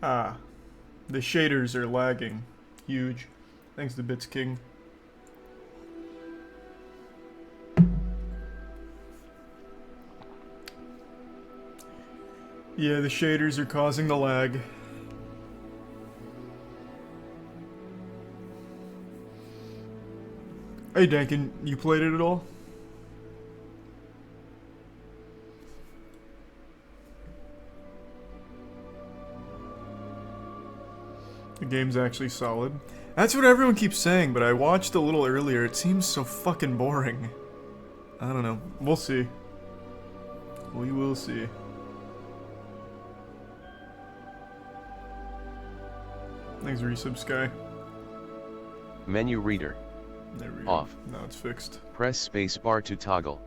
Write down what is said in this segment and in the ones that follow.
Ah, the shaders are lagging. Huge. Thanks to Bits King. Yeah, the shaders are causing the lag. Hey Dankin, you played it at all? The game's actually solid. That's what everyone keeps saying, but I watched a little earlier. It seems so fucking boring. I don't know. We'll see. We will see. Thanks, Resub Sky. Menu reader. There we Off. go. Now it's fixed. Press spacebar to toggle.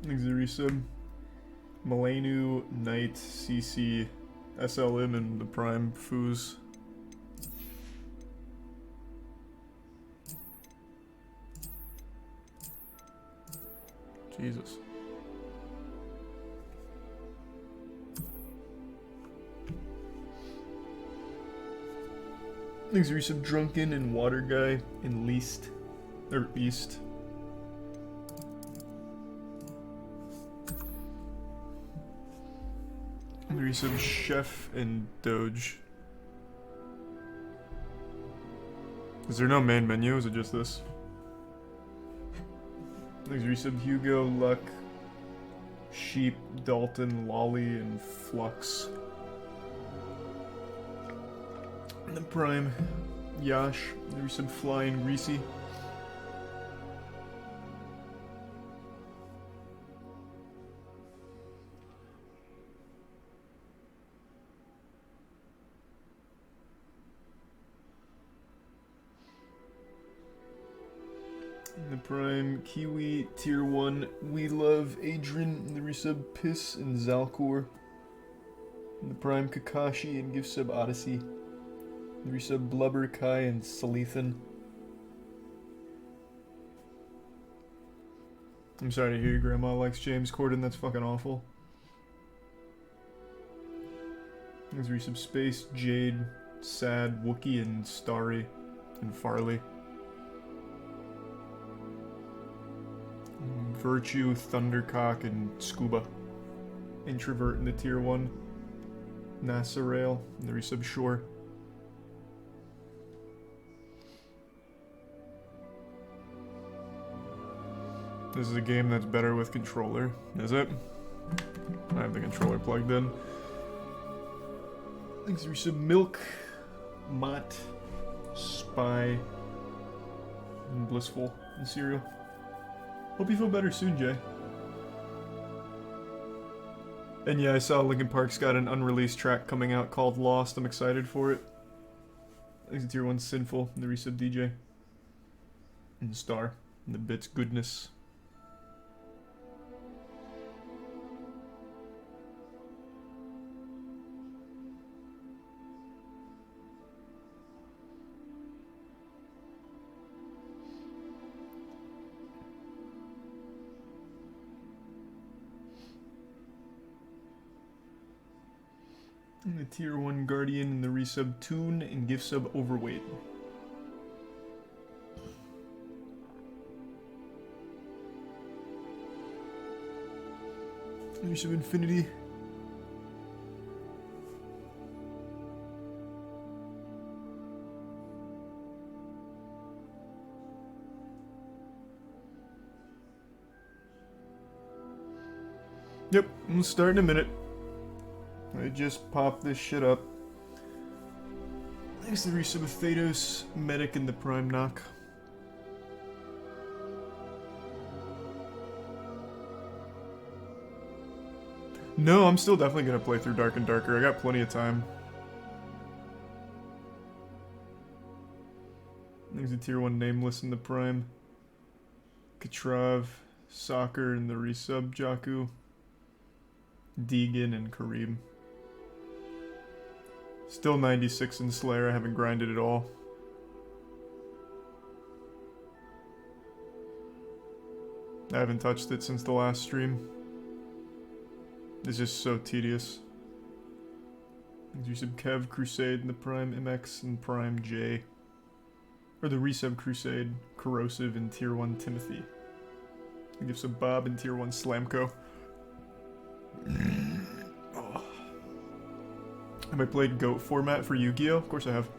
Thanks, Resub. Malenu, Knight, CC, SLM, and the Prime Foos. Jesus. Thanks, Resub. Drunken and Water Guy and Least. Or East. Resub Chef and Doge. Is there no main menu? Is it just this? Thanks, Resub. Hugo, Luck, Sheep, Dalton, Lolly, and Flux. And then Prime, Yash, Resub Flying, Greasy. The Prime, Kiwi, Tier 1, We Love, Adrian, the Resub, Piss, and Zalcor. And the Prime, Kakashi, and Gift Sub, Odyssey. The Resub, Blubber, Kai, and Salethan. I'm sorry to hear your grandma likes James Corden, that's fucking awful. There's Resub, Space, Jade, Sad, Wookie, and Starry, and Farley. Virtue, Thundercock, and Scuba. Introvert in the Tier 1. NASA Rail, and the Resub Shore. This is a game that's better with controller, is it? I have the controller plugged in. Thanks, Resub Milk, Mott, Spy, and Blissful, and Cereal. Hope you feel better soon, Jay. And yeah, I saw Linkin Park's got an unreleased track coming out called Lost. I'm excited for it. Thanks to Tier 1 Sinful, and the Resub DJ. And Star, and the Bits Goodness. And the Tier 1 Guardian and the Resub Toon and Gift Sub Overweight. Resub Infinity. Yep, we'll start in a minute. I just popped this shit up. Thanks to the Resub of Thanos, Medic, and the Prime Knock. No, I'm still definitely gonna play through Dark and Darker. I got plenty of time. Thanks to Tier 1 Nameless and the Prime. Katrav, Soccer, and the Resub, Jakku. Deegan, and Kareem. Still 96 in Slayer, I haven't grinded at all. I haven't touched it since the last stream. It's just so tedious. Do some Kev Crusade and the Prime MX and Prime J. Or the Resub Crusade, Corrosive and Tier 1 Timothy. And give some Bob and Tier 1 Slamco. Oh. Have I played GOAT format for Yu-Gi-Oh? Of course I have.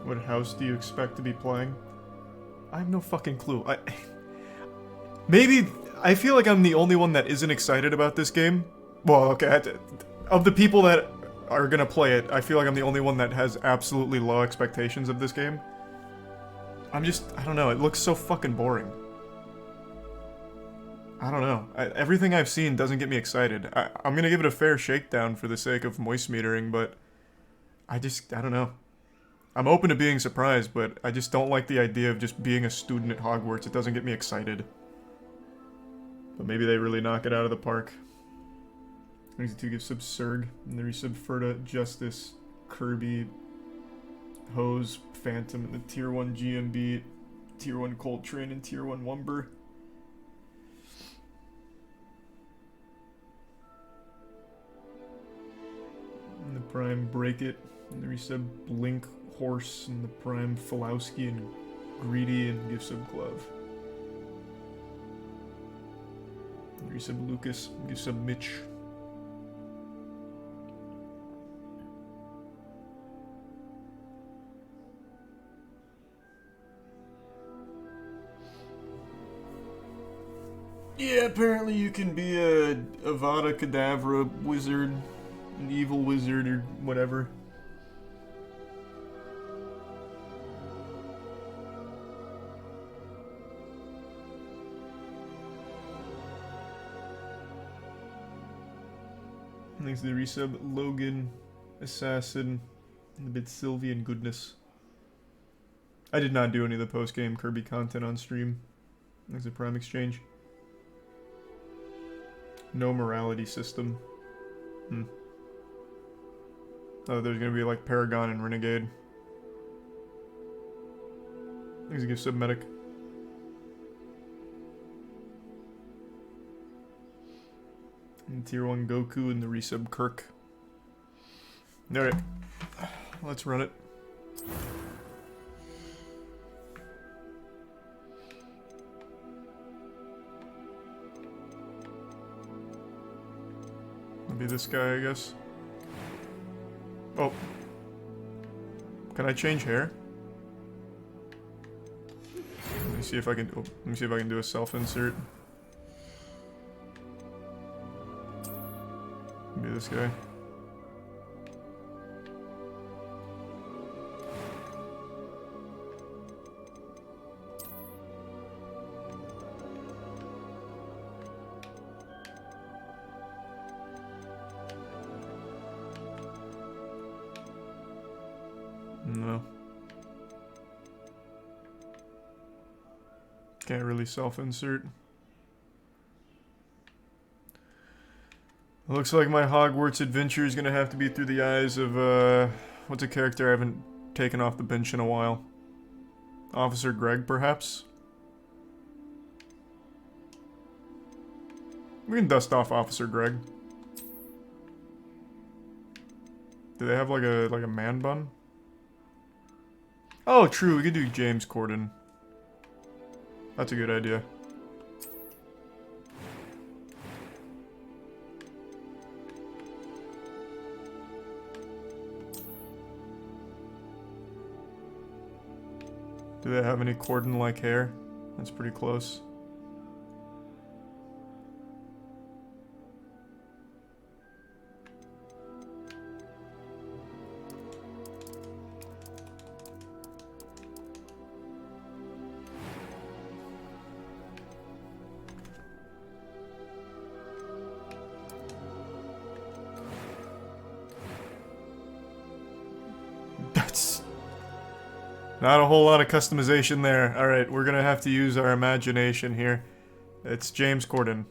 What house do you expect to be playing? I have no fucking clue. Maybe I feel like I'm the only one that isn't excited about this game. Well, okay, of the people that are gonna play it, I feel like I'm the only one that has absolutely low expectations of this game. I don't know, it looks so fucking boring. I don't know. Everything I've seen doesn't get me excited. I'm gonna give it a fair shakedown for the sake of moist metering, but I don't know. I'm open to being surprised, but I just don't like the idea of just being a student at Hogwarts. It doesn't get me excited. But maybe they really knock it out of the park. Next two give Subsurg, and then resub Ferta, Justice, Kirby, Hose, Phantom, and the Tier 1 GMB, Tier 1 Coltrane, and Tier 1 Wumber. And the Prime Break It, and the resub Blink, Horse, and the Prime Falowski, and Greedy, and give sub Glove. And the resub Lucas, and give sub Mitch. Yeah, apparently you can be a Avada Kedavra wizard, an evil wizard, or whatever. Thanks to the resub, Logan, Assassin, and a bit Sylvian Goodness. I did not do any of the post-game Kirby content on stream. Thanks to Prime Exchange. No morality system. Oh, there's gonna be like Paragon and Renegade. Thanks to give sub Medic. And Tier 1 Goku and the resub Kirk. Alright. Let's run it. I'll be this guy, I guess. Oh. Can I change hair? Let me see if I can do a self-insert. Be this guy. No. Can't really self-insert. Looks like my Hogwarts adventure is gonna have to be through the eyes of, what's a character I haven't taken off the bench in a while? Officer Greg, perhaps? We can dust off Officer Greg. Do they have like a man bun? Oh, true, we could do James Corden. That's a good idea. Do they have any Corden-like hair? That's pretty close. That's... Not a whole lot of customization there. Alright, we're gonna have to use our imagination here. It's James Corden.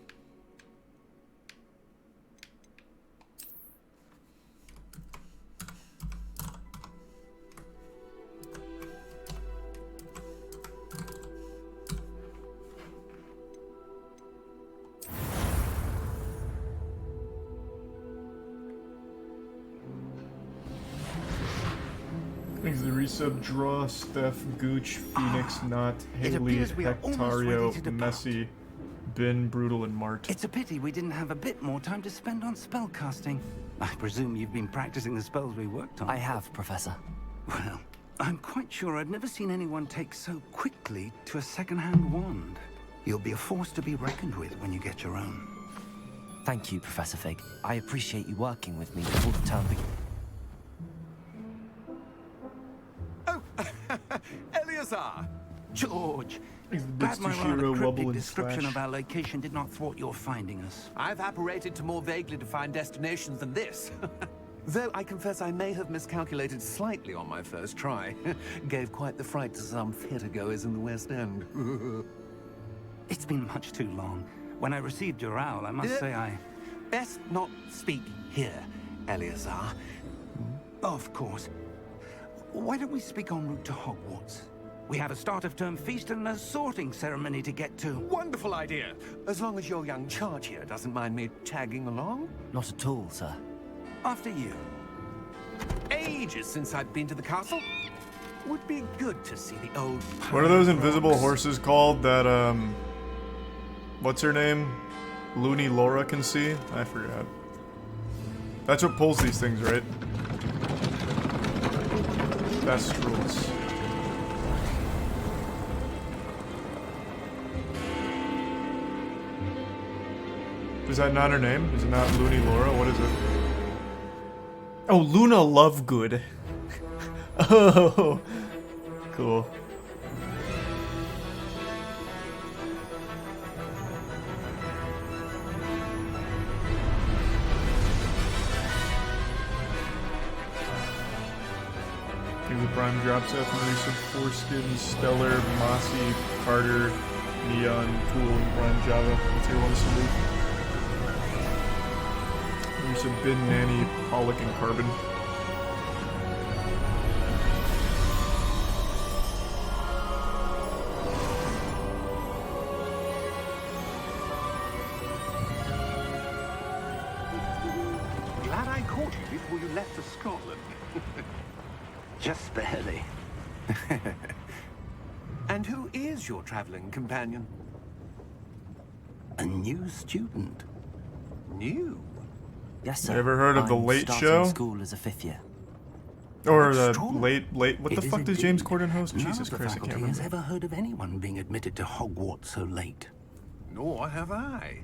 Thanks to the resub, Draw, Steph, Gooch, Phoenix, Knot, Haley, Hectario, Messi, Bin, Brutal, and Mart. It's a pity we didn't have a bit more time to spend on spellcasting. I presume you've been practicing the spells we worked on. I have, Professor. Well, I'm quite sure I've never seen anyone take so quickly to a second-hand wand. You'll be a force to be reckoned with when you get your own. Thank you, Professor Fig. I appreciate you working with me before the term begins. Oh, Eleazar! George! Thanks to the Glad bits, my rather Toshiro, Wubble, cryptic and description Slash. of our location did not thwart your finding us. I've apparated to more vaguely defined destinations than this. Though I confess I may have miscalculated slightly on my first try. Gave quite the fright to some theatergoers in the West End. It's been much too long. When I received your owl, I must say I... Best not speak here, Eleazar. Of course. Why don't we speak en route to Hogwarts? We have a start-of-term feast and a sorting ceremony to get to. Wonderful idea. As long as your young charge here doesn't mind me tagging along. Not at all, sir. After you. Ages since I've been to the castle. Would be good to see the old... What are those invisible horses called that, what's her name? Looney Laura can see? I forgot. That's what pulls these things, right? Best rules. Is that not her name? Is it not Looney Laura? What is it? Oh, Luna Lovegood. Oh, cool. The Prime drops out from Lisa, Foreskin, Stellar, Mossy, Carter, Neon, Cool, and Prime Java. What's your one salute? There's a Bin, Nanny, Pollock, and Carbon. Glad I caught you before you left for Scotland. Just barely. And who is your traveling companion? A new student. New? Yes, sir. Ever heard of The I'm Late starting Show? School as a 5th year. Or the Extraordinary. late. What the It is fuck does James indeed. Corden host? None Jesus of the Christ, I can't faculty has remember. ever heard of anyone being admitted to Hogwarts so late. Nor have I.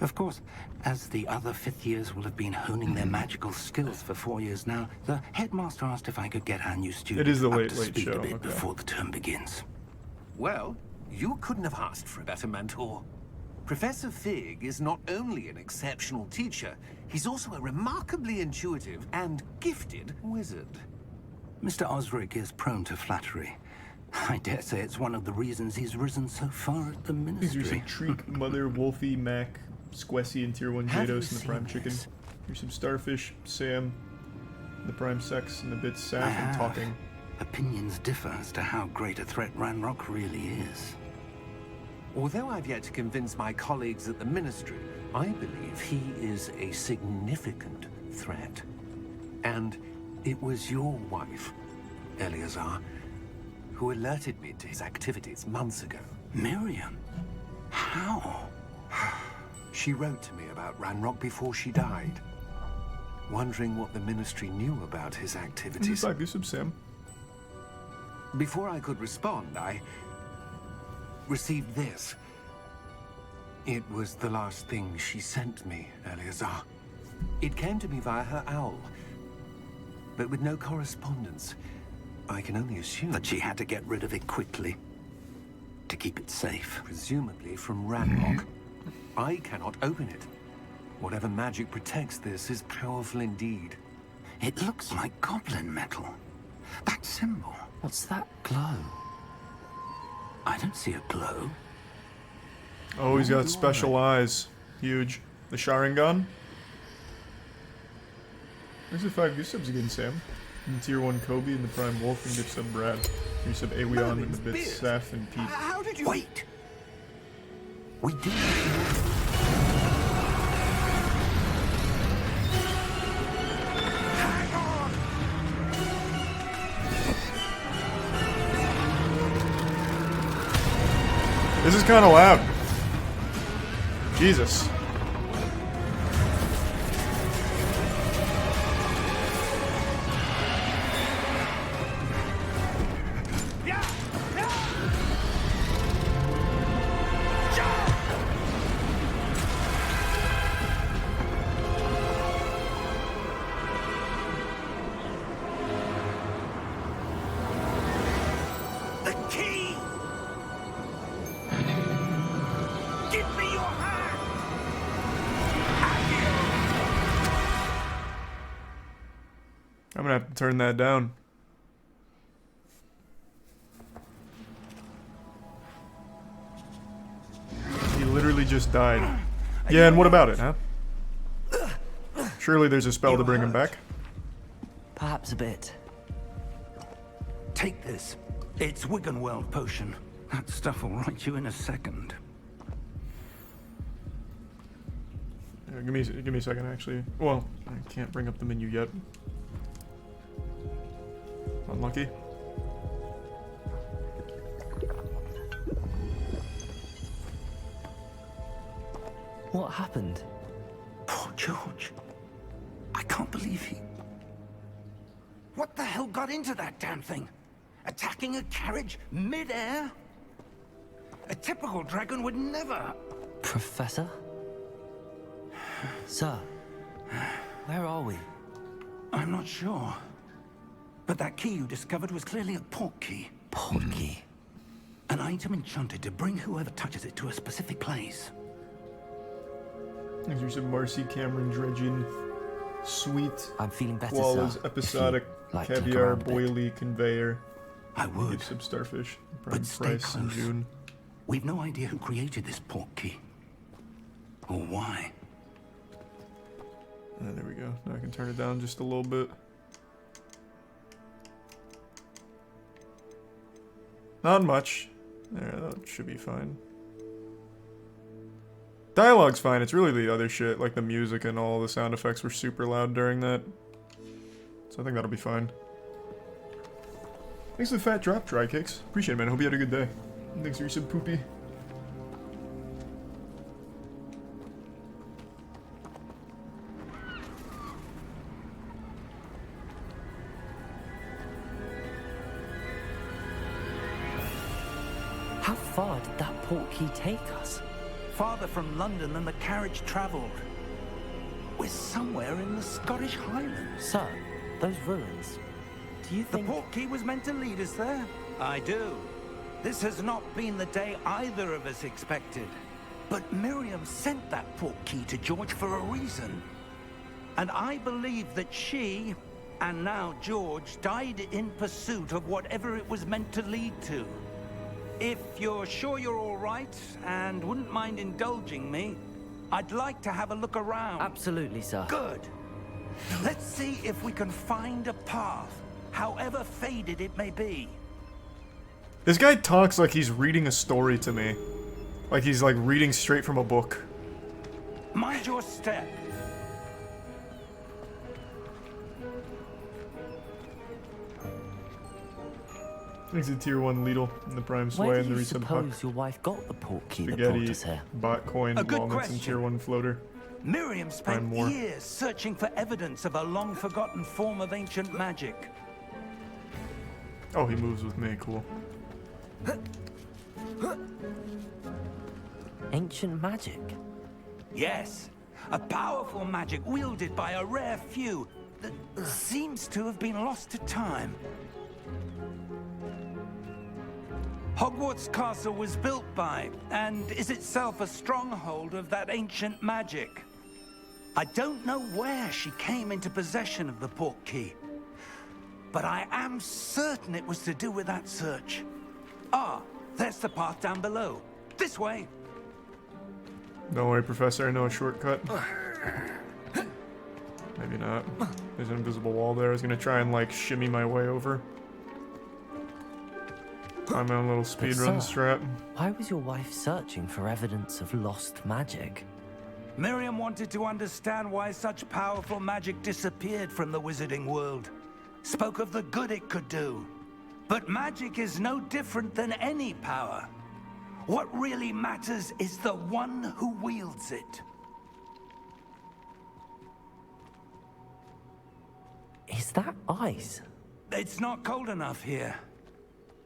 Of course, as the other 5th years will have been honing their magical skills for 4 years now, the headmaster asked if I could get our new student It is The up Late to Late speed Show, a bit okay. before the term begins. Well, you couldn't have asked for a better mentor. Professor Fig is not only an exceptional teacher, he's also a remarkably intuitive and gifted wizard. Mr. Osric is prone to flattery. I dare say it's one of the reasons he's risen so far at the Here's some ministry. Treek, Mother, Wolfie, Mac, Squessy, and Tier 1 Have you Jados, and the Prime seen Chicken. this? Here's some Starfish, Sam, the Prime Sex, and the bit Saf, I and have. Talking. Opinions differ as to how great a threat Ranrock really is. Although I've yet to convince my colleagues at the Ministry, I believe he is a significant threat. And it was your wife, Eleazar, who alerted me to his activities months ago. Miriam? How? She wrote to me about Ranrock before she died, wondering what the Ministry knew about his activities. Back, do some Sam. Before I could respond, I received this. It was the last thing she sent me, Eleazar. It came to me via her owl, but with no correspondence. I can only assume That she had to get rid of it quickly to keep it safe. presumably from Ranrock. I cannot open it. Whatever magic protects this is powerful indeed. It looks like goblin metal. That symbol. What's that glow? I don't see a glow. Oh, he's got special eyes. Huge. The Sharingan? There's the 5 gift subs again, Sam. And Tier 1 Kobe and the Prime Wolf and gift sub Brad. Tier sub Aweon and the Bits, Saf and Pete. How did you... Wait! We do... This is kind of loud. Jesus. The key! Give me your hand! I'm gonna have to turn that down. He literally just died. Yeah, and what about it, huh? Surely there's a spell to bring him back. Perhaps a bit. Take this. It's Wiggenweld potion. That stuff will right you in a second. Give me a second, actually. Well, I can't bring up the menu yet. Unlucky. What happened? Poor George. I can't believe he... What the hell got into that damn thing? Attacking a carriage mid-air? A typical dragon would never... Professor? Sir, where are we? I'm not sure. But that key you discovered was clearly a port key. Port key? An item enchanted to bring whoever touches it to a specific place. There's some Marcy Cameron dredging. Sweet. I'm feeling better, Koalas, sir. episodic, If you'd like to look caviar, around a bit. boilie, conveyor. I would. Gift sub starfish. Prime But stay price in close. June. We've no idea who created this port key. Or why. There we go. Now I can turn it down just a little bit. Not much. There, that should be fine. Dialogue's fine. It's really the other shit, like the music and all the sound effects were super loud during that. So I think that'll be fine. Thanks for the fat drop, Dry Kicks. Appreciate it, man. Hope you had a good day. Thanks for your sub, Poopy. How far did that port key take us? Farther from London than the carriage travelled. We're somewhere in the Scottish Highlands. Sir, those ruins. Do you The think... port key was meant to lead us there? I do. This has not been the day either of us expected. But Miriam sent that port key to George for a reason. And I believe that she, and now George, died in pursuit of whatever it was meant to lead to. If you're sure you're all right, and wouldn't mind indulging me, I'd like to have a look around. Absolutely, sir. Good. Let's see if we can find a path, however faded it may be. This guy talks like he's reading a story to me. Like he's like reading straight from a book. Mind your step. Thanks to Tier 1 Lidl and the Prime Sway Where and do the you recent Huck. suppose your wife got the port key that brought Spaghetti, us here? bot coin, A good walnuts, and question. Tier 1 floater. Miriam spent more. years searching for evidence of a long-forgotten form of ancient magic. Oh, he moves with me. Cool. Ancient magic? Yes, a powerful magic wielded by a rare few that seems to have been lost to time. Hogwarts Castle was built by, and is itself a stronghold of that ancient magic. I don't know where she came into possession of the port key, but I am certain it was to do with that search. Ah, there's the path down below. This way. Don't worry, Professor, I know a shortcut. Maybe not. There's an invisible wall there. I was gonna try and, like, shimmy my way over. I'm on a little speedrun strat. Why was your wife searching for evidence of lost magic? Miriam wanted to understand why such powerful magic disappeared from the wizarding world. Spoke of the good it could do. But magic is no different than any power. What really matters is the one who wields it. Is that ice? It's not cold enough here.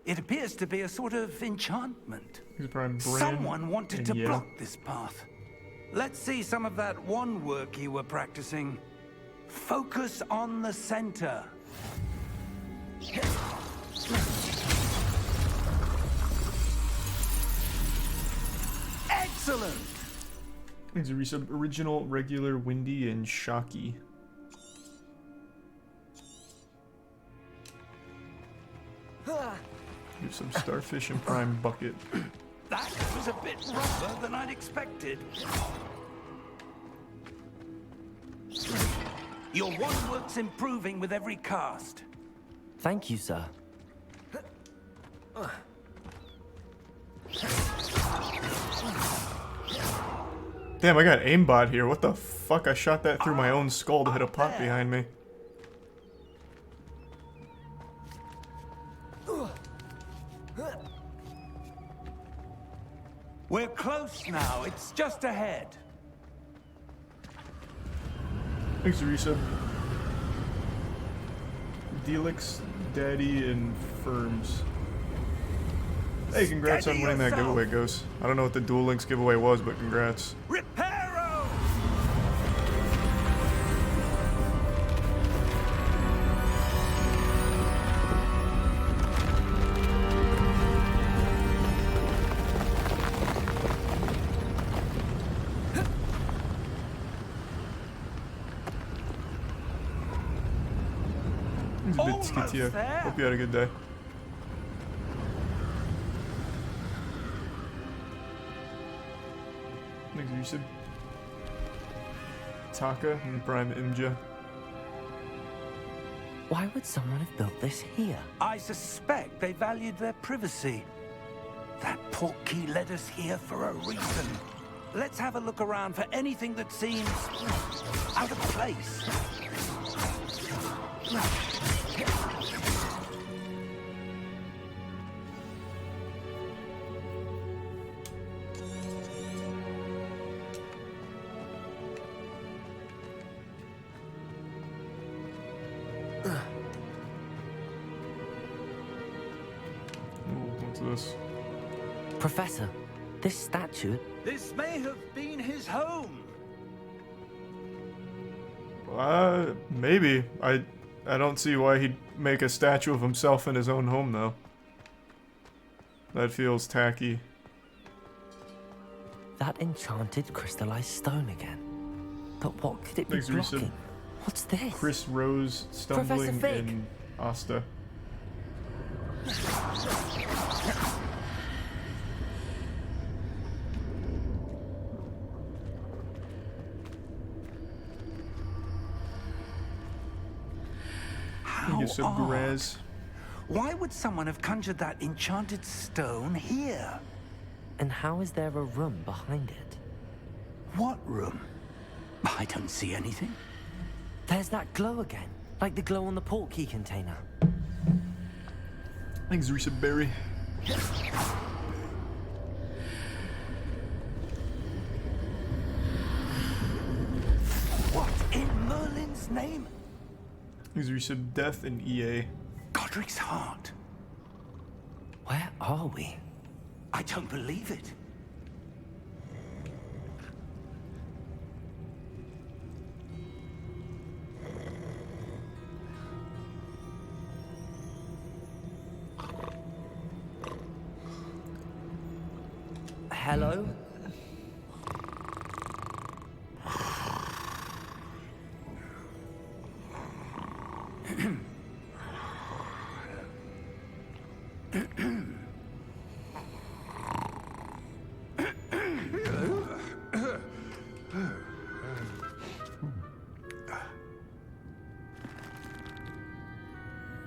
It appears to be a sort of enchantment. Someone wanted to block this path. Let's see some of that wand work you were practicing. Focus on the center. Excellent! These are some original, regular, windy, and shocky. Do some starfish and prime bucket. That was a bit rougher than I'd expected. Your wand work's improving with every cast. Thank you, sir. Damn, I got aimbot here. What the fuck? I shot that through my own skull to hit a pot behind me. We're close now. It's just ahead. Thanks, Risa. Delix, Daddy, and Firms. Hey, congrats on winning that giveaway, Ghost. I don't know what the Duel Links giveaway was, but congrats. Reparo! Almost there. Hope you had a good day. Thanks, Yusuf. Taka and Prime Imja. Why would someone have built this here? I suspect they valued their privacy. That portkey led us here for a reason. Let's have a look around for anything that seems out of place. What's this? Professor, this statue... This may have been his home. Maybe. I don't see why he'd make a statue of himself in his own home, though. That feels tacky. That enchanted crystallized stone again. But what could it be blocking? What's this? Chris Rose stumbling in Asta. Why would someone have conjured that enchanted stone here? And how is there a room behind it? What room? I don't see anything. There's that glow again, like the glow on the portkey container. Thanks, Risa Berry. What in Merlin's name? Thanks, Risa Death and EA. Godric's heart. Where are we? I don't believe it. Hello?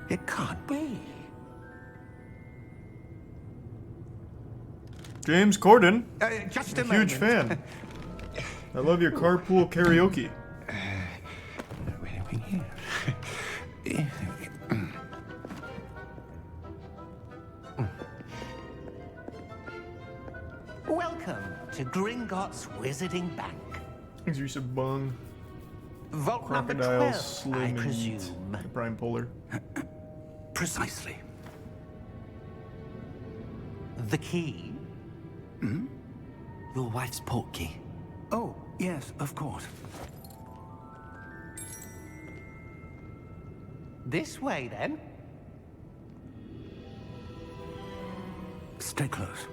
It can't be. James Corden, Just a huge moment. fan. I love your carpool karaoke. Welcome to Gringotts Wizarding Bank. Thanks, Risa Bung. Vault number Crocodile, 12, Slim, I and presume. the Prime Polar. Precisely. The key? Your wife's portkey. Oh, yes, of course. This way, then. Stay close.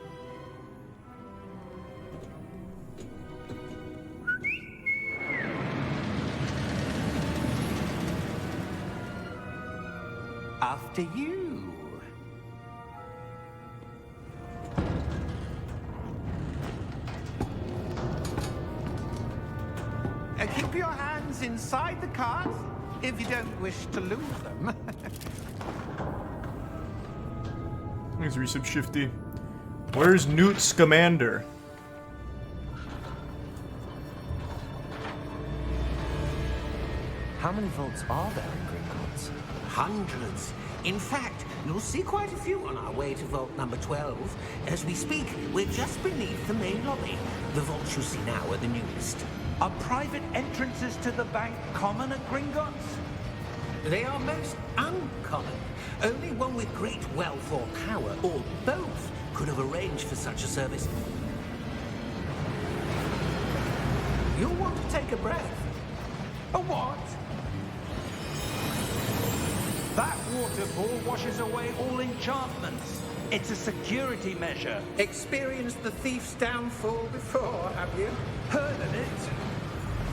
After you. Keep your hands inside the cart if you don't wish to lose them. Thanks, Risa Shifty. Where's Newt Scamander? How many vaults are there in Gringotts? Hundreds. In fact, you'll see quite a few on our way to vault number 12. As we speak, we're just beneath the main lobby. The vaults you see now are the newest. Are private entrances to the bank common at Gringotts? They are most uncommon. Only one with great wealth or power, or both, could have arranged for such a service. You'll want to take a breath. A what? That waterfall washes away all enchantments. It's a security measure. Experienced the thief's downfall before, have you? Heard of it?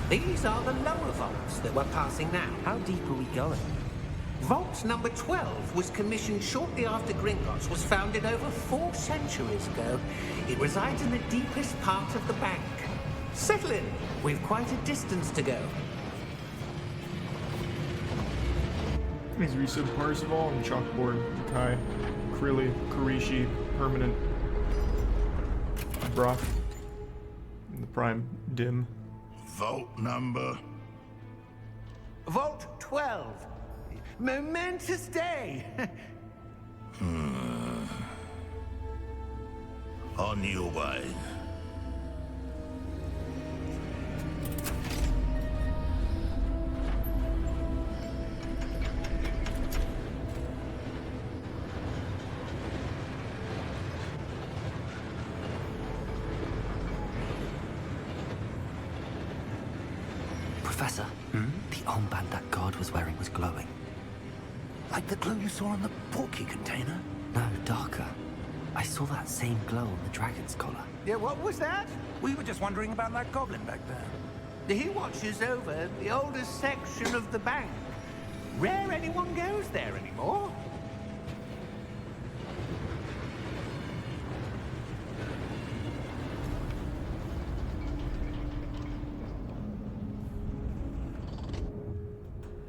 These are the lower vaults that we're passing now. How deep are we going? Vault number 12 was commissioned shortly after Gringotts was founded over 4 centuries ago. It resides in the deepest part of the bank. Settle in. We've quite a distance to go. Thanks, Risa Parzival and Chalkboard. Kai, Krilly, Karishi, Permanent, Brock, and the Prime Dim. Vault number. Vault 12. Momentous day. On your way. Professor, the armband that guard was wearing was glowing. Like the glow you saw on the portkey container? No, darker. I saw that same glow on the dragon's collar. Yeah, what was that? We were just wondering about that goblin back there. He watches over the oldest section of the bank. Rare anyone goes there anymore.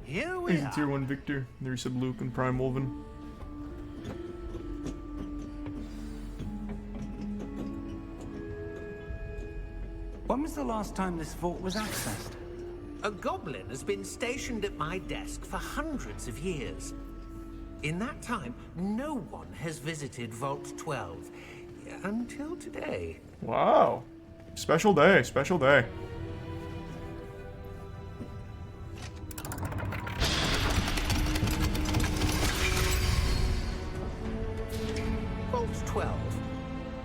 Here we Thanks, are. Tier 1 Victor. There's Sub Luke and Prime Wolven. When was the last time this vault was accessed? A goblin has been stationed at my desk for hundreds of years. In that time, no one has visited Vault 12. Until today. Wow. Special day, special day. Vault 12.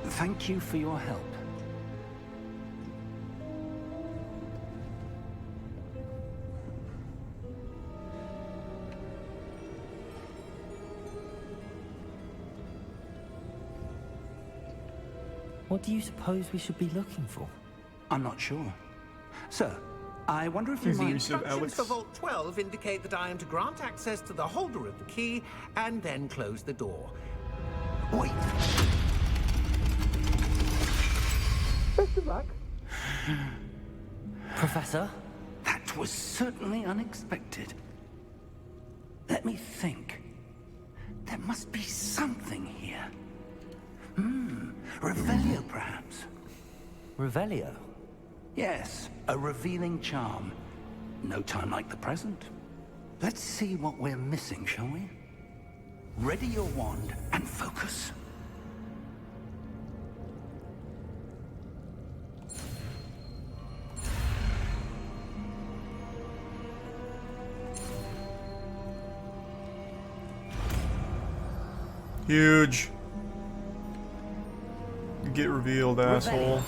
Thank you for your help. What do you suppose we should be looking for? I'm not sure. Sir, I wonder if you Is the might... use of Instructions Alex? for Vault 12 indicate that I am to grant access to the holder of the key and then close the door. Wait! Best of luck. Professor? That was certainly unexpected. Let me think. There must be something here. Revelio, perhaps. Revelio? Yes, a revealing charm. No time like the present. Let's see what we're missing, shall we? Ready your wand and focus. Huge. Get revealed, asshole.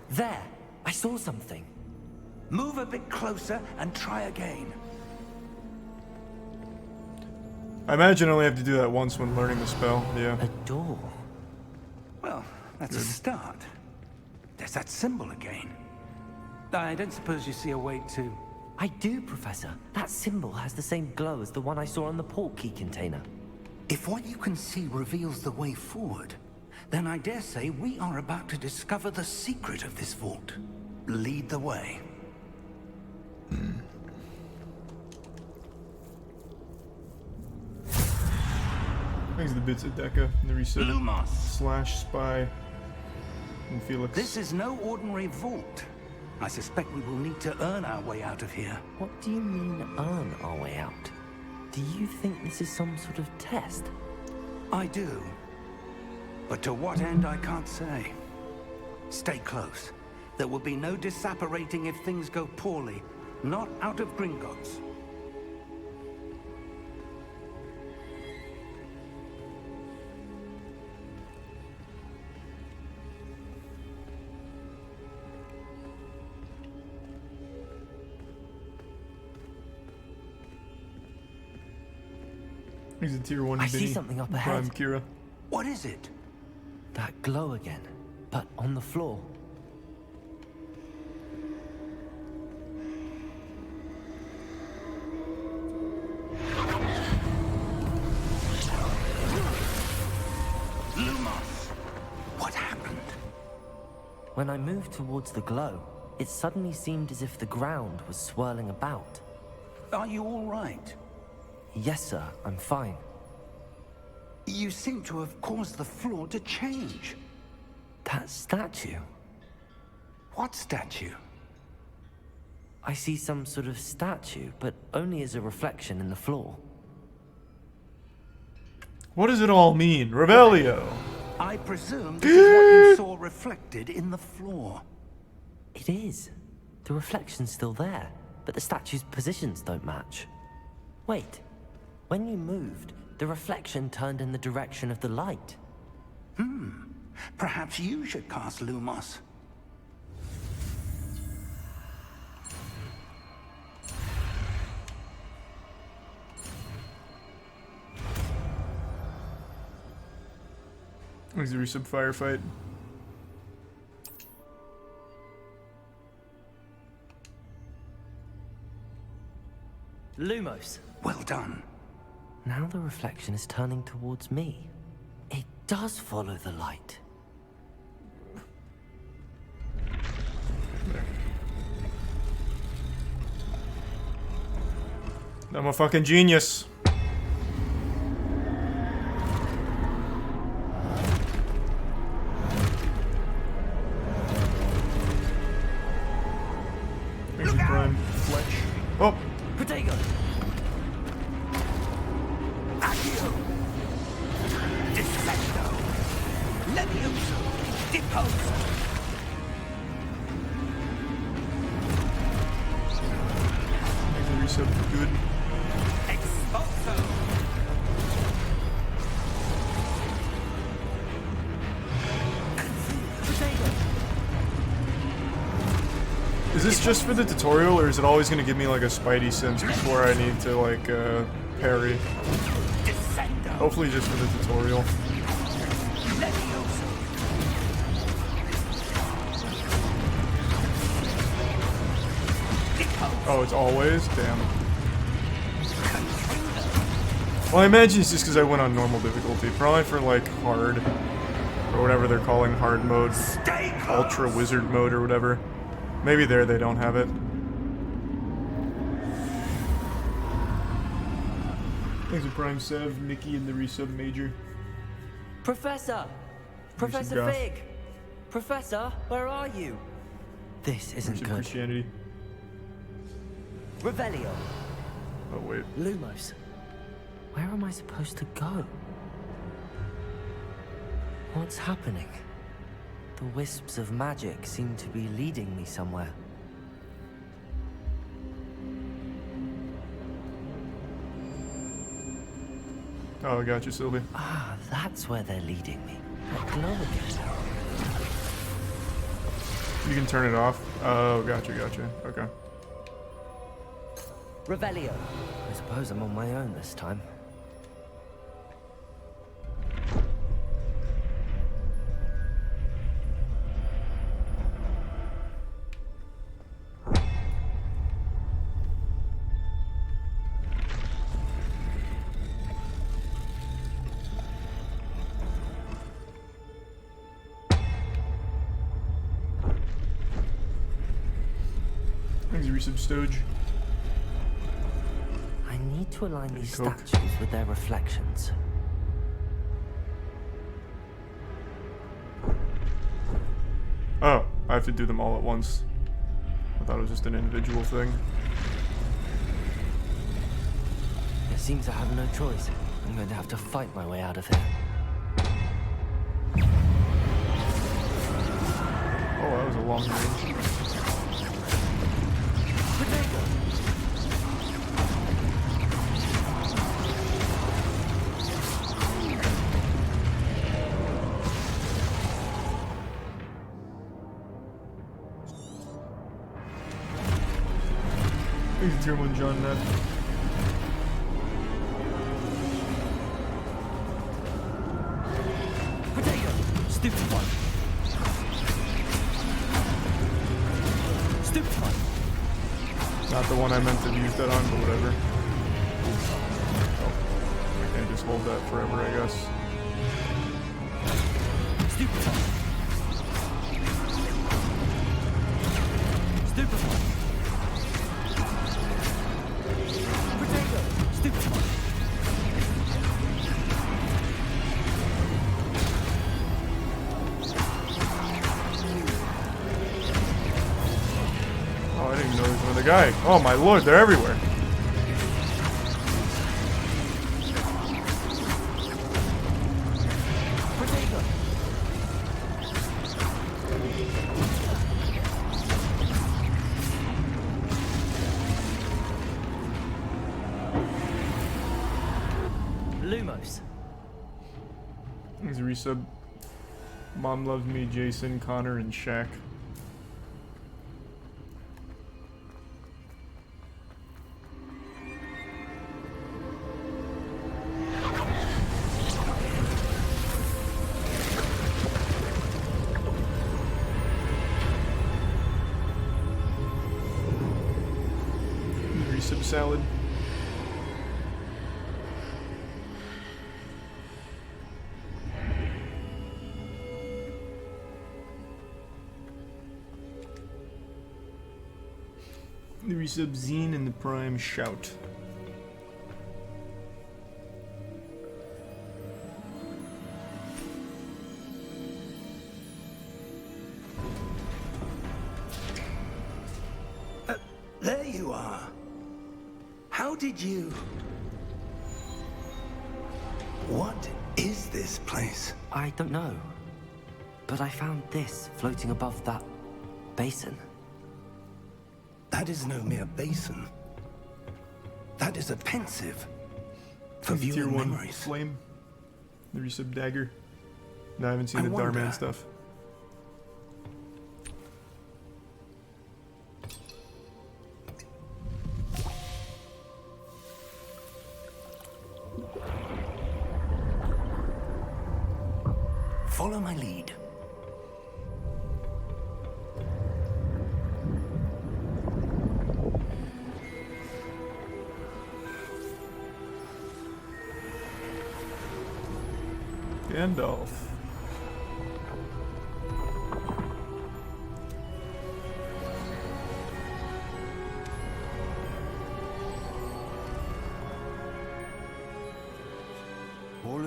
There! I saw something. Move a bit closer and try again. I imagine I only have to do that once when learning the spell, yeah. A door. Well, that's a start. There's that symbol again. I don't suppose you see a way to... I do, Professor. That symbol has the same glow as the one I saw on the port key container. If what you can see reveals the way forward, then I dare say we are about to discover the secret of this vault. Lead the way. Thanks to the bits of Deca and the reset. Lumos. Slash spy and Felix. This is no ordinary vault. I suspect we will need to earn our way out of here. What do you mean, earn our way out? Do you think this is some sort of test? I do. But to what end, I can't say. Stay close. There will be no disapparating if things go poorly. Not out of Gringotts. He's a tier 1 I see Vinny. something up ahead. Prime Kira. What is it? That glow again, but on the floor. Lumos! What happened? When I moved towards the glow, it suddenly seemed as if the ground was swirling about. Are you all right? Yes, sir, I'm fine. You seem to have caused the floor to change. That statue? What statue? I see some sort of statue, but only as a reflection in the floor. What does it all mean? Revelio! I presume this is what you saw reflected in the floor. It is. The reflection's still there, but the statue's positions don't match. Wait. When you moved, the reflection turned in the direction of the light. Perhaps you should cast Lumos. He's a resub firefight. Lumos. Well done. Now the reflection is turning towards me. It does follow the light. I'm a fucking genius. Thanks, Prime Fletch. Oh! Protego! Accio! Disfecto! Levioso! Deposo! Thanks, resub for good. Expulso! Is this just for the tutorial, or is it always going to give me like a Spidey sense before I need to like parry? Descendo! Hopefully just for the tutorial. Levioso! Deposo! Oh, it's always? Damn. Well, I imagine it's just because I went on normal difficulty. Probably for like hard, or whatever they're calling hard mode. Stay close! Ultra wizard mode or whatever. Maybe there they don't have it. Thanks to Prime Sev, Mickey, and the resub Major. Professor! Professor Goth. Fig! Professor, where are you? This isn't Resub good. Christianity. Revelio. Oh wait. Lumos. Where am I supposed to go? What's happening? The wisps of magic seem to be leading me somewhere. Oh, I got you, Sylvie. Ah, that's where they're leading me. That glow again. You can turn it off. Oh, gotcha. Okay. Revelio. I suppose I'm on my own this time. Thanks, resub Stoge. I need to align these Coke. statues with their reflections. Oh, I have to do them all at once. I thought it was just an individual thing. It seems I have no choice. I'm going to have to fight my way out of here. Oh, that was a long range. Thanks, Tier 1 John Nett. Potato! Stupid one! Stupid one! Not the one I meant to use that on, but whatever. Oh, I can't just hold that forever, I guess. Stupid one! Stupid one! Potato! Stupid one! Oh, I didn't even know there was another guy. Oh my lord, they're everywhere. Potato! Lumos. There's a resub. Mom loves me, Jason, Connor, and Shaq. Resub salad. The resub zine and the prime shout. There you are. How did you... What is this place? I don't know. But I found this floating above that basin. That is no mere basin. That is a pensive for Tier viewing 1 memories. flame. The resub dagger. No, I haven't seen I the wonder- Darman stuff. Follow my lead. Gandalf.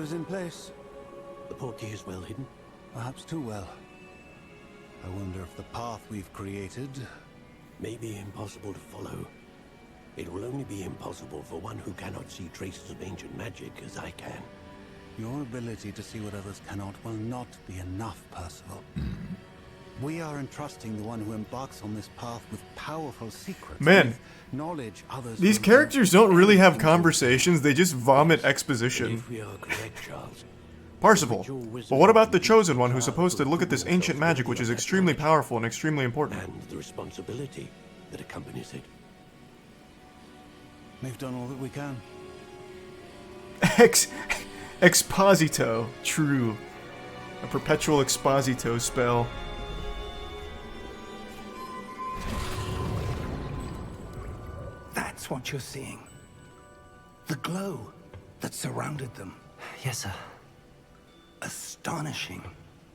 is in place. The portkey is well hidden. Perhaps too well. I wonder if the path we've created... May be impossible to follow. It will only be impossible for one who cannot see traces of ancient magic as I can. Your ability to see what others cannot will not be enough, Percival. We are entrusting the one who embarks on this path with powerful secrets. Man, with knowledge others these will characters don't really have conversations, they just vomit exposition. If we are correct, Charles. Parsival, but what about the Chosen One who's supposed to look at this ancient magic which is extremely powerful and extremely important? And the responsibility that accompanies it. We've done all that we can. Exposito. True. A perpetual exposito spell. That's what you're seeing. The glow that surrounded them. Yes, sir. Astonishing.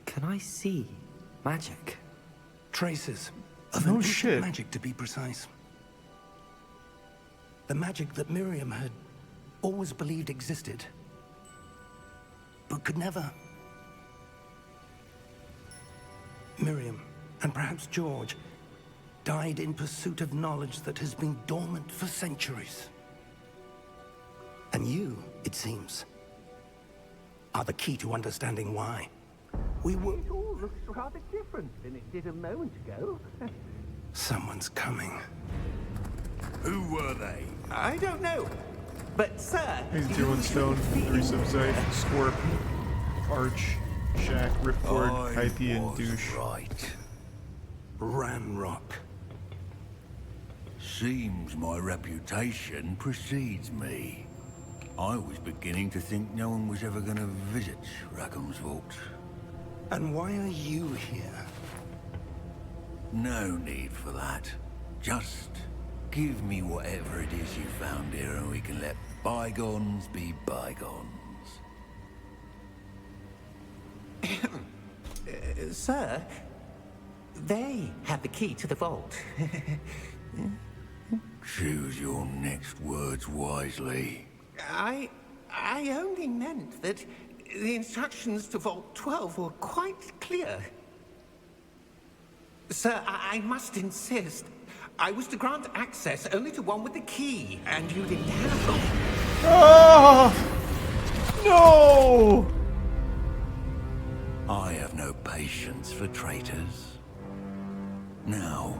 Can I see magic? Traces of No an ancient shit. magic, to be precise. The magic that Miriam had always believed existed, but could never. Miriam, and perhaps George, died in pursuit of knowledge that has been dormant for centuries. And you, it seems, are the key to understanding why. We were... It all looks rather different than it did a moment ago. Someone's coming. Who were they? I don't know. But, sir... He's doing Stone, three subside, Scorp, Arch, Shack, Ripcord, Hype, and Douche. Right. Ranrock. Seems my reputation precedes me. I was beginning to think no one was ever going to visit Rackham's vault. And why are you here? No need for that. Just give me whatever it is you found here and we can let bygones be bygones. Sir, they have the key to the vault. Choose your next words wisely. I only meant that the instructions to Vault 12 were quite clear. Sir, I must insist. I was to grant access only to one with the key, and you didn't have it. Oh! No! I have no patience for traitors. Now,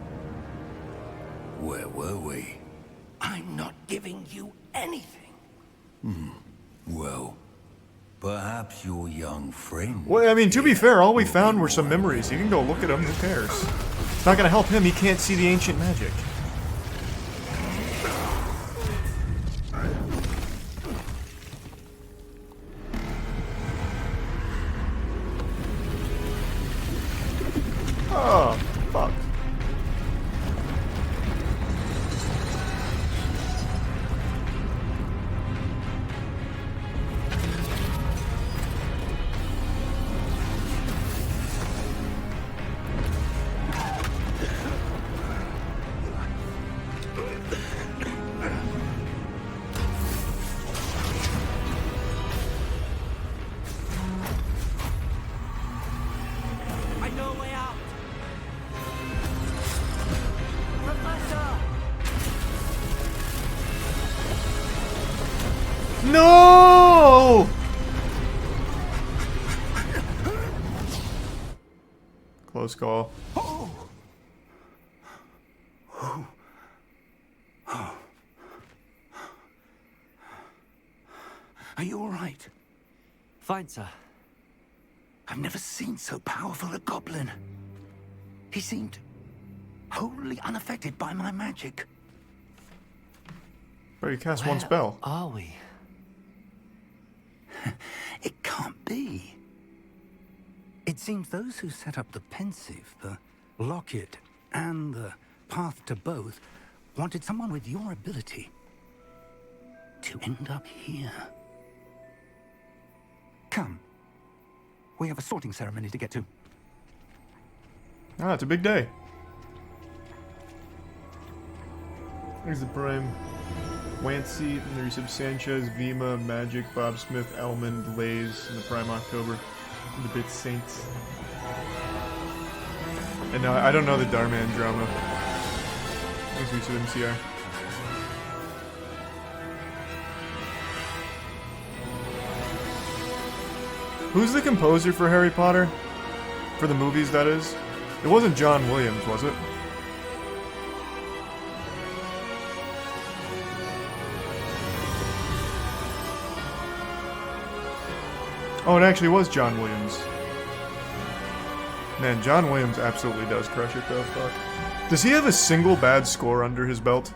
where were we? I'm not giving you anything. Well, perhaps your young friend... Well, I mean, to be fair, all we found were some memories. You can go look at them, who cares? It's not gonna help him, he can't see the ancient magic. Oh, fuck. I know a way out! Professor! No! Close call. Are you all right? Fine, sir. I've never seen so powerful a goblin. He seemed wholly unaffected by my magic. But you cast one spell. Are we? It can't be. It seems those who set up the pensive, the locket, and the path to both wanted someone with your ability to end up here. Come. We have a sorting ceremony to get to. Ah, it's a big day. Here's the prime. Wancy, and the resub Sanchez, Vima, Magic, Bob Smith, Elmond, Lays, and the Prime October, and the Bit Saints. And I don't know the Darman drama. Thanks, resub MCR. Who's the composer for Harry Potter? For the movies, that is? It wasn't John Williams, was it? Oh, it actually was John Williams. Man, John Williams absolutely does crush it, though. Fuck. Does he have a single bad score under his belt?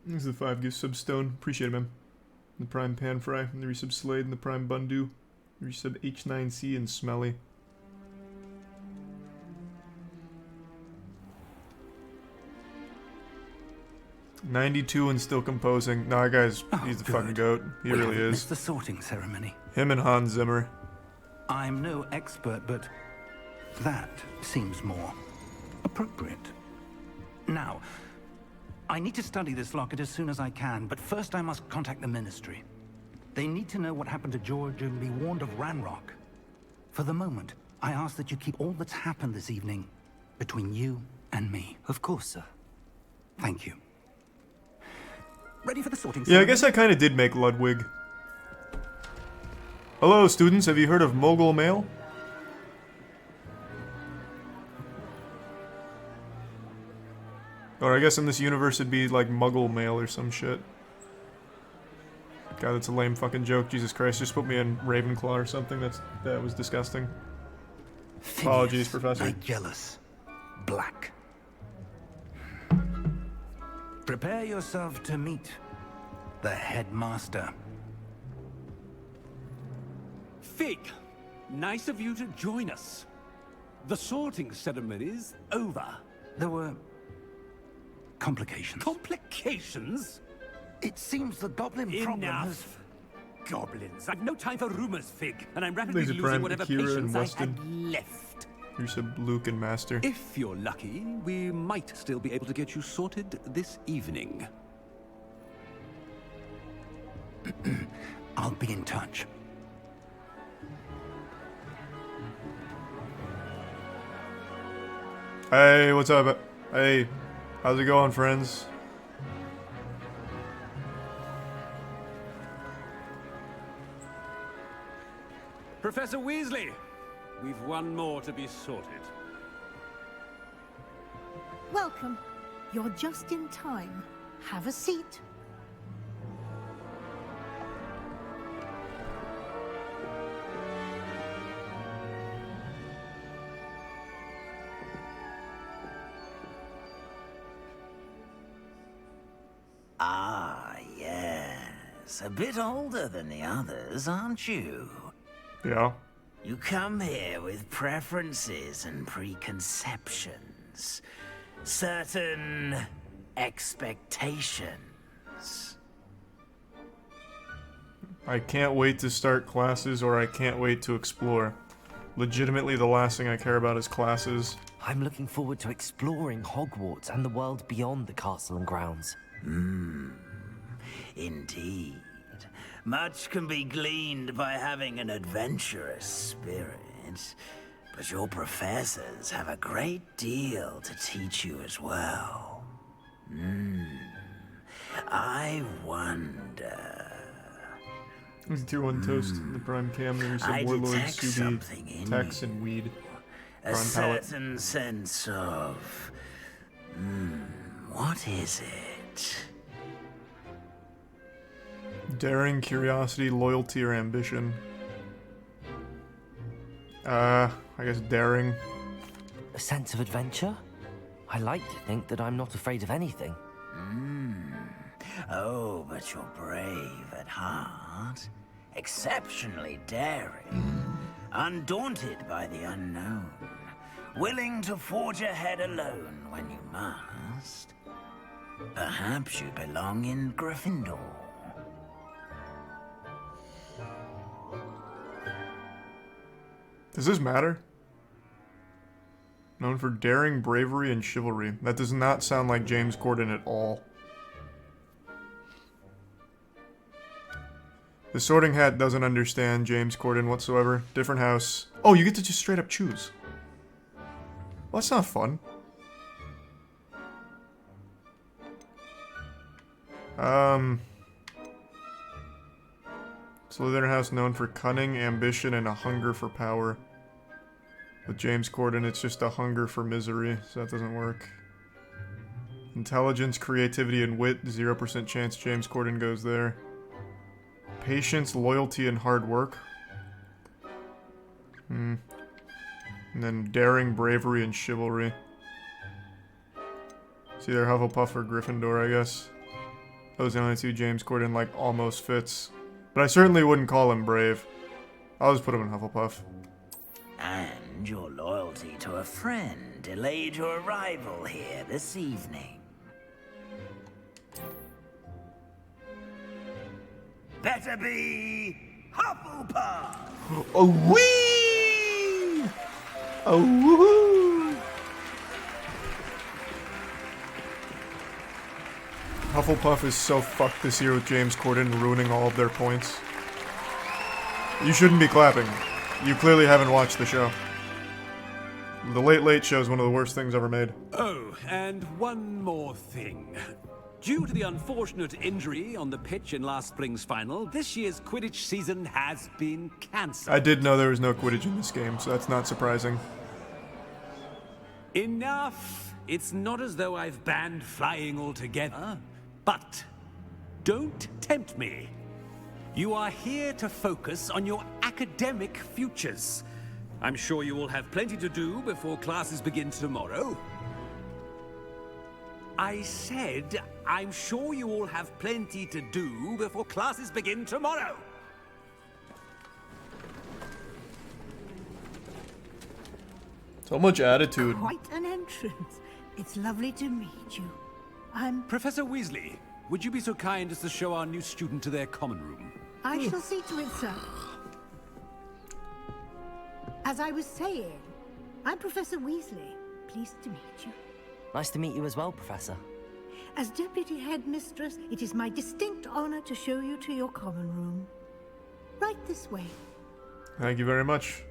This is the 5 gift sub Stone. Appreciate it, man. The Prime Pan Fry, and the resub Slade, and the Prime Bundu. The resub H9C and Smelly. $92 and still composing. Nah, that guy's he's the fucking goat. He really is. It's the sorting ceremony. Him and Hans Zimmer. I'm no expert, but that seems more appropriate. Now, I need to study this locket as soon as I can, but first I must contact the Ministry. They need to know what happened to George and be warned of Ranrock. For the moment, I ask that you keep all that's happened this evening between you and me. Of course, sir. Thank you. Ready for the sorting Yeah, ceremony? I guess I kind of did make Ludwig. Hello, students. Have you heard of Mogul Mail? Or I guess in this universe it'd be like Muggle Mail or some shit. God, that's a lame fucking joke. Jesus Christ, just put me in Ravenclaw or something. That was disgusting. Phineas, Apologies, Professor. Nigellus, Black. Prepare yourself to meet the headmaster. Fig, nice of you to join us. The sorting ceremony's over. There were complications. Complications? It seems the goblin problem has... Enough. Goblins. I've no time for rumors, Fig, and I'm rapidly Laser losing Prime, whatever Akira, and patience I Weston. had left. Here's a Luke and Master. If you're lucky, we might still be able to get you sorted this evening. I'll be in touch. Hey, what's up? Hey, how's it going, friends? Professor Weasley, we've one more to be sorted. Welcome. You're just in time. Have a seat. Ah, yes. A bit older than the others, aren't you? Yeah. You come here with preferences and preconceptions. Certain expectations. I can't wait to start classes, or I can't wait to explore. Legitimately, the last thing I care about is classes. I'm looking forward to exploring Hogwarts and the world beyond the castle and grounds. Indeed. Much can be gleaned by having an adventurous spirit, but your professors have a great deal to teach you as well. I wonder... Here's a tier 1 toast, the Prime Cam, there's some I Warlord, detect something Subi, in Tex, you. and Weed. A Prime Palette. certain sense of... what is it? Daring, curiosity, loyalty, or ambition. I guess daring. A sense of adventure? I like to think that I'm not afraid of anything. Oh, but you're brave at heart. Exceptionally daring. Undaunted by the unknown. Willing to forge ahead alone when you must. Perhaps you belong in Gryffindor. Does this matter? Known for daring, bravery, and chivalry. That does not sound like James Corden at all. The Sorting Hat doesn't understand James Corden whatsoever. Different house. Oh, you get to just straight up choose. Well, that's not fun. Slytherin house known for cunning, ambition, and a hunger for power. With James Corden, it's just a hunger for misery, so that doesn't work. Intelligence, creativity, and wit. 0% chance James Corden goes there. Patience, loyalty, and hard work. And then daring, bravery, and chivalry. It's either Hufflepuff or Gryffindor, I guess. Those are the only two James Corden, like, almost fits. But I certainly wouldn't call him brave. I'll just put him in Hufflepuff. And your loyalty to a friend delayed your arrival here this evening. Better be Hufflepuff! Oh, wee! Oh, woohoo! Hufflepuff is so fucked this year with James Corden ruining all of their points. You shouldn't be clapping. You clearly haven't watched the show. The Late Late Show is one of the worst things ever made. Oh, and one more thing. Due to the unfortunate injury on the pitch in last spring's final, this year's Quidditch season has been cancelled. I did know there was no Quidditch in this game, so that's not surprising. Enough! It's not as though I've banned flying altogether, but don't tempt me. You are here to focus on your academic futures. I'm sure you will have plenty to do before classes begin tomorrow. I said, I'm sure you all have plenty to do before classes begin tomorrow. So much attitude. Quite an entrance. It's lovely to meet you. I'm... Professor Weasley, would you be so kind as to show our new student to their common room? I shall see to it, sir. As I was saying, I'm Professor Weasley. Pleased to meet you. Nice to meet you as well, Professor. As Deputy Headmistress, it is my distinct honor to show you to your common room. Right this way. Thank you very much.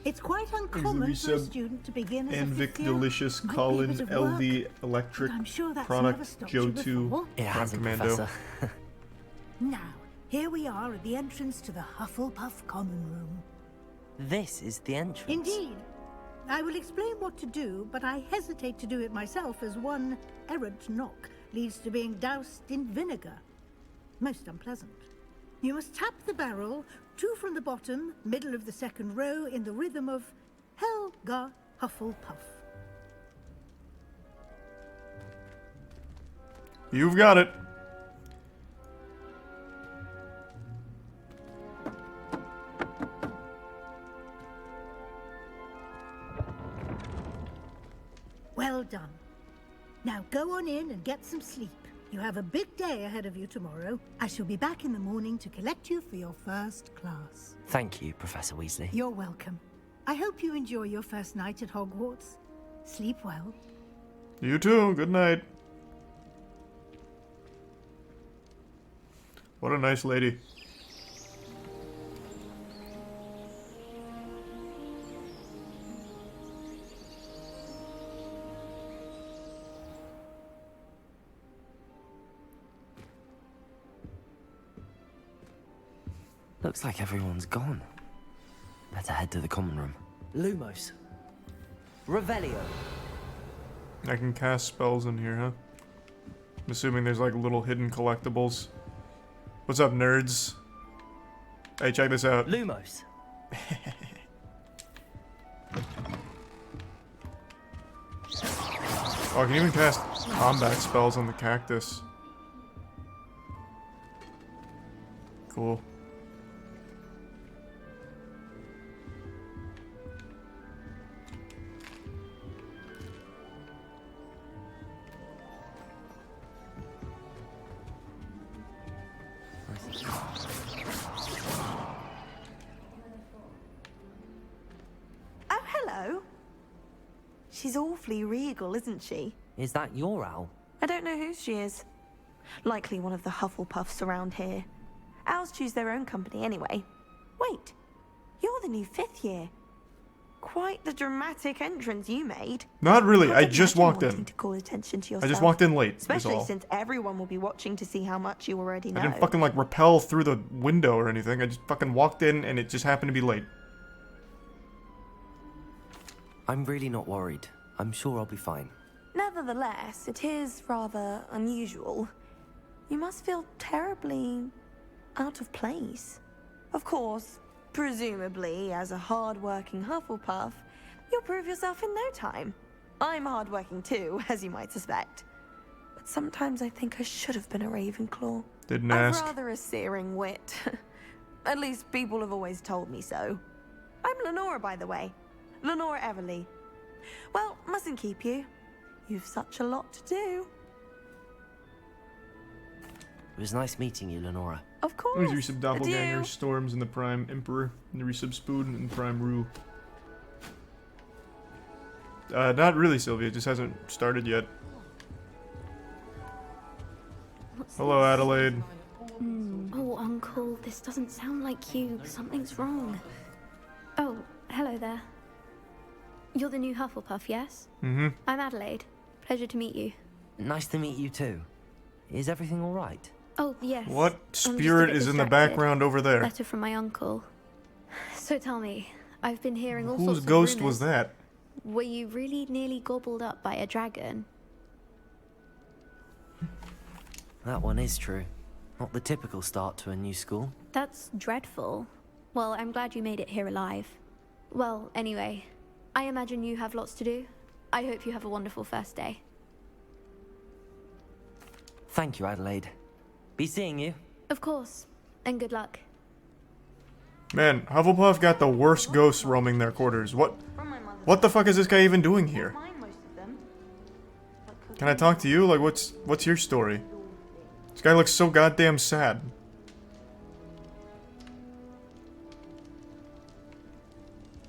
It's quite uncommon for a student to begin as a Envic fifth year. Delicious Might be a Colin bit of work, LD Electric but I'm sure that's never Product stopped Joe you 2 before. It Prime hasn't, Commando. Professor. Now, here we are at the entrance to the Hufflepuff common room. This is the entrance. Indeed. I will explain what to do, but I hesitate to do it myself as one errant knock leads to being doused in vinegar. Most unpleasant. You must tap the barrel, 2 from the bottom, middle of the second row, in the rhythm of Helga Hufflepuff. You've got it. Well done. Now go on in and get some sleep. You have a big day ahead of you tomorrow. I shall be back in the morning to collect you for your first class. Thank you, Professor Weasley. You're welcome. I hope you enjoy your first night at Hogwarts. Sleep well. You too. Good night. What a nice lady. Looks like everyone's gone. Better head to the common room. Lumos. Revelio. I can cast spells in here, huh? I'm assuming there's like little hidden collectibles. What's up, nerds? Hey, check this out. Lumos. Oh, I can even cast combat spells on the cactus. Cool. She's awfully regal, isn't she? Is that your owl? I don't know who she is. Likely one of the Hufflepuffs around here. Owls choose their own company anyway. Wait, you're the new 5th year. Quite the dramatic entrance you made. Not really. I Can't just imagine walked wanting in. to call attention to I yourself, just walked in late. Is especially all. since everyone will be watching to see how much you already know. I didn't fucking like rappel through the window or anything. I just fucking walked in and it just happened to be late. I'm really not worried. I'm sure I'll be fine. Nevertheless, it is rather unusual. You must feel terribly out of place. Of course, presumably, as a hard-working Hufflepuff, you'll prove yourself in no time. I'm hard-working too, as you might suspect. But sometimes I think I should have been a Ravenclaw. Didn't I've ask. rather a searing wit. At least people have always told me so. I'm Lenora, by the way. Lenora Everly. Well, mustn't keep you. You've such a lot to do. It was nice meeting you, Lenora. Of course. There's Resub Doppelganger, Adieu. Storms, and the Prime Emperor, and the Resub Spoon, and the Prime Rue. Not really, Sylvia. It just hasn't started yet. Hello, Adelaide. Oh, Uncle, this doesn't sound like you. Something's wrong. Oh, hello there. You're the new Hufflepuff, yes? Mm-hmm. I'm Adelaide. Pleasure to meet you. Nice to meet you too. Is everything all right? Oh, yes. What I'm just a spirit bit is in the distracted. background over there? Letter from my uncle. So tell me, I've been hearing all Whose sorts of ghost rumors. was that? Were you really nearly gobbled up by a dragon? That one is true. Not the typical start to a new school. That's dreadful. Well, I'm glad you made it here alive. Well, anyway, I imagine you have lots to do. I hope you have a wonderful first day. Thank you, Adelaide. Be seeing you. Of course, and good luck. Man, Hufflepuff got the worst ghosts roaming their quarters. What the fuck is this guy even doing here? Can I talk to you? Like, what's your story? This guy looks so goddamn sad.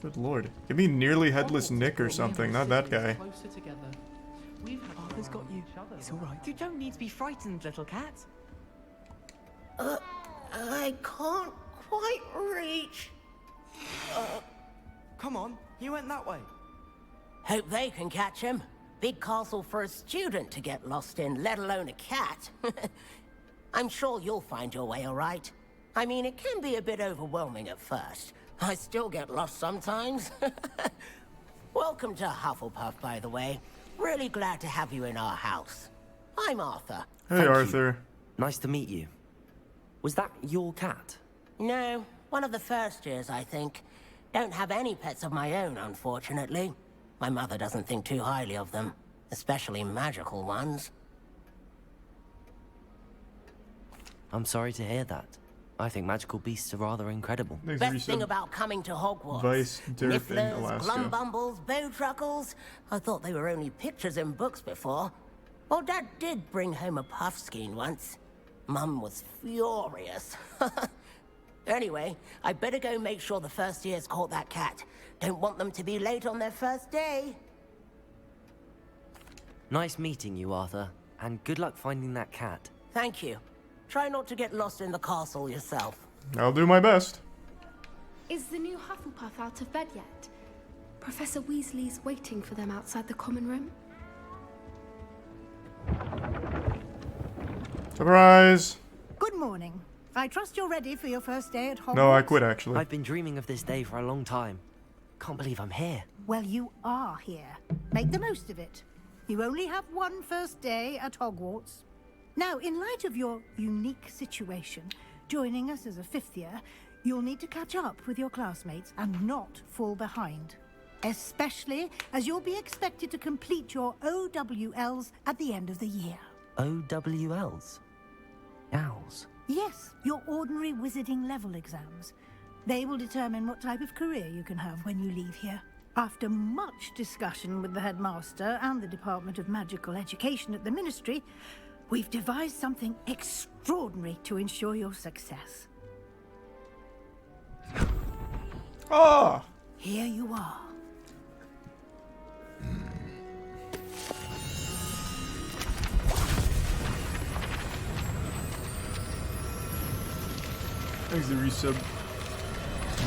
Good lord. Give me nearly headless Nick or something, not that guy. Arthur's got you. It's all right. You don't need to be frightened, little cat. I can't quite reach. Come on, you went that way. Hope they can catch him. Big castle for a student to get lost in, let alone a cat. I'm sure you'll find your way all right. I mean, it can be a bit overwhelming at first. I still get lost sometimes. Welcome to Hufflepuff, by the way. Really glad to have you in our house. I'm Arthur. Hey, Arthur. Nice to meet you. Was that your cat? No, one of the first years, I think. Don't have any pets of my own, unfortunately. My mother doesn't think too highly of them, especially magical ones. I'm sorry to hear that. I think magical beasts are rather incredible. Best thing about coming to Hogwarts. Vice, Derp, and Nifflers, Alaska. Glumbumbles, Bowtruckles. I thought they were only pictures in books before. Well, Dad did bring home a puffskein once. Mum was furious. Anyway, I better go make sure the first years caught that cat. Don't want them to be late on their first day. Nice meeting you, Arthur. And good luck finding that cat. Thank you. Try not to get lost in the castle yourself. I'll do my best. Is the new Hufflepuff out of bed yet? Professor Weasley's waiting for them outside the common room. Surprise! Good morning. I trust you're ready for your first day at Hogwarts. No, I quit actually. I've been dreaming of this day for a long time. Can't believe I'm here. Well, you are here. Make the most of it. You only have one first day at Hogwarts. Now, in light of your unique situation, joining us as a 5th year, you'll need to catch up with your classmates and not fall behind. Especially as you'll be expected to complete your OWLs at the end of the year. OWLs? Owls? Yes, your ordinary wizarding level exams. They will determine what type of career you can have when you leave here. After much discussion with the headmaster and the Department of Magical Education at the Ministry, we've devised something extraordinary to ensure your success. Ah! Here you are. Thanks to the resub.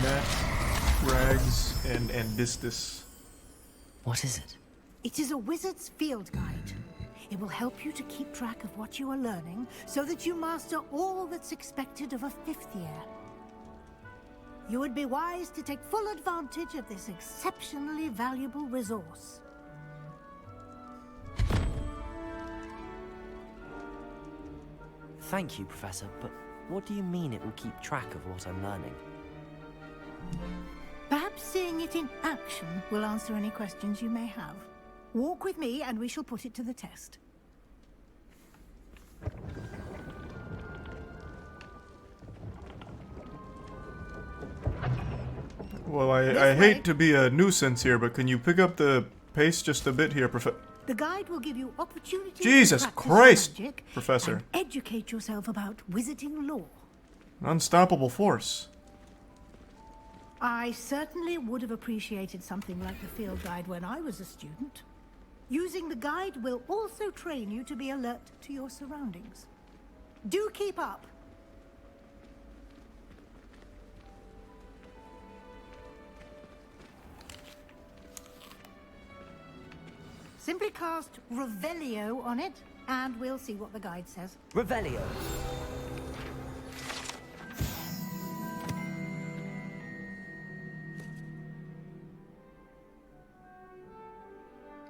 Matt, Rags, and Andistus. What is it? It is a wizard's field guide. It will help you to keep track of what you are learning so that you master all that's expected of a 5th year. You would be wise to take full advantage of this exceptionally valuable resource. Thank you, Professor, but what do you mean it will keep track of what I'm learning? Perhaps seeing it in action will answer any questions you may have. Walk with me and we shall put it to the test. Well, I hate to be a nuisance here, but can you pick up the pace just a bit here, The guide will give you opportunities Jesus to practice Christ, magic Professor. and educate yourself about wizarding lore. An unstoppable force. I certainly would have appreciated something like the field guide when I was a student. Using the guide will also train you to be alert to your surroundings. Do keep up. Simply cast Revelio on it, and we'll see what the guide says. Revelio.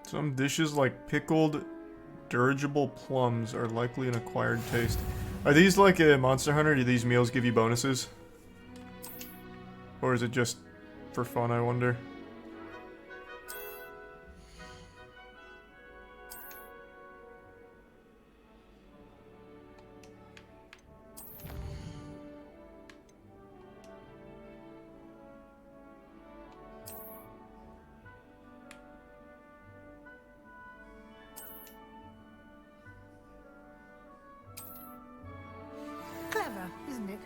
Some dishes like pickled, dirigible plums are likely an acquired taste. Are these like a Monster Hunter? Do these meals give you bonuses? Or is it just for fun, I wonder? Clever, isn't it?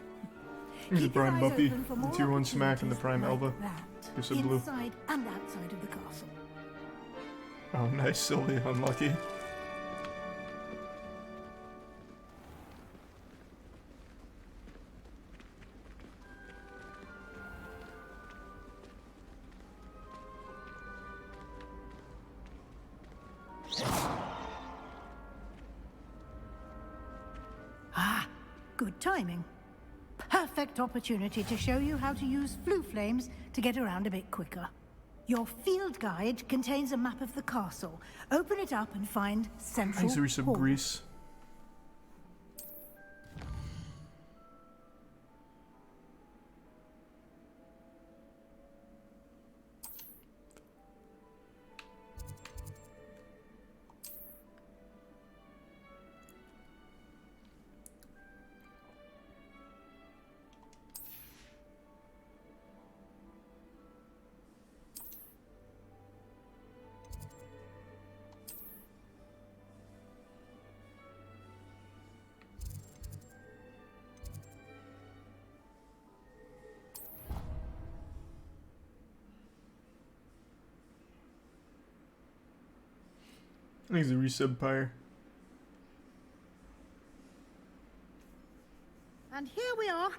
Here's the Keep your Prime eyes Buffy, open for the more Tier 1 Smack, and the Prime opportunities Elva. like Gives that, a blue. inside and outside of the castle. Oh, nice, Sylvie, unlucky. Ah, good timing. Perfect opportunity to show you how to use flue flames to get around a bit quicker. Your field guide contains a map of the castle. Open it up and find Central Thanks, Resub Hall. Grease. Thanks, the resub Pyre. And here we are.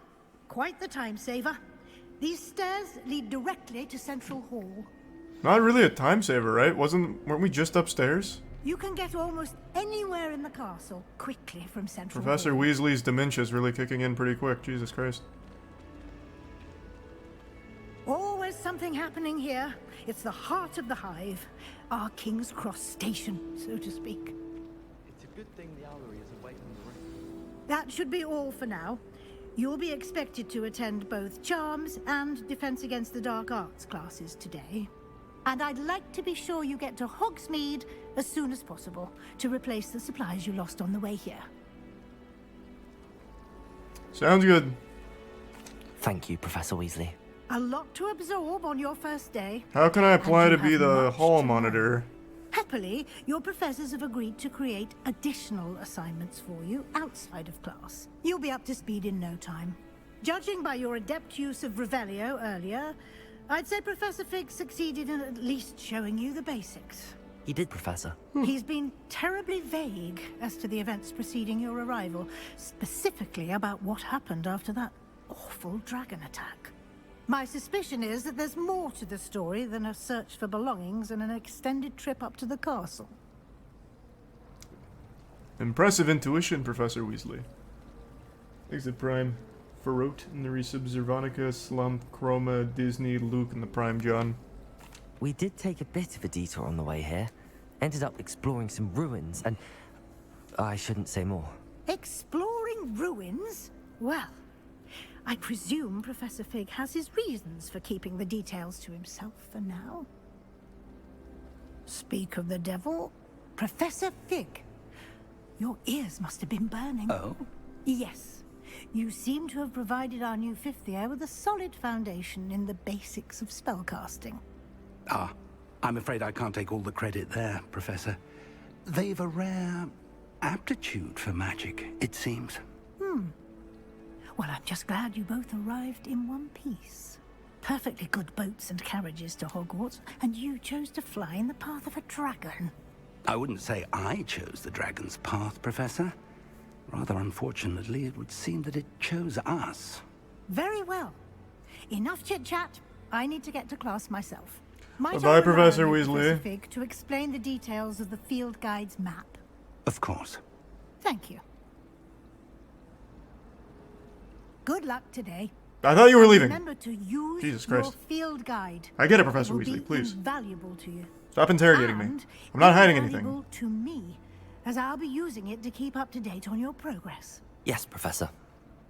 Quite the time saver. These stairs lead directly to Central Hall. Not really a time saver, right? Weren't we just upstairs? You can get almost anywhere in the castle quickly from Central Professor Hall. Weasley's dementia's really kicking in pretty quick. Jesus Christ. Always something happening here. It's the heart of the hive. Our King's Cross station, so to speak. It's a good thing the owlery is away from the ring. That should be all for now. You'll be expected to attend both Charms and Defense Against the Dark Arts classes today. And I'd like to be sure you get to Hogsmeade as soon as possible to replace the supplies you lost on the way here. Sounds good. Thank you, Professor Weasley. A lot to absorb on your first day. How can I apply And to you be have the much hall to monitor? Happily, your professors have agreed to create additional assignments for you outside of class. You'll be up to speed in no time. Judging by your adept use of Revelio earlier, I'd say Professor Fig succeeded in at least showing you the basics. He did, Professor. He's been terribly vague as to the events preceding your arrival, specifically about what happened after that awful dragon attack. My suspicion is that there's more to the story than a search for belongings and an extended trip up to the castle. Impressive intuition, Professor Weasley. Exit Prime. Farote, Nerissa, Zervonica, Slump, Chroma, Disney, Luke, and the Prime John. We did take a bit of a detour on the way here. Ended up exploring some ruins, and I shouldn't say more. Exploring ruins? Well, I presume Professor Fig has his reasons for keeping the details to himself for now. Speak of the devil, Professor Fig. Your ears must have been burning. Oh? Yes. You seem to have provided our new fifth year with a solid foundation in the basics of spellcasting. Ah, I'm afraid I can't take all the credit there, Professor. They've a rare aptitude for magic, it seems. Well, I'm just glad you both arrived in one piece. Perfectly good boats and carriages to Hogwarts, and you chose to fly in the path of a dragon. I wouldn't say I chose the dragon's path, Professor. Rather unfortunately, it would seem that it chose us. Very well. Enough chit-chat. I need to get to class myself. Might Bye-bye, I Professor rely on Weasley. Professor Fig to explain the details of the field guide's map? Of course. Thank you. Good luck today. I thought you were leaving. Remember to use Jesus your Christ. field guide. I get it, Professor It will Weasley, be please. Invaluable to you. Stop interrogating me. And I'm not hiding invaluable anything. to me, as I'll be using it to keep up to date on your progress. Yes, Professor.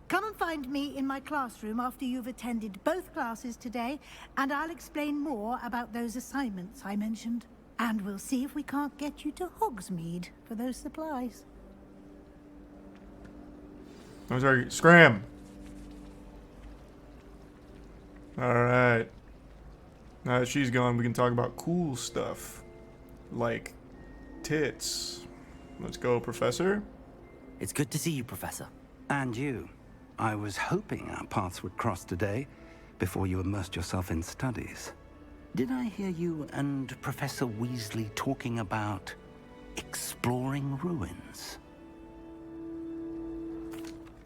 Come and find me in my classroom after you've attended both classes today, and I'll explain more about those assignments I mentioned. And we'll see if we can't get you to Hogsmeade for those supplies. I'm sorry. Scram. Alright. Now that she's gone, we can talk about cool stuff. Like tits. Let's go, Professor. It's good to see you, Professor. And you. I was hoping our paths would cross today, before you immersed yourself in studies. Did I hear you and Professor Weasley talking about exploring ruins?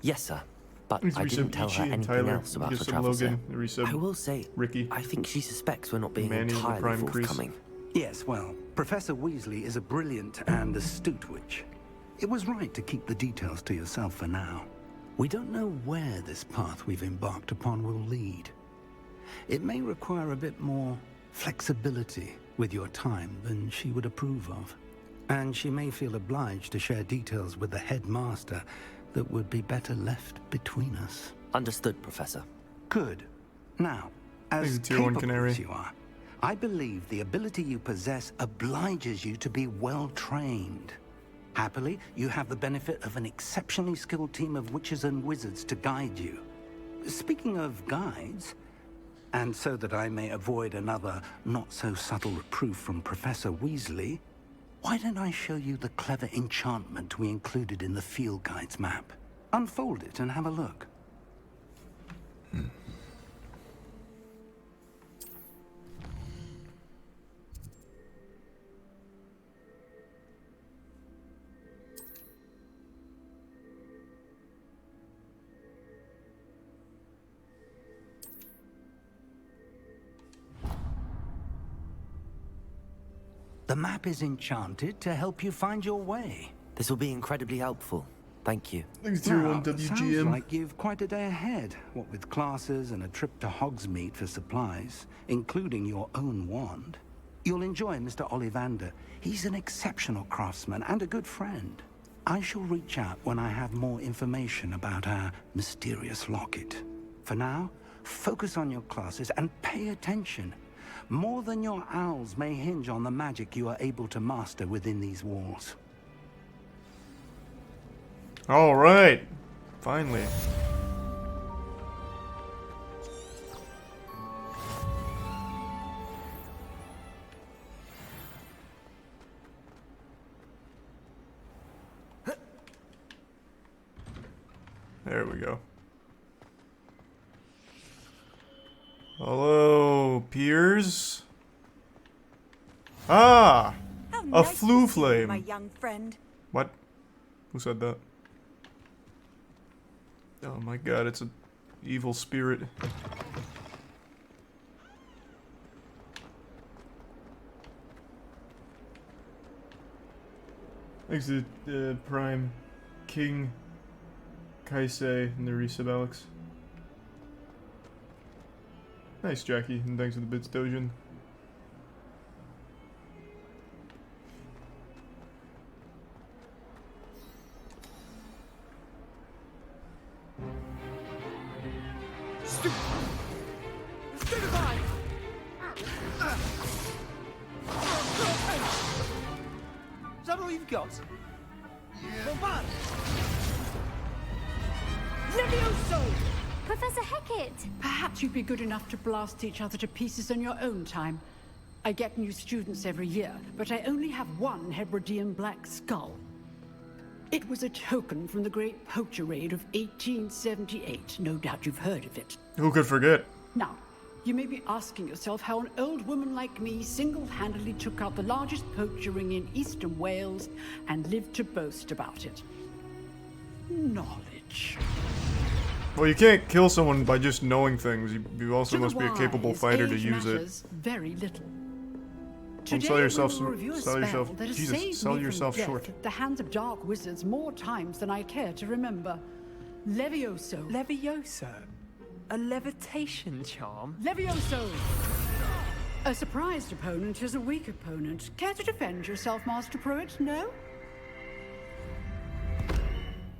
Yes, sir. But Please I resub didn't tell Ichi her and anything Tyler. else about Resub the travels Logan. here. Resub I will say, Ricky. I think she suspects we're not being Manny with the entirely prime crease. forthcoming. Yes, well, Professor Weasley is a brilliant and astute witch. It was right to keep the details to yourself for now. We don't know where this path we've embarked upon will lead. It may require a bit more flexibility with your time than she would approve of. And she may feel obliged to share details with the headmaster that would be better left between us. Understood, Professor. Good. Now, as Tier 1 capable canary. as you are, I believe the ability you possess obliges you to be well-trained. Happily, you have the benefit of an exceptionally skilled team of witches and wizards to guide you. Speaking of guides, and so that I may avoid another not-so-subtle reproof from Professor Weasley, why don't I show you the clever enchantment we included in the field guide's map? Unfold it and have a look. The map is enchanted to help you find your way. This will be incredibly helpful. Thank you. Thanks, Tier 1 Sounds WGM. like you've quite a day ahead, what with classes and a trip to Hogsmeade for supplies, including your own wand. You'll enjoy Mr. Ollivander. He's an exceptional craftsman and a good friend. I shall reach out when I have more information about our mysterious locket. For now, focus on your classes and pay attention. More than your owls may hinge on the magic you are able to master within these walls. All right. Finally. There we go. Hello, peers. Ah, How a nice flue to see you, flame. my young friend. What? Who said that? Oh my god, it's a evil spirit. Thanks to Prime, King, Kaisei, and the Resub Alex. Nice, Jackie, and thanks for the bits, Dojin. Is that all you've got? Yeah. Levioso! Professor Hecat! Perhaps you'd be good enough to blast each other to pieces on your own time. I get new students every year, but I only have one Hebridean black skull. It was a token from the Great Poacher Raid of 1878. No doubt you've heard of it. Who could forget? Now, you may be asking yourself how an old woman like me single-handedly took out the largest poacher ring in eastern Wales and lived to boast about it. Knowledge. Well, you can't kill someone by just knowing things. You also must be a capable fighter to age use it. matters very little. Don't sell yourself short. At the hands of dark wizards more times than I care to remember. Levioso. Levioso? A levitation charm? Levioso! A surprised opponent is a weak opponent. Care to defend yourself, Master Pruitt? No?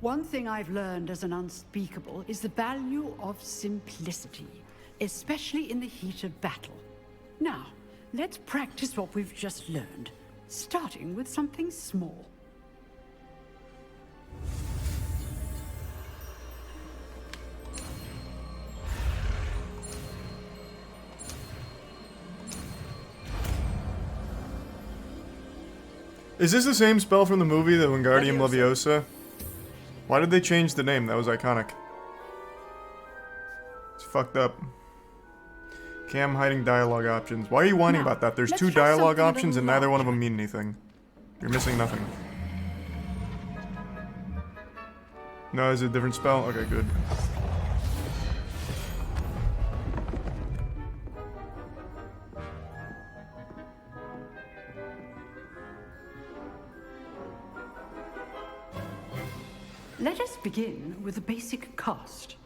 One thing I've learned as an unspeakable is the value of simplicity, especially in the heat of battle. Now, let's practice what we've just learned, starting with something small. Is this the same spell from the movie, the Wingardium Leviosa? Why did they change the name? That was iconic. It's fucked up. Cam hiding dialogue options. Why are you whining about that? There's two dialogue options and neither one of them mean anything. You're missing nothing. No, is it a different spell? Okay, good. Let us begin with a basic cast.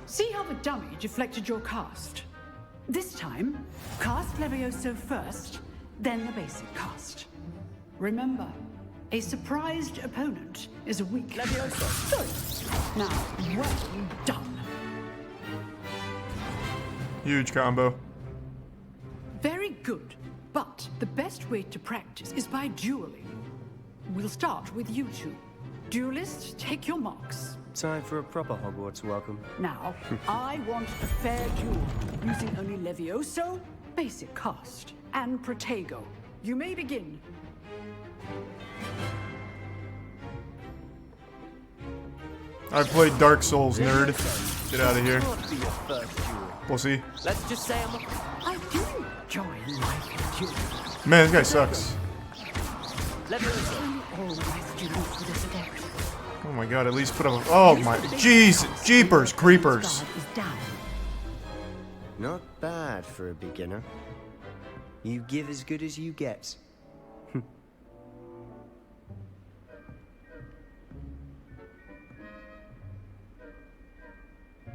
See how the dummy deflected your cast? This time, cast Levioso first, then the basic cast. Remember, a surprised opponent is a weak Levioso. Good. Now, well done. Huge combo. Very good, but the best way to practice is by dueling. We'll start with you two. Duelists, take your marks. Time for a proper Hogwarts welcome. Now, I want a fair duel, using only Levioso, basic cast, and Protego. You may begin. I've played Dark Souls, nerd. Get out of here. We'll see. Let's just say I do enjoy life duel. Man, this guy sucks. Oh my god, at least put up. Oh my. Jeez, jeepers, creepers. Not bad for a beginner. You give as good as you get.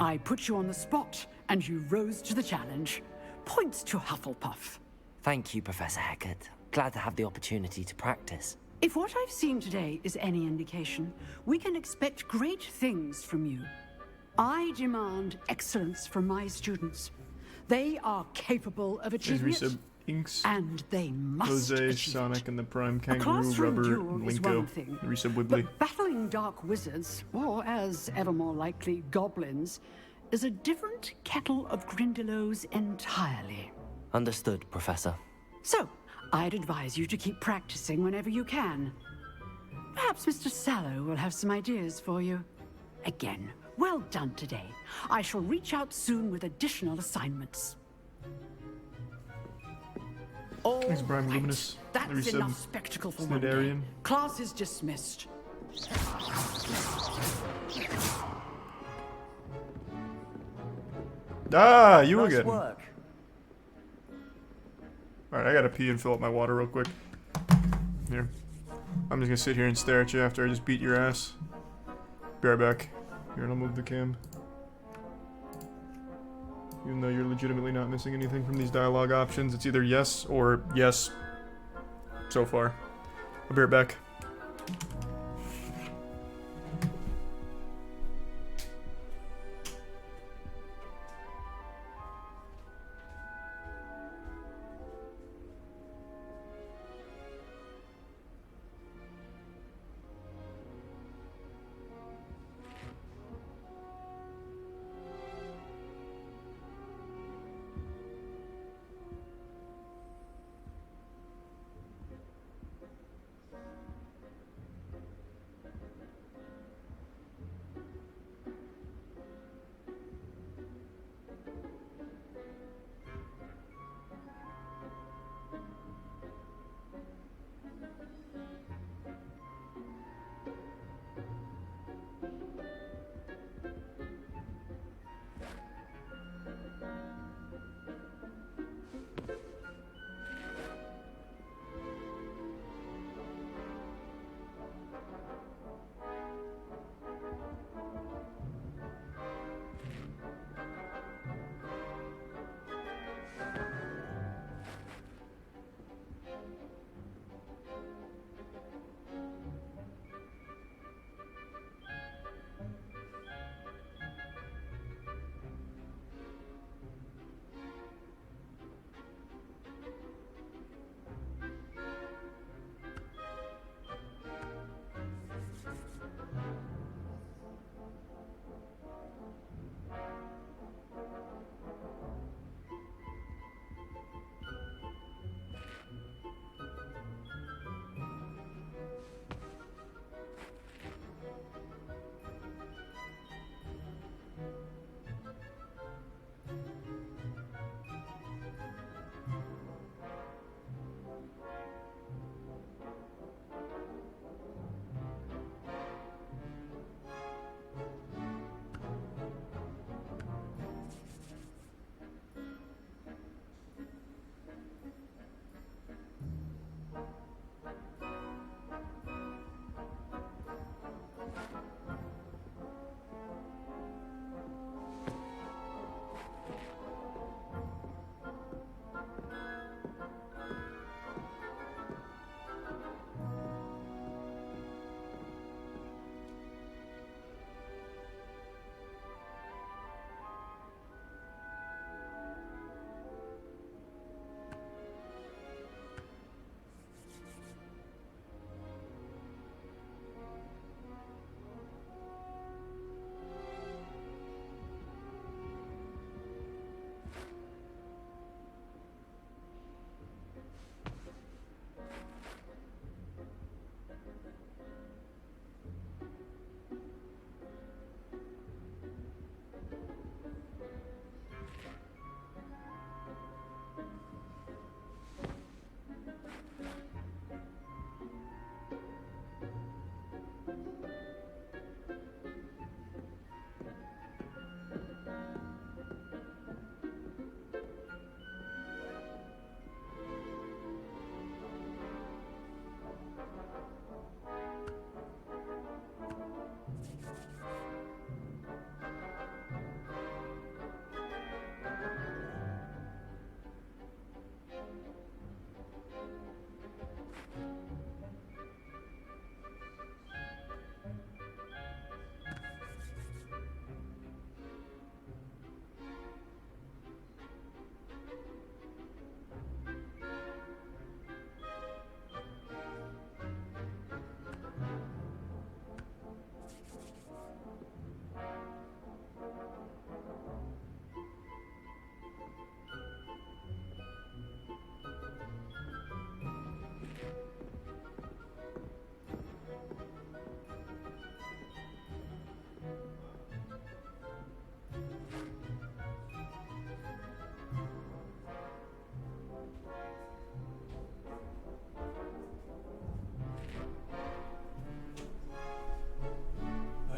I put you on the spot, and you rose to the challenge. Points to Hufflepuff. Thank you, Professor Hecat. Glad to have the opportunity to practice. If what I've seen today is any indication, we can expect great things from you. I demand excellence from my students. They are capable of achieving it, Inks, and they must Jose, achieve Sonic, it. and the Prime A Kangaroo, classroom Rubber, duel and is Linko. one thing, Resub Wibbly. but battling dark wizards, or as ever more likely, goblins, is a different kettle of Grindylows entirely. Understood, Professor. So, I'd advise you to keep practicing whenever you can. Perhaps Mr. Sallow will have some ideas for you. Again, well done today. I shall reach out soon with additional assignments. Thanks, Brian Luminous. That's enough spectacle for one day. Snidarian. Class is dismissed. Ah, you Nice again. work. Alright, I gotta pee and fill up my water real quick. Here. I'm just gonna sit here and stare at you after I just beat your ass. Be right back. Here, and I'll move the cam. Even though you're legitimately not missing anything from these dialogue options, it's either yes or yes so far. I'll be right back.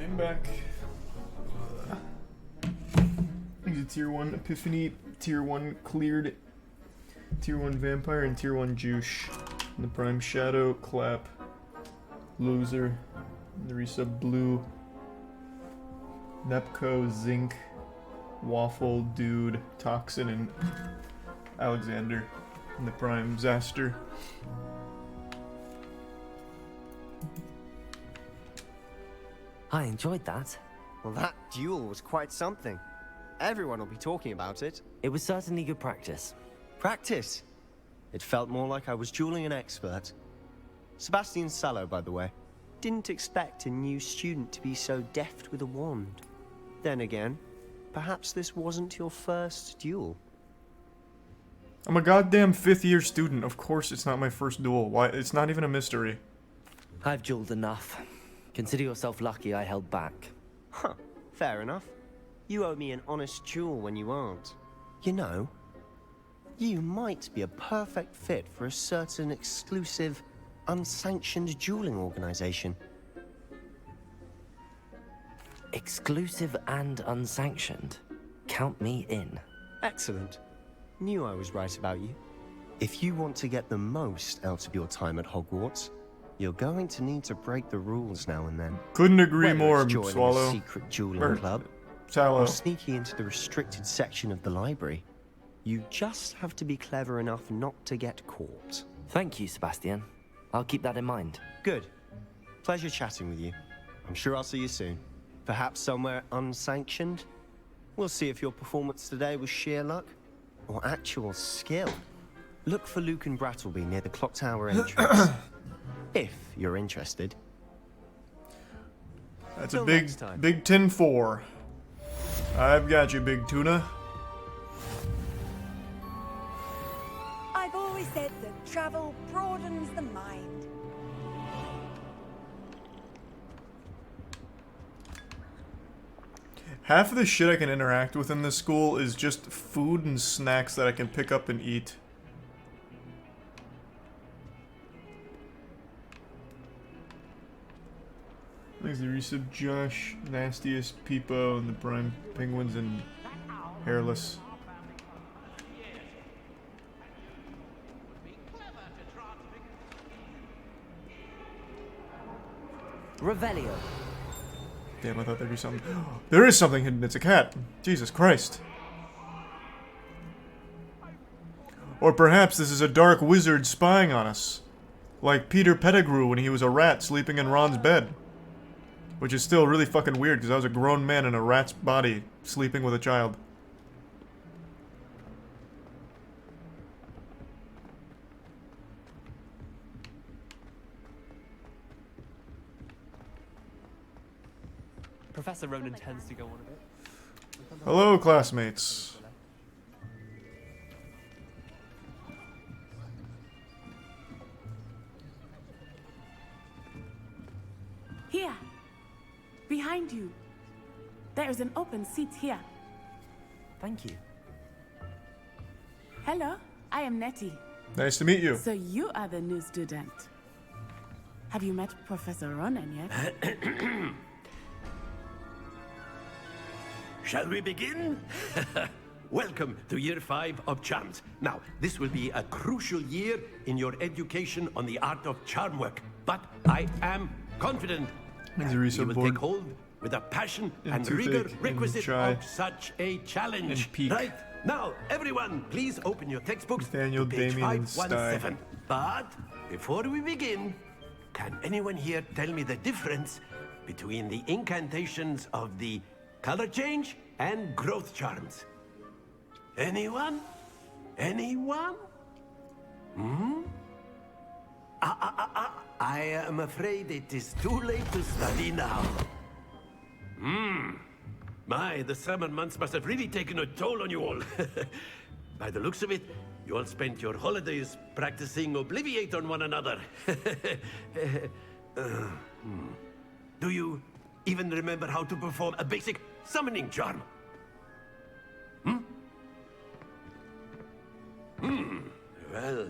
I'm back. Tier 1 Epiphany, Tier 1 Cleared, Tier 1 Vampire, and Tier 1 Juice. And the Prime Shadow, Clap, Loser, and the resub Blue, Nepco, Zinc, Waffle, Dude, Toxin, and Alexander. And the Prime Zaster. I enjoyed that. Well, that duel was quite something. Everyone will be talking about it. It was certainly good practice. Practice? It felt more like I was dueling an expert. Sebastian Sallow, by the way. Didn't expect a new student to be so deft with a wand. Then again, perhaps this wasn't your first duel. I'm a goddamn 5th year student. Of course it's not my first duel. Why? It's not even a mystery. I've dueled enough. Consider yourself lucky I held back. Huh, fair enough. You owe me an honest duel when you aren't. You know, you might be a perfect fit for a certain exclusive, unsanctioned dueling organization. Exclusive and unsanctioned? Count me in. Excellent. Knew I was right about you. If you want to get the most out of your time at Hogwarts, you're going to need to break the rules now and then. Couldn't agree Whether more, it's joining Swallow. a secret dueling club, Sallow. or sneaking into the restricted section of the library. You just have to be clever enough not to get caught. Thank you, Sebastian. I'll keep that in mind. Good. Pleasure chatting with you. I'm sure I'll see you soon. Perhaps somewhere unsanctioned? We'll see if your performance today was sheer luck or actual skill. Look for Luke and Brattleby near the clock tower entrance. If you're interested. That's Till a big, next time. big 10-4. I've got you, big tuna. I've always said that travel broadens the mind. Half of the shit I can interact with in this school is just food and snacks that I can pick up and eat. Thanks to resub Josh, Nastiest, Peepo, and the Prime Penguins, and Hairless. Revelio. Damn, I thought there'd be something. There is something hidden. It's a cat. Jesus Christ. Or perhaps this is a dark wizard spying on us. Like Peter Pettigrew when he was a rat sleeping in Ron's bed. Which is still really fucking weird because I was a grown man in a rat's body sleeping with a child. Professor Ronan tends to go on a bit. Hello, classmates. Here. Behind you. There is an open seat here. Thank you. Hello, I am Nettie. Nice to meet you. So you are the new student. Have you met Professor Ronan yet? Shall we begin? Welcome to Year 5 of Charms. Now, this will be a crucial year in your education on the art of charm work. But I am confident that you will take hold with a passion and rigor requisite of such a challenge. Right? Now, everyone, please open your textbooks to page 517. But before we begin, can anyone here tell me the difference between the incantations of the color change and growth charms? Anyone? Anyone? Hmm? I am afraid it is too late to study now. My, the summer months must have really taken a toll on you all. By the looks of it, you all spent your holidays practicing Obliviate on one another. Do you even remember how to perform a basic summoning charm? Well,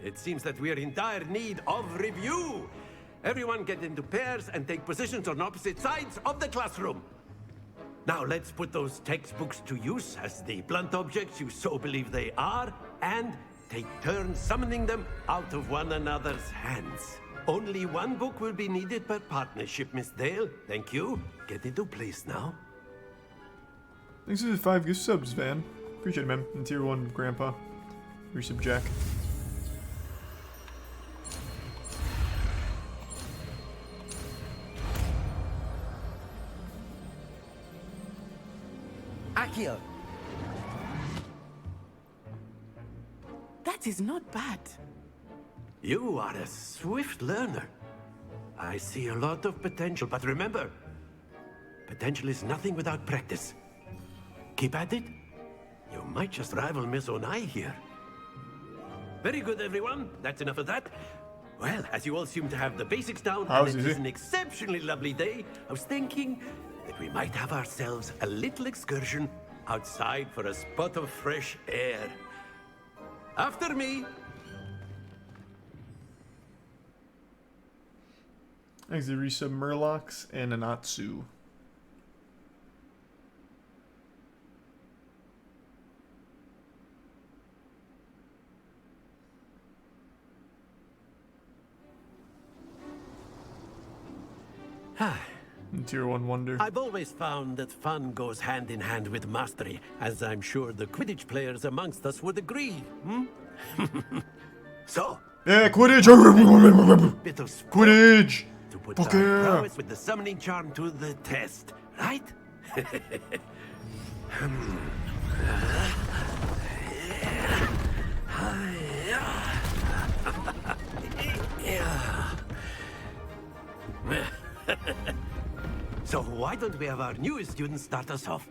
it seems that we are in dire need of review. Everyone get into pairs and take positions on opposite sides of the classroom. Now let's put those textbooks to use as the blunt objects you so believe they are, and take turns summoning them out of one another's hands. Only one book will be needed per partnership, Miss Dale. Thank you. Get into place now. Thanks for the 5 gift subs, Van. Appreciate it, man. And tier 1, Grandpa. Resub Jack. Akio. That is not bad. You are a swift learner. I see a lot of potential, but remember, potential is nothing without practice. Keep at it. You might just rival Miss Onai here. Very good, everyone. That's enough of that. Well, as you all seem to have the basics down, and it is an exceptionally lovely day, I was thinking that we might have ourselves a little excursion outside for a spot of fresh air. After me. Thanks to resub Murlocs and Anatsu. Tier 1 wonder. I've always found that fun goes hand in hand with mastery, as I'm sure the Quidditch players amongst us would agree. So. Yeah, Quidditch! Bit of Quidditch! To put Fuck our yeah! prowess with the summoning charm to the test, right? So why don't we have our newest student start us off?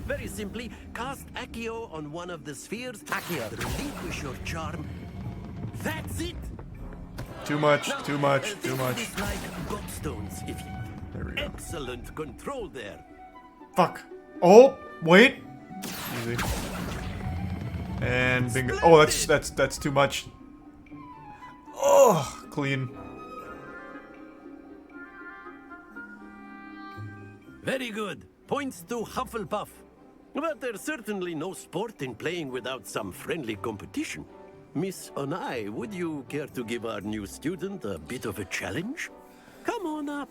Very simply, cast Accio on one of the spheres. Accio, relinquish your charm. That's it. Too much, Now, too much, too much. It's like gobstones, if you. There we go. Excellent control there. Fuck. Oh, wait. Easy. And bingo. Oh, that's too much. Oh, clean. Very good. Points to Hufflepuff. But there's certainly no sport in playing without some friendly competition. Miss Onai, would you care to give our new student a bit of a challenge? Come on up.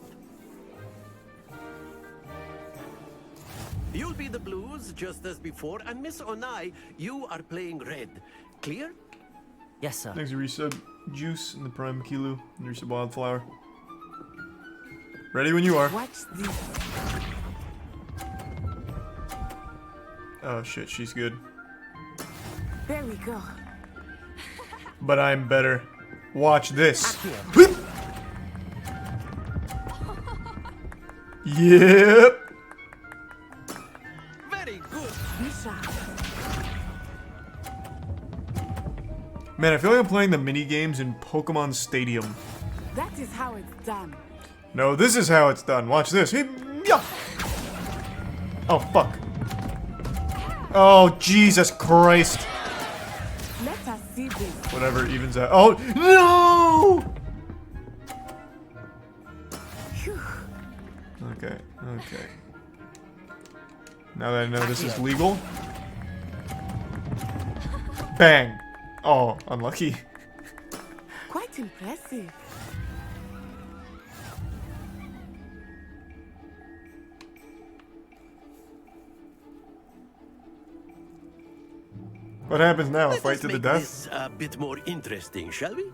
You'll be the blues, just as before, and Miss Onai, you are playing red. Clear? Yes, sir. Thanks to resub Juice and the Prime Kilo and resub Wildflower. Ready when you are. Watch this. Oh shit, she's good. There we go. But I'm better. Watch this. Yep. Very good. Man, I feel like I'm playing the mini games in Pokemon Stadium. That is how it's done. No, this is how it's done. Watch this. Yeah. Oh fuck. Oh Jesus Christ. Let us see this. Whatever evens out. Oh no! Okay, okay. Now that I know this is legal. Bang! Oh, unlucky. Quite impressive. What happens now? A Let fight us to the make death? this a bit more interesting, shall we?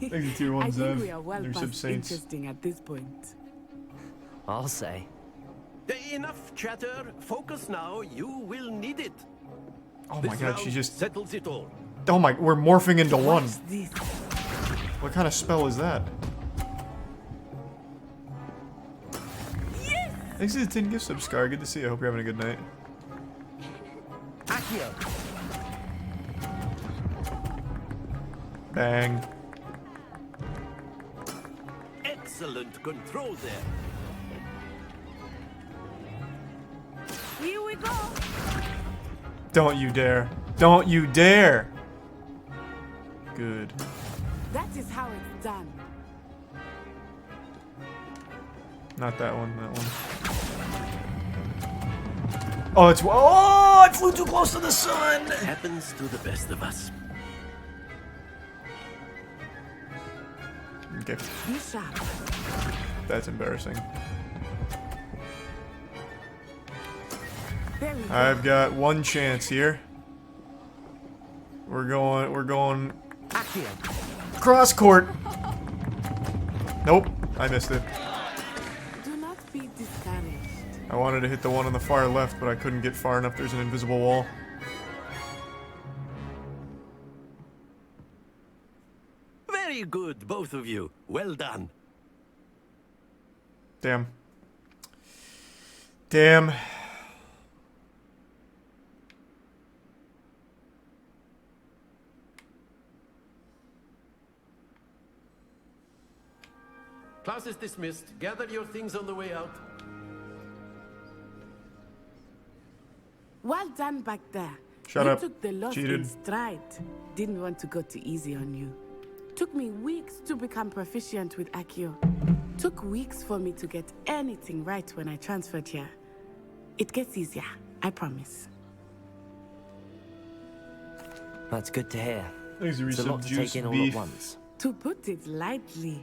Thank you, tier 1 I think Zev. we are well There's past Saints. interesting at this point. I'll say. Enough chatter. Focus now. You will need it. Oh This my god, she round just... settles it all. Oh my, we're morphing into one. This. What kind of spell is that? Thanks to the 10 gift subs, Scar. Good to see you. I hope you're having a good night. Accio. Bang. Excellent control there. Don't you dare. Don't you dare! Good. That is how it's done. Not that one, that one. Oh, it's... Oh, I flew too close to the sun! Happens to the best of us. Okay. Be sharp. That's embarrassing. There we go. I've got one chance here. We're going cross court. Nope, I missed it. Do not be discouraged. I wanted to hit the one on the far left, but I couldn't get far enough. There's an invisible wall. Very good, both of you. Well done. Damn. Damn. Class is dismissed. Gather your things on the way out. Well done back there. Shut you up. Took the loss Cheated. in stride. Didn't want to go too easy on you. Took me weeks to become proficient with Accio. Took weeks for me to get anything right when I transferred here. It gets easier, I promise. That's good to hear. Thanks, It's a lot to take in all at once. To put it lightly,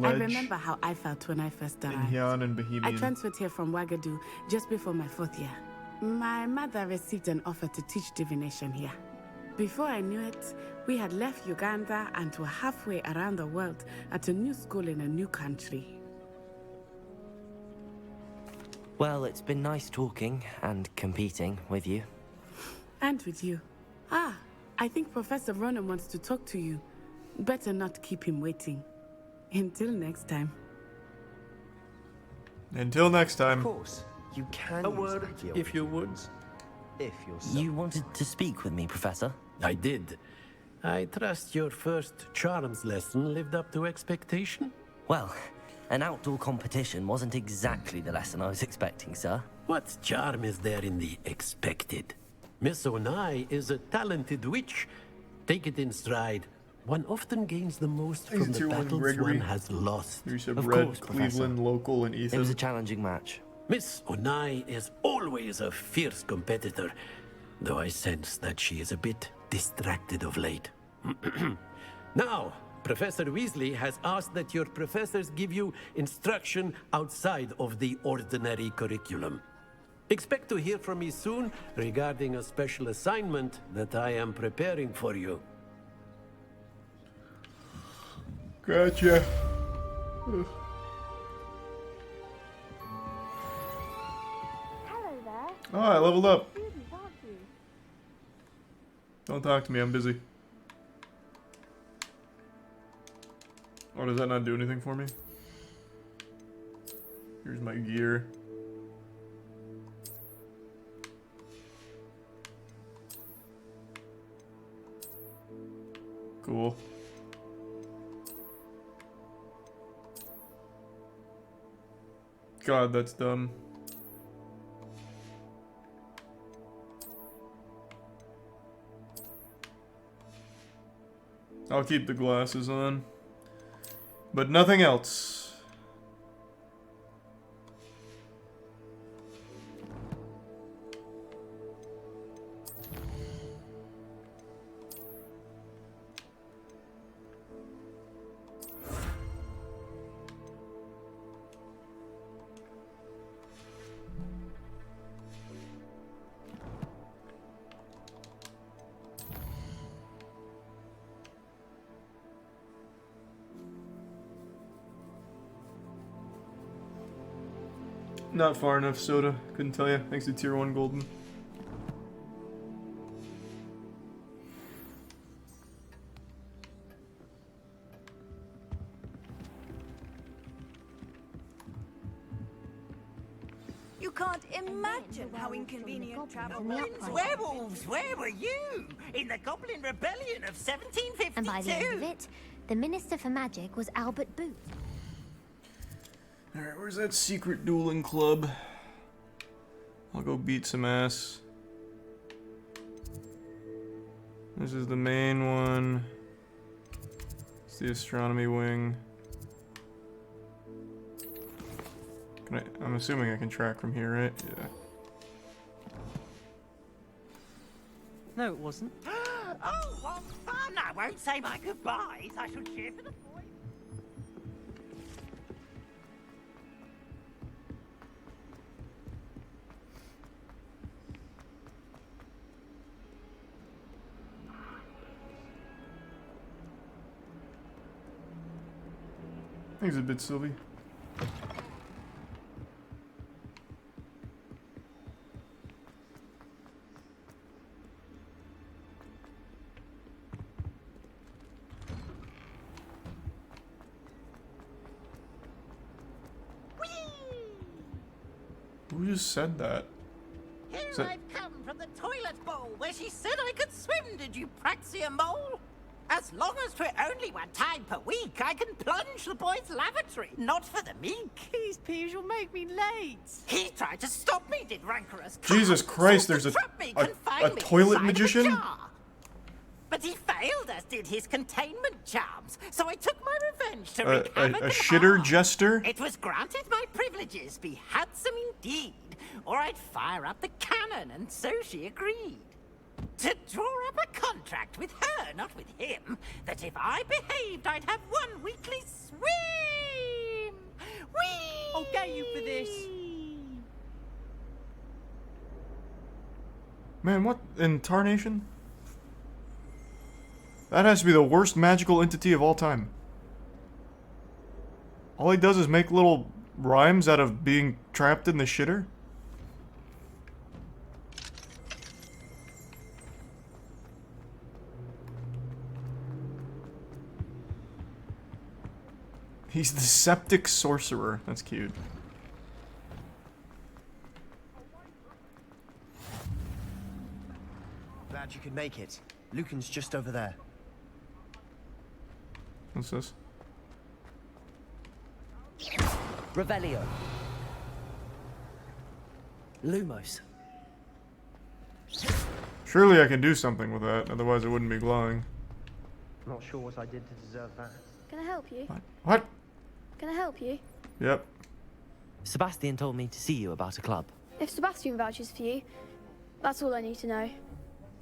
I remember how I felt when I first arrived. Inhyan and I Bohemian. transferred here from Wagadu just before my 4th year. My mother received an offer to teach divination here. Before I knew it, we had left Uganda and were halfway around the world at a new school in a new country. Well, it's been nice talking and competing with you. And with you. Ah, I think Professor Ronan wants to talk to you. Better not keep him waiting. Until next time. Until next time. Of course, you can A use word, Accio if you would. if you're so You wanted to speak with me, Professor? I did. I trust your first charms lesson lived up to expectation? Well, an outdoor competition wasn't exactly the lesson I was expecting, sir. What charm is there in the expected? Miss Onai is a talented witch. Take it in stride. One often gains the most from the Tier 1 battles Gregory. one has lost. There's a Of Red, course, Cleveland, Professor. Local, and Ethan. It was a challenging match. Miss Onai is always a fierce competitor, though I sense that she is a bit distracted of late. Now, Professor Weasley has asked that your professors give you instruction outside of the ordinary curriculum. Expect to hear from me soon regarding a special assignment that I am preparing for you. Gotcha. Hello there. Oh, I leveled up. Student, aren't you? Don't talk to me, I'm busy. Oh, does that not do anything for me? Here's my gear. Cool. God, that's dumb. I'll keep the glasses on, but nothing else. Not far enough, Soda. Couldn't tell you. Thanks to Tier 1 Golden. You can't imagine how inconvenient travel is. Werewolves, where were you? In the Goblin Rebellion of 1752. And by the end of it, the Minister for Magic was Albert Booth. Alright, where's that secret dueling club? I'll go beat some ass. This is the main one. It's the astronomy wing. I'm assuming I can track from here, right? Yeah. No, it wasn't. Oh, what fun! I won't say my goodbyes. I shall cheer for the boys. Thanks a bit, Sylvie. Who just said that? Here I've come from the toilet bowl where she said I could swim, did you praxia mole? As long as 'twere only one time per week, I can plunge the boys' lavatory, not for the meek. These peas will make me late. He tried to stop me, did rancorous Jesus Christ, there's a toilet magician? But he failed, as did his containment charms, so I took my revenge to wreak havoc A and shitter harm. jester? It was granted my privileges be handsome indeed, or I'd fire up the cannon, and so she agreed. To draw up a contract with her, not with him, that if I behaved, I'd have one weekly swim. Whee! I'll get you for this. Man, what in tarnation? That has to be the worst magical entity of all time. All he does is make little rhymes out of being trapped in the shitter? He's the septic sorcerer. That's cute. Glad you could make it. Lucan's just over there. What's this? Revelio. Lumos. Surely I can do something with that, otherwise it wouldn't be glowing. Not sure what I did to deserve that. Can I help you? What? Can I help you? Yep. Sebastian told me to see you about a club. If Sebastian vouches for you, that's all I need to know.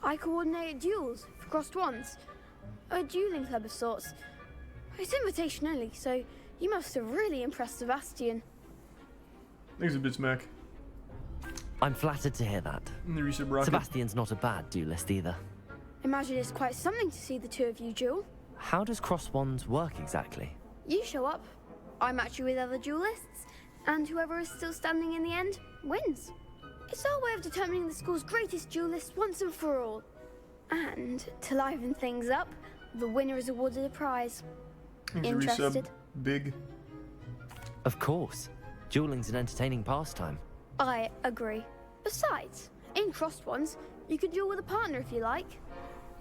I coordinate duels for crossed wands. A dueling club of sorts. It's invitation only, so you must have really impressed Sebastian. Thanks a bit, Smack. I'm flattered to hear that. Sebastian's not a bad duelist either. Imagine it's quite something to see the two of you duel. How does cross wands work exactly? You show up, I match you with other duelists, and whoever is still standing in the end wins. It's our way of determining the school's greatest duelist once and for all. And to liven things up, the winner is awarded a prize. Interested? Big. Of course. Dueling's an entertaining pastime. I agree. Besides, in crossed ones, you can duel with a partner if you like.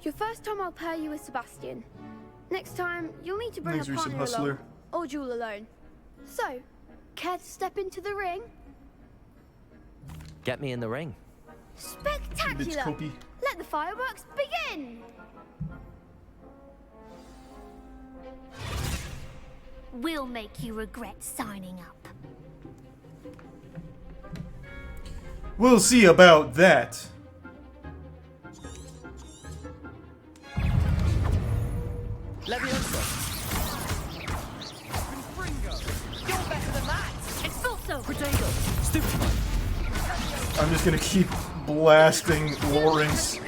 Your first time I'll pair you with Sebastian. Next time, you'll need to bring a partner along, or duel alone. So, care to step into the ring? Get me in the ring. Spectacular! Let the fireworks begin! We'll make you regret signing up. We'll see about that. Leviosa. You're better than that. Expulso. Potato. Stupid. I'm just gonna keep blasting Lawrence.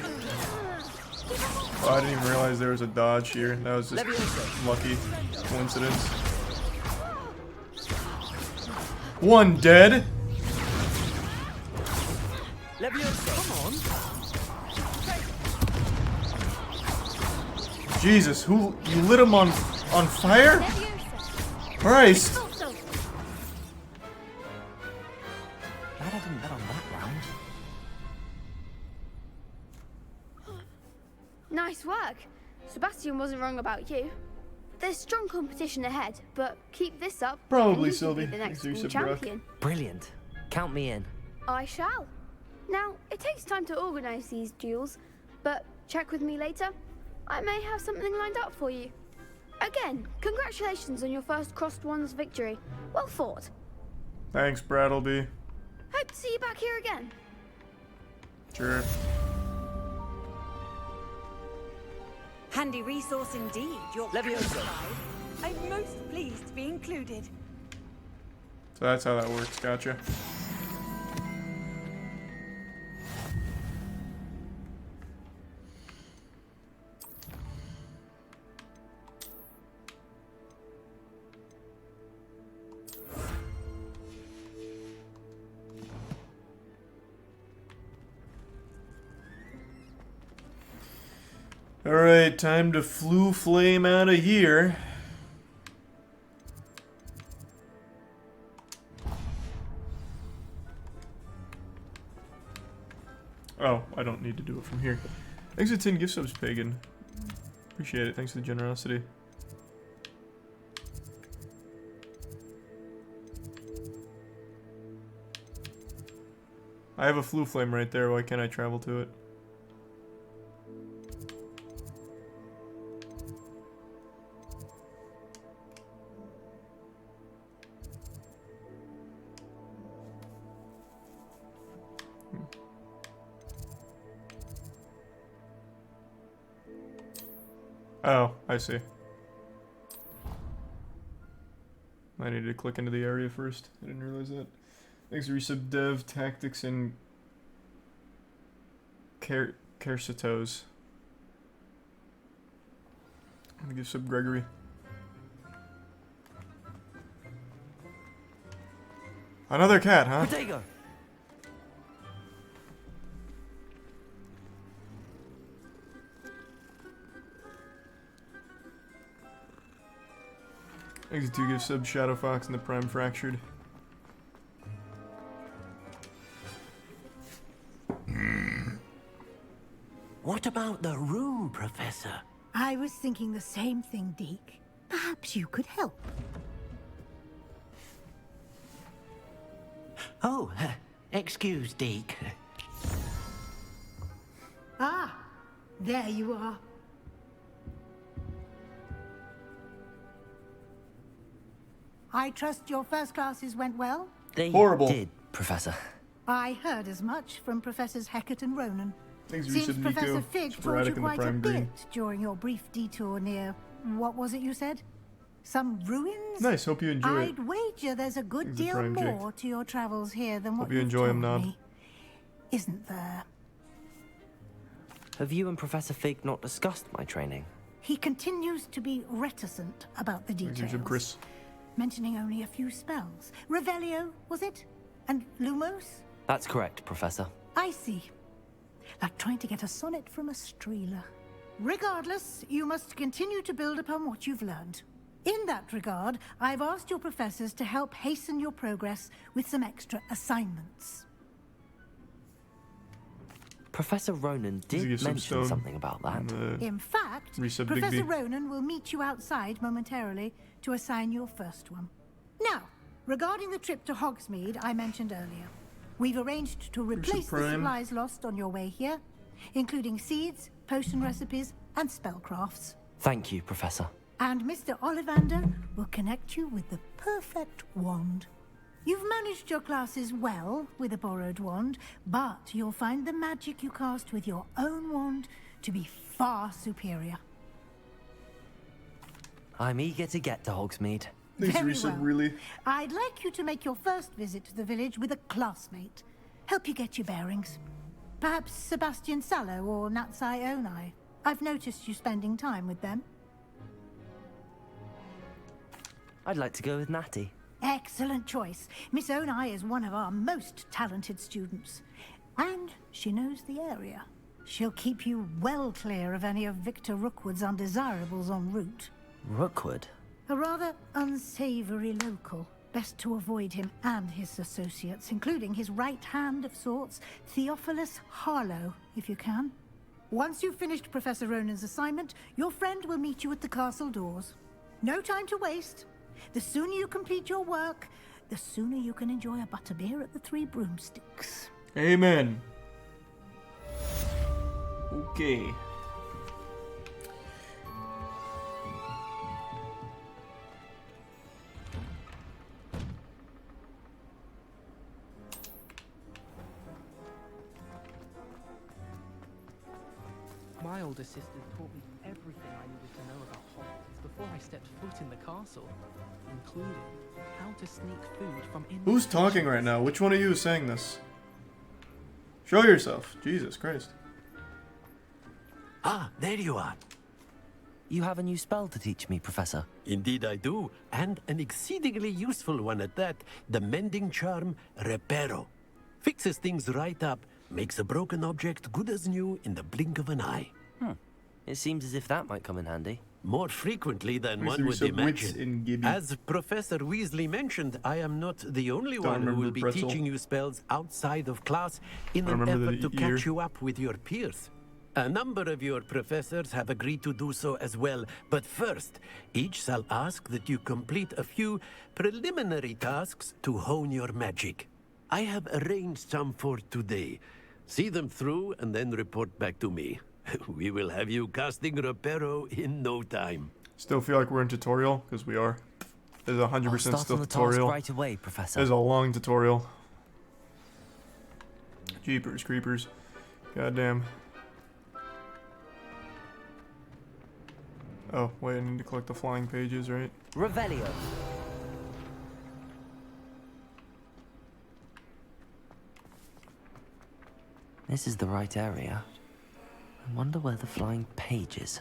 Oh, I didn't even realize there was a dodge here. That was just lucky coincidence. One dead. Leviosa. Come on. Jesus, you lit him on fire? Christ. Glad I didn't bet on that round. Nice work. Sebastian wasn't wrong about you. There's strong competition ahead, but keep this up. Probably, and you could be Sylvie. the next Thanks, school Brock. champion. Brilliant. Count me in. I shall. Now, it takes time to organise these duels, but check with me later. I may have something lined up for you. Again, congratulations on your first Crossed Wands victory. Well fought. Thanks, Brattleby. Hope to see you back here again. Sure. Handy resource indeed, your Leviosa. I'm most pleased to be included. So that's how that works, gotcha. Alright, time to flew flame out of here. Oh, I don't need to do it from here. Thanks for 10 gift subs, Pagan. Appreciate it. Thanks for the generosity. I have a flu flame right there. Why can't I travel to it? Oh, I see. I needed to click into the area first. I didn't realize that. Thanks to resub dev, tactics, and Kersitos. I'm gonna give sub Gregory. Another cat, huh? Potato. Thanks to give sub Shadow Fox and the Prime Fractured. What about the room, Professor? I was thinking the same thing, Deke. Perhaps you could help. Oh, excuse, Deke. Ah, there you are. I trust your first classes went well? They Horrible. did, Professor. I heard as much from Professors Hecat and Ronan. Thanks, Seems Resub Professor Nico. Fig taught Sporadic you in the quite a Prime bit Green. during your brief detour near... What was it you said? Some ruins? Nice, hope you enjoy it. I'd wager there's a good Thanks, the deal Prime Jake. more to your travels here than what Hope you you've enjoy 'em, told Knob. me. Isn't there? Have you and Professor Fig not discussed my training? He continues to be reticent about the Thanks, details. Resub Chris. Mentioning only a few spells. Revelio, was it? And Lumos? That's correct, Professor. I see. Like trying to get a sonnet from a streeler. Regardless, you must continue to build upon what you've learned. In that regard, I've asked your professors to help hasten your progress with some extra assignments. Professor Ronan Does he did get some mention stone something about that. In fact, Resub Professor Bigby. Ronan will meet you outside momentarily to assign your first one. Now, regarding the trip to Hogsmeade I mentioned earlier, we've arranged to replace the Prime. supplies lost on your way here, including seeds, potion recipes, and spellcrafts. Thank you, Professor. And Mr. Ollivander will connect you with the perfect wand. You've managed your classes well with a borrowed wand, but you'll find the magic you cast with your own wand to be far superior. I'm eager to get to Hogsmeade. Thanks, Very Resub, well. really. I'd like you to make your first visit to the village with a classmate. Help you get your bearings. Perhaps Sebastian Sallow or Natsai Onai. I've noticed you spending time with them. I'd like to go with Natty. Excellent choice. Miss Onai is one of our most talented students. And she knows the area. She'll keep you well clear of any of Victor Rookwood's undesirables en route. Rookwood? A rather unsavory local. Best to avoid him and his associates, including his right hand of sorts, Theophilus Harlow, if you can. Once you've finished Professor Ronan's assignment, your friend will meet you at the castle doors. No time to waste. The sooner you complete your work, the sooner you can enjoy a butterbeer at the Three Broomsticks. Amen. Okay. elder sisters taught me everything I needed to know about Hogwarts before I stepped foot in the castle, including how to sneak food from in. Who's talking right now? Which one of you is saying this? Show yourself. Jesus Christ. Ah, there you are. You have a new spell to teach me, Professor. Indeed I do, and an exceedingly useful one at that. The mending charm, Reparo. Fixes things right up, makes a broken object good as new in the blink of an eye. It seems as if that might come in handy. More frequently than one would imagine. As Professor Weasley mentioned, I am not the only one who will be teaching you spells outside of class in an effort to catch you up with your peers. A number of your professors have agreed to do so as well, but first, each shall ask that you complete a few preliminary tasks to hone your magic. I have arranged some for today. See them through and then report back to me. We will have you casting Reparo in no time. Still feel like we're in tutorial, because we are. There's 100% still on the tutorial. task right away, Professor. There's a long tutorial. Jeepers creepers. Goddamn. Oh, wait, I need to collect the flying pages, right? Revelio. This is the right area. I wonder where the flying page is.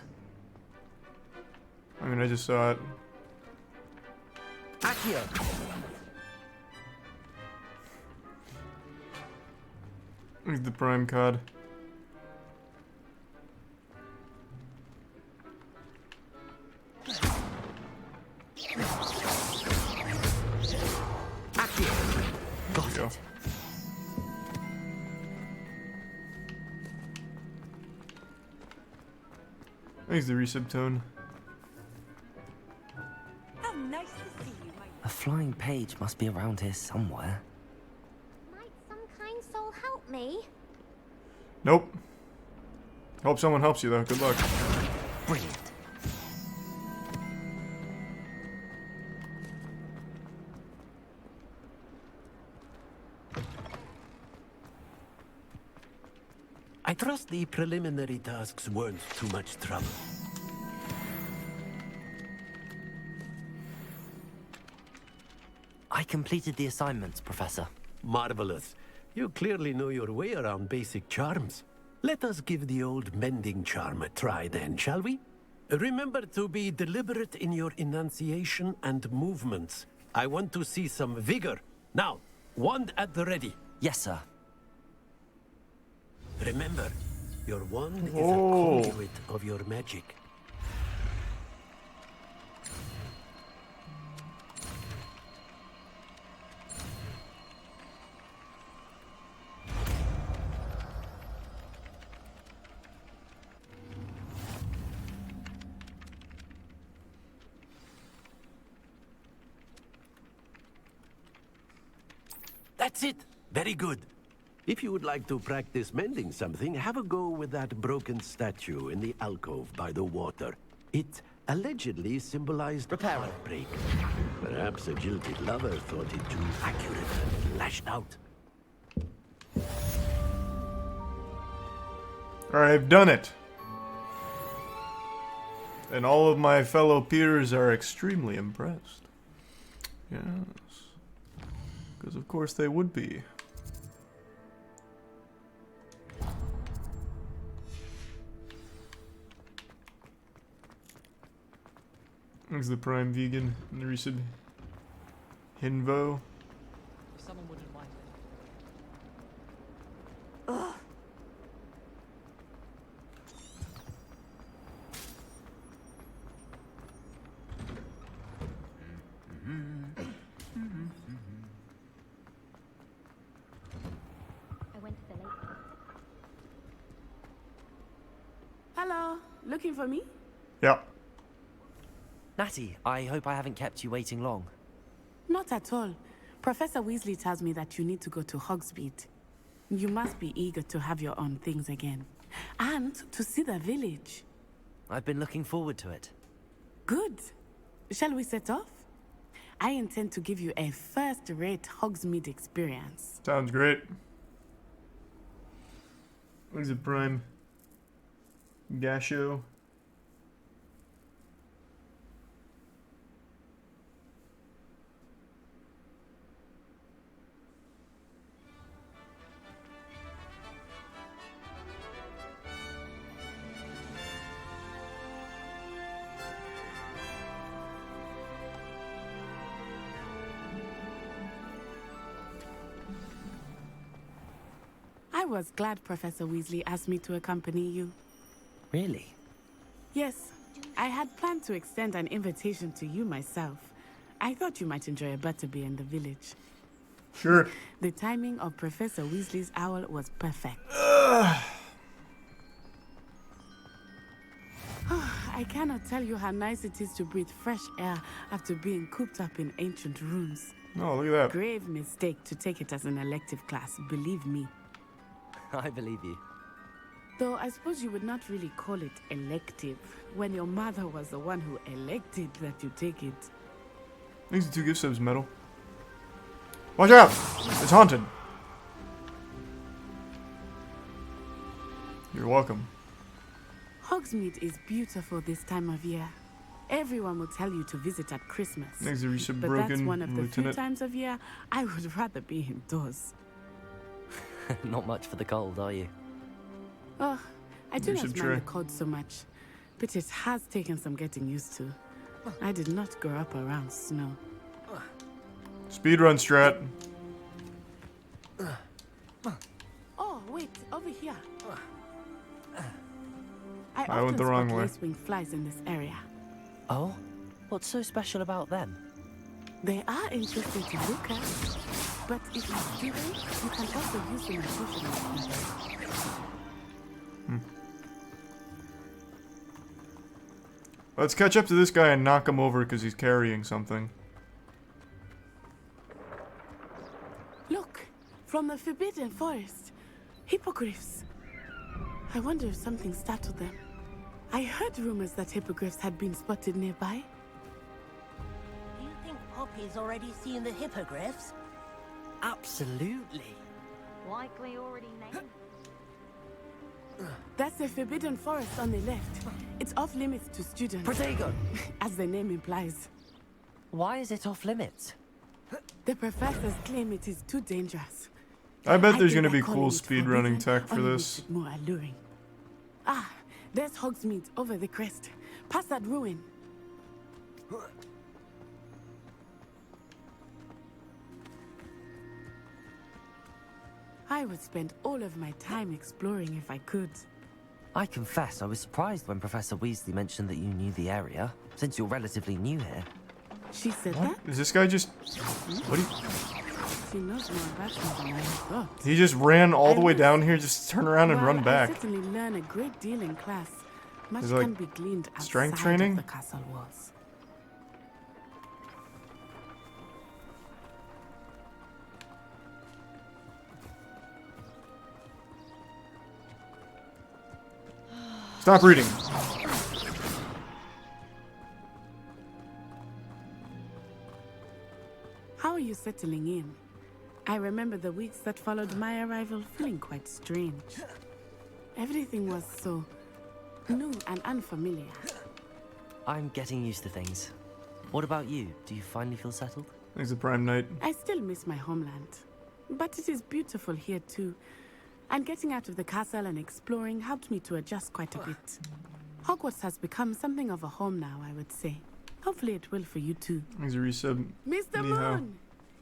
I mean, I just saw it. Accio. Here's the prime card. Got it. There's the resubtone. How nice to see you, my... A flying page must be around here somewhere. Might some kind soul help me? Nope. Hope someone helps you though. Good luck. Brilliant. I trust the preliminary tasks weren't too much trouble. I completed the assignments, Professor. Marvelous. You clearly know your way around basic charms. Let us give the old mending charm a try then, shall we? Remember to be deliberate in your enunciation and movements. I want to see some vigor. Now, wand at the ready. Yes, sir. Remember, your wand is a conduit of your magic. That's it. Very good. If you would like to practice mending something, have a go with that broken statue in the alcove by the water. It allegedly symbolized heartbreak. Perhaps a jilted lover thought it too accurate and lashed out. I've done it. And all of my fellow peers are extremely impressed. Yes. Because of course they would be. There's the prime vegan and the resub Hinvo. If someone wouldn't mind it. Ugh. I went to the lake. Hello, looking for me? Yeah. Natty, I hope I haven't kept you waiting long. Not at all. Professor Weasley tells me that you need to go to Hogsmeade. You must be eager to have your own things again. And to see the village. I've been looking forward to it. Good. Shall we set off? I intend to give you a first-rate Hogsmeade experience. Sounds great. Where's the prime? Gasho. I was glad Professor Weasley asked me to accompany you. Really? Yes, I had planned to extend an invitation to you myself. I thought you might enjoy a butterbeer in the village. Sure. The timing of Professor Weasley's owl was perfect. I cannot tell you how nice it is to breathe fresh air after being cooped up in ancient rooms. Oh, look at that. Grave mistake to take it as an elective class, believe me. I believe you. Though I suppose you would not really call it elective when your mother was the one who elected that you take it. Thanks to 2 gift subs, Metal. Watch out! It's haunted. You're welcome. Hogsmeade is beautiful this time of year. Everyone will tell you to visit at Christmas. Thanks to Resub But Broken, that's one of the few Lieutenant. times of year I would rather be indoors. Not much for the cold, are you? Oh, I do Resub not Trey. mind the cold so much, but it has taken some getting used to. I did not grow up around snow. Speedrun strat. Oh, wait, over here. I often went the wrong spot way. lacewing flies in this area. Oh? What's so special about them? They are interesting to look at, but if you do them, you can also use them as socializing. Let's catch up to this guy and knock him over because he's carrying something. Look, from the Forbidden Forest, hippogriffs. I wonder if something startled them. I heard rumors that hippogriffs had been spotted nearby. Do you think Poppy's already seen the hippogriffs? Absolutely. Likely already named. That's the Forbidden Forest on the left. It's off limits to students. Protego! As the name implies. Why is it off limits? The professors claim it is too dangerous. I bet there's think gonna be by cool calling it speedrunning forbidden tech for only this. makes it more alluring. Ah, there's Hogsmeade over the crest. Past that ruin. I would spend all of my time exploring if I could. I confess I was surprised when Professor Weasley mentioned that you knew the area, since you're relatively new here. She said that? Is this guy just... What? She knows more about me than I thought. He just ran all the way down here just to turn around and While run back. I certainly learn a great deal in class. Much Is it like can be gleaned outside strength training? of the castle walls. Stop reading. How are you settling in? I remember the weeks that followed my arrival feeling quite strange. Everything was so new and unfamiliar. I'm getting used to things. What about you? Do you finally feel settled? Thanks to Prime Knight. I still miss my homeland, but it is beautiful here too. And getting out of the castle and exploring helped me to adjust quite a bit. Hogwarts has become something of a home now, I would say. Hopefully it will for you too. Thanks to Resub. Mr. Ni hao. Moon!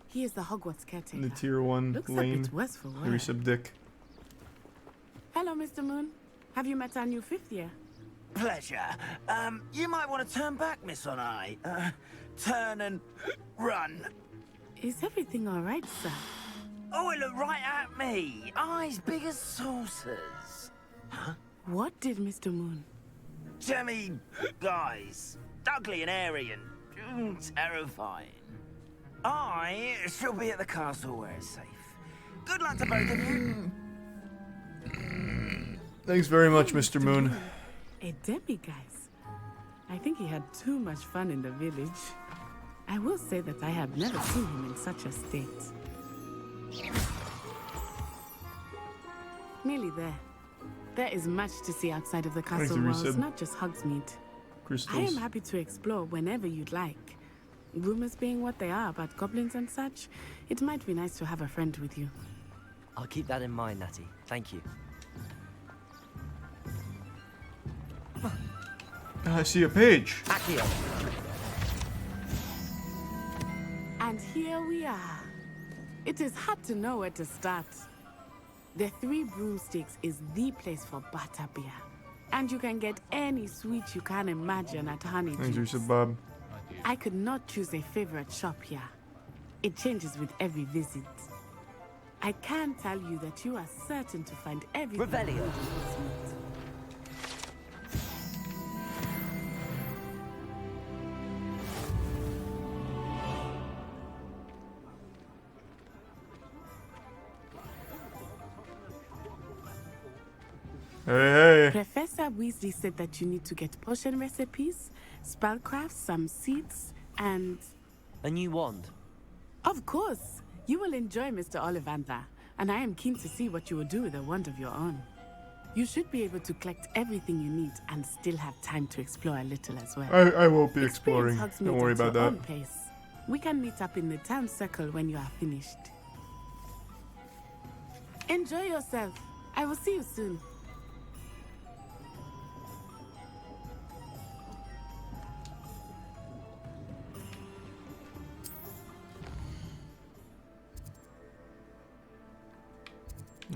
He is the Hogwarts caretaker. In the tier 1 Looks a lane. bit worse for wear. Resub Dick. Hello, Mr. Moon. Have you met our new 5th year? Pleasure. You might want to turn back, Miss On Eye. Turn and run. Is everything all right, sir? Oh, it looked right at me. Eyes big as saucers. Huh? What did Mr. Moon? Jemmy guys. Ugly and airy and terrifying. I shall be at the castle where it's safe. Good luck to both of you. Thanks very much, Mr. Moon. A demiguise. I think he had too much fun in the village. I will say that I have never seen him in such a state. Nearly there. There is much to see outside of the Thanks, castle walls, Resub. not just Hogsmeade. Crystals. I am happy to explore whenever you'd like. Rumors being what they are about goblins and such, it might be nice to have a friend with you. I'll keep that in mind, Natty. Thank you. I see a page. Accio. And here we are. It is hard to know where to start. The Three Broomsticks is the place for butterbeer. And you can get any sweet you can imagine at Thanks, Honeydew. Resub Bob. I could not choose a favorite shop here. It changes with every visit. I can tell you that you are certain to find everything. Revelio. Hey, hey. Professor Weasley said that you need to get potion recipes, spellcraft, some seeds, and... A new wand. Of course! You will enjoy Mr. Ollivander, and I am keen to see what you will do with a wand of your own. You should be able to collect everything you need and still have time to explore a little as well. I won't be exploring. Experience Don't worry Hogsmeade at about your that. own pace. We can meet up in the town circle when you are finished. Enjoy yourself. I will see you soon.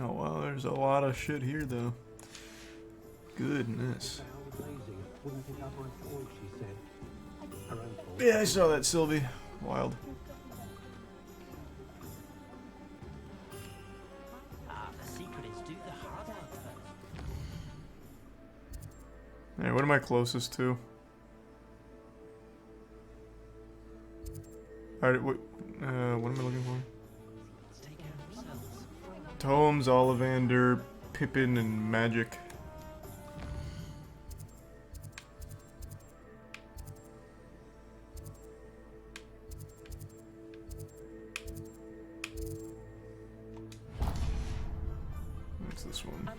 Oh wow, there's a lot of shit here though. Goodness. Yeah, I saw that, Sylvie. Wild. The secret is do the hard out first. Hey, what am I closest to? Alright, what am I looking for? Tomes, Ollivander, Pippin, and Magic. What's this one?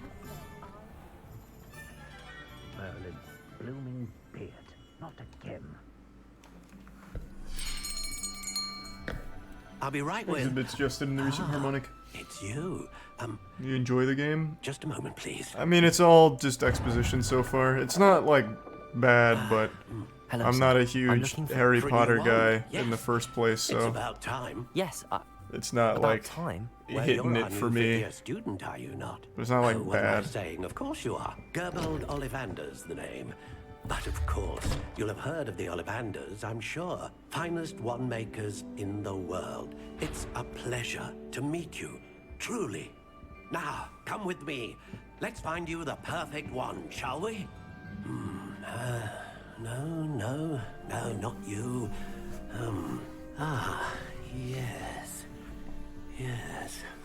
Merlin's blooming beard, not a gem. I'll be right Thanks a with... bits, Justin, the recent harmonic. It's you. You enjoy the game? Just a moment, please. I mean, it's all just exposition so far. It's not, like, bad, but Hello, I'm sir. not a I'm huge looking for Harry a new Potter wand. guy Yes. in the first place, so... It's about time. Yes, it's not, about like, time. Well, hitting you're it our for new me. fifth-year student, are you not? But it's not, like, What am I bad. saying? Of course you are. Gerbold Ollivander's the name. But of course, you'll have heard of the Ollivanders, I'm sure. Finest wand makers in the world. It's a pleasure to meet you, truly. Now, come with me. Let's find you the perfect wand, shall we? No, not you. Yes.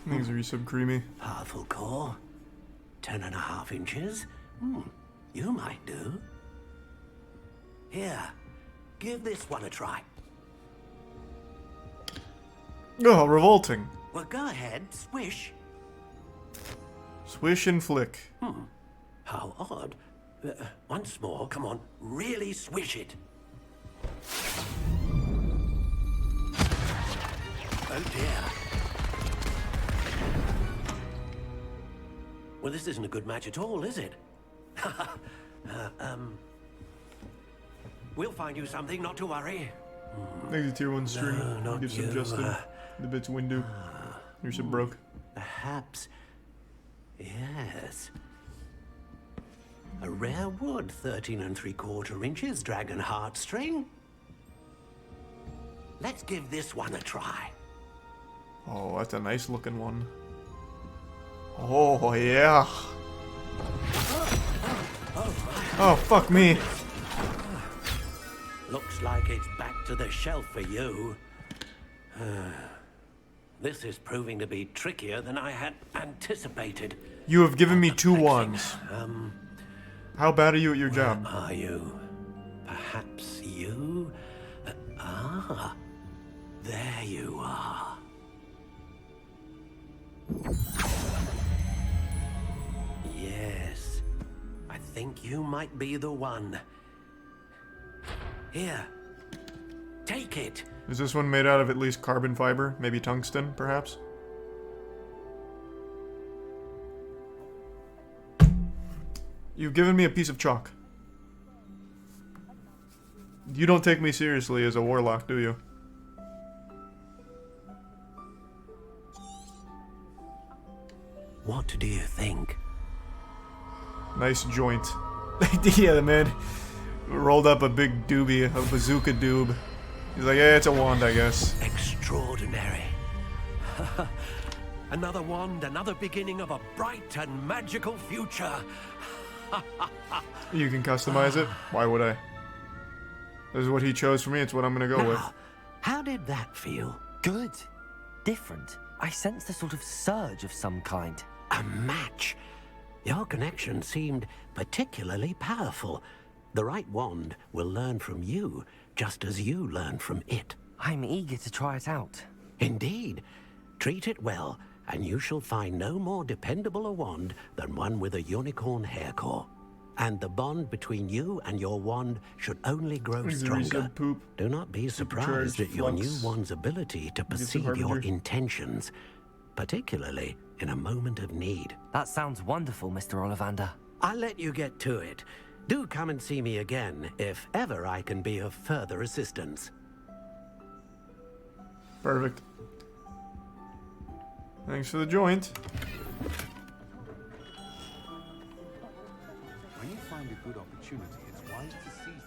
Things are resub creamy. Powerful core. 10.5 inches. You might do. Here, give this one a try. Oh, revolting. Well, go ahead, swish. Swish and flick. How odd. Once more, come on, really swish it. Oh dear. Well, this isn't a good match at all, is it? We'll find you something, not to worry. Thanks to tier 1 string. No, not Give some you. Justin. The bits window. Your sub broke. Perhaps. Yes. A rare wood, 13 3/4 inches, dragon heartstring. Let's give this one a try. Oh, that's a nice looking one. Oh, yeah. Oh, fuck me. Looks like it's back to the shelf for you. This is proving to be trickier than I had anticipated. You have given me 2 wands. How bad are you at your job? Are you? Perhaps you? There you are. Yes. think you might be the one. Here. Take it. Is this one made out of at least carbon fiber? Maybe tungsten, perhaps? You've given me a piece of chalk. You don't take me seriously as a warlock, do you? What do you think? Nice joint. Yeah, the man rolled up a big doobie, a bazooka doob. He's like, yeah, it's a wand, I guess. Extraordinary. Another wand, another beginning of a bright and magical future. You can customize it? Why would I? This is what he chose for me, it's what I'm gonna go with. How did that feel? Good. Different. I sensed a sort of surge of some kind. A match. Your connection seemed particularly powerful. The right wand will learn from you, just as you learn from it. I'm eager to try it out. Indeed. Treat it well, and you shall find no more dependable a wand than one with a unicorn hair core. And the bond between you and your wand should only grow stronger. Do not be surprised at your new wand's ability to perceive your intentions, particularly in a moment of need. That sounds wonderful, Mr. Ollivander. I'll let you get to it. Do come and see me again if ever I can be of further assistance. Perfect. Thanks for the joint. When you find a good opportunity, it's wise to seize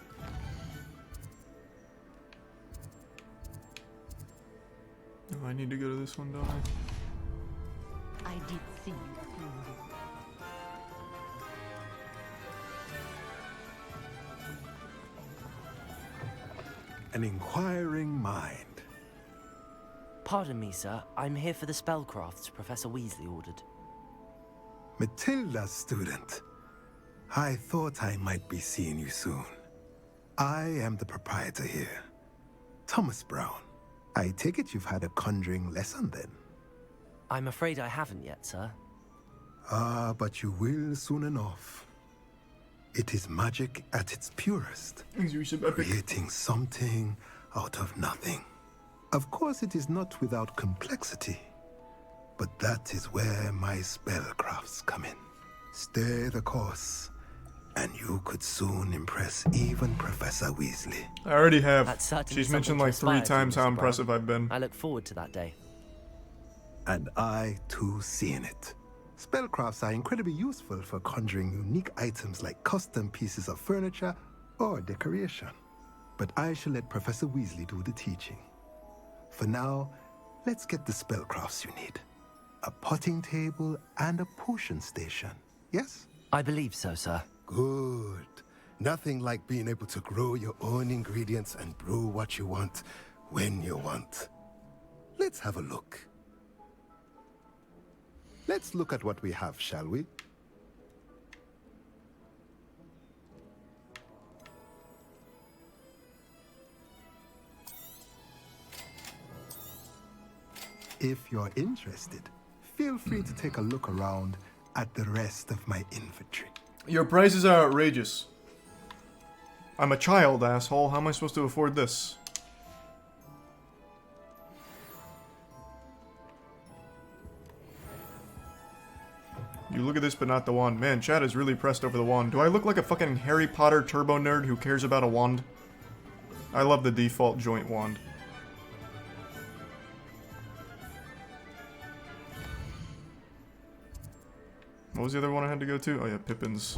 it. Oh, I need to go to this one, don't I? I did see you through this. An inquiring mind. Pardon me, sir. I'm here for the spellcrafts Professor Weasley ordered. Matilda's student. I thought I might be seeing you soon. I am the proprietor here, Thomas Brown. I take it you've had a conjuring lesson then? I'm afraid I haven't yet, sir. Ah, but you will soon enough. It is magic at its purest, creating something out of nothing. Of course, it is not without complexity, but that is where my spellcrafts come in. Stay the course, and you could soon impress even Professor Weasley. I already have. That's certainly She's mentioned like 3 times how impressive I've been. I look forward to that day. And I, too, seeing it. Spellcrafts are incredibly useful for conjuring unique items like custom pieces of furniture or decoration. But I shall let Professor Weasley do the teaching. For now, let's get the spellcrafts you need. A potting table and a potion station, yes? I believe so, sir. Good. Nothing like being able to grow your own ingredients and brew what you want when you want. Let's have a look. Let's look at what we have, shall we? If you're interested, feel free to take a look around at the rest of my inventory. Your prices are outrageous. I'm a child, asshole. How am I supposed to afford this? You look at this, but not the wand. Man, Chad is really pressed over the wand. Do I look like a fucking Harry Potter turbo nerd who cares about a wand? I love the default joint wand. What was the other one I had to go to? Oh yeah, Pippin's.